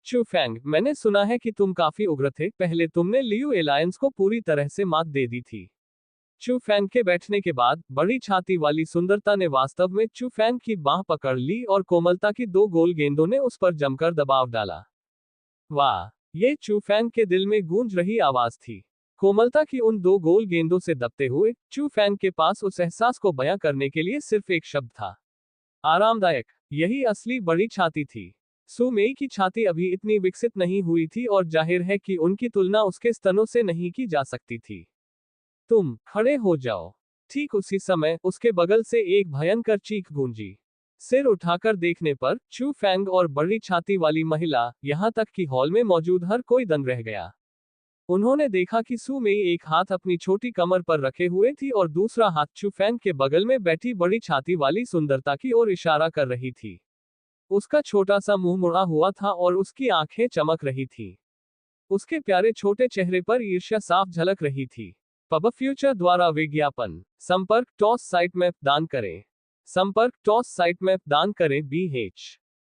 चू फैंग, मैंने सुना है कि तुम काफी उग्र थे। पहले तुमने लियू एलायंस को पूरी तरह से मात दे दी थी। चू फैंग के बैठने के बाद बड़ी छाती वाली सुंदरता ने वास्तव में चू फैंग की बांह पकड़ ली और कोमलता की दो गोल गेंदों ने उस पर जमकर दबाव डाला। वाह, ये चू फैंग के दिल में गूंज रही आवाज थी। कोमलता की उन दो गोल गेंदों से दबते हुए चू फैंग के पास उस एहसास को बयां करने के लिए सिर्फ एक शब्द था। आरामदायक। यही असली बड़ी छाती थी। सु मेई की छाती अभी इतनी विकसित नहीं हुई थी और जाहिर है कि उनकी तुलना उसके स्तनों से नहीं की जा सकती थी। तुम खड़े हो जाओ। ठीक उसी समय उसके बगल से एक भयंकर चीख गूंजी। सिर उठाकर देखने पर चू फैंग और बड़ी छाती वाली महिला, यहां तक कि हॉल में मौजूद हर कोई दंग रह गया। उन्होंने देखा कि सु मेई एक हाथ अपनी छोटी कमर पर रखे हुए थी और दूसरा हाथ चू फैंग के बगल में बैठी बड़ी छाती वाली सुंदरता की ओर इशारा कर रही थी। उसका छोटा सा मुंह मुड़ा हुआ था और उसकी आंखें चमक रही थी। उसके प्यारे छोटे चेहरे पर ईर्ष्या साफ झलक रही थी। पब फ्यूचर द्वारा विज्ञापन। संपर्क टॉस साइट मैप दान करें। संपर्क टॉस साइट मैप दान करें BH।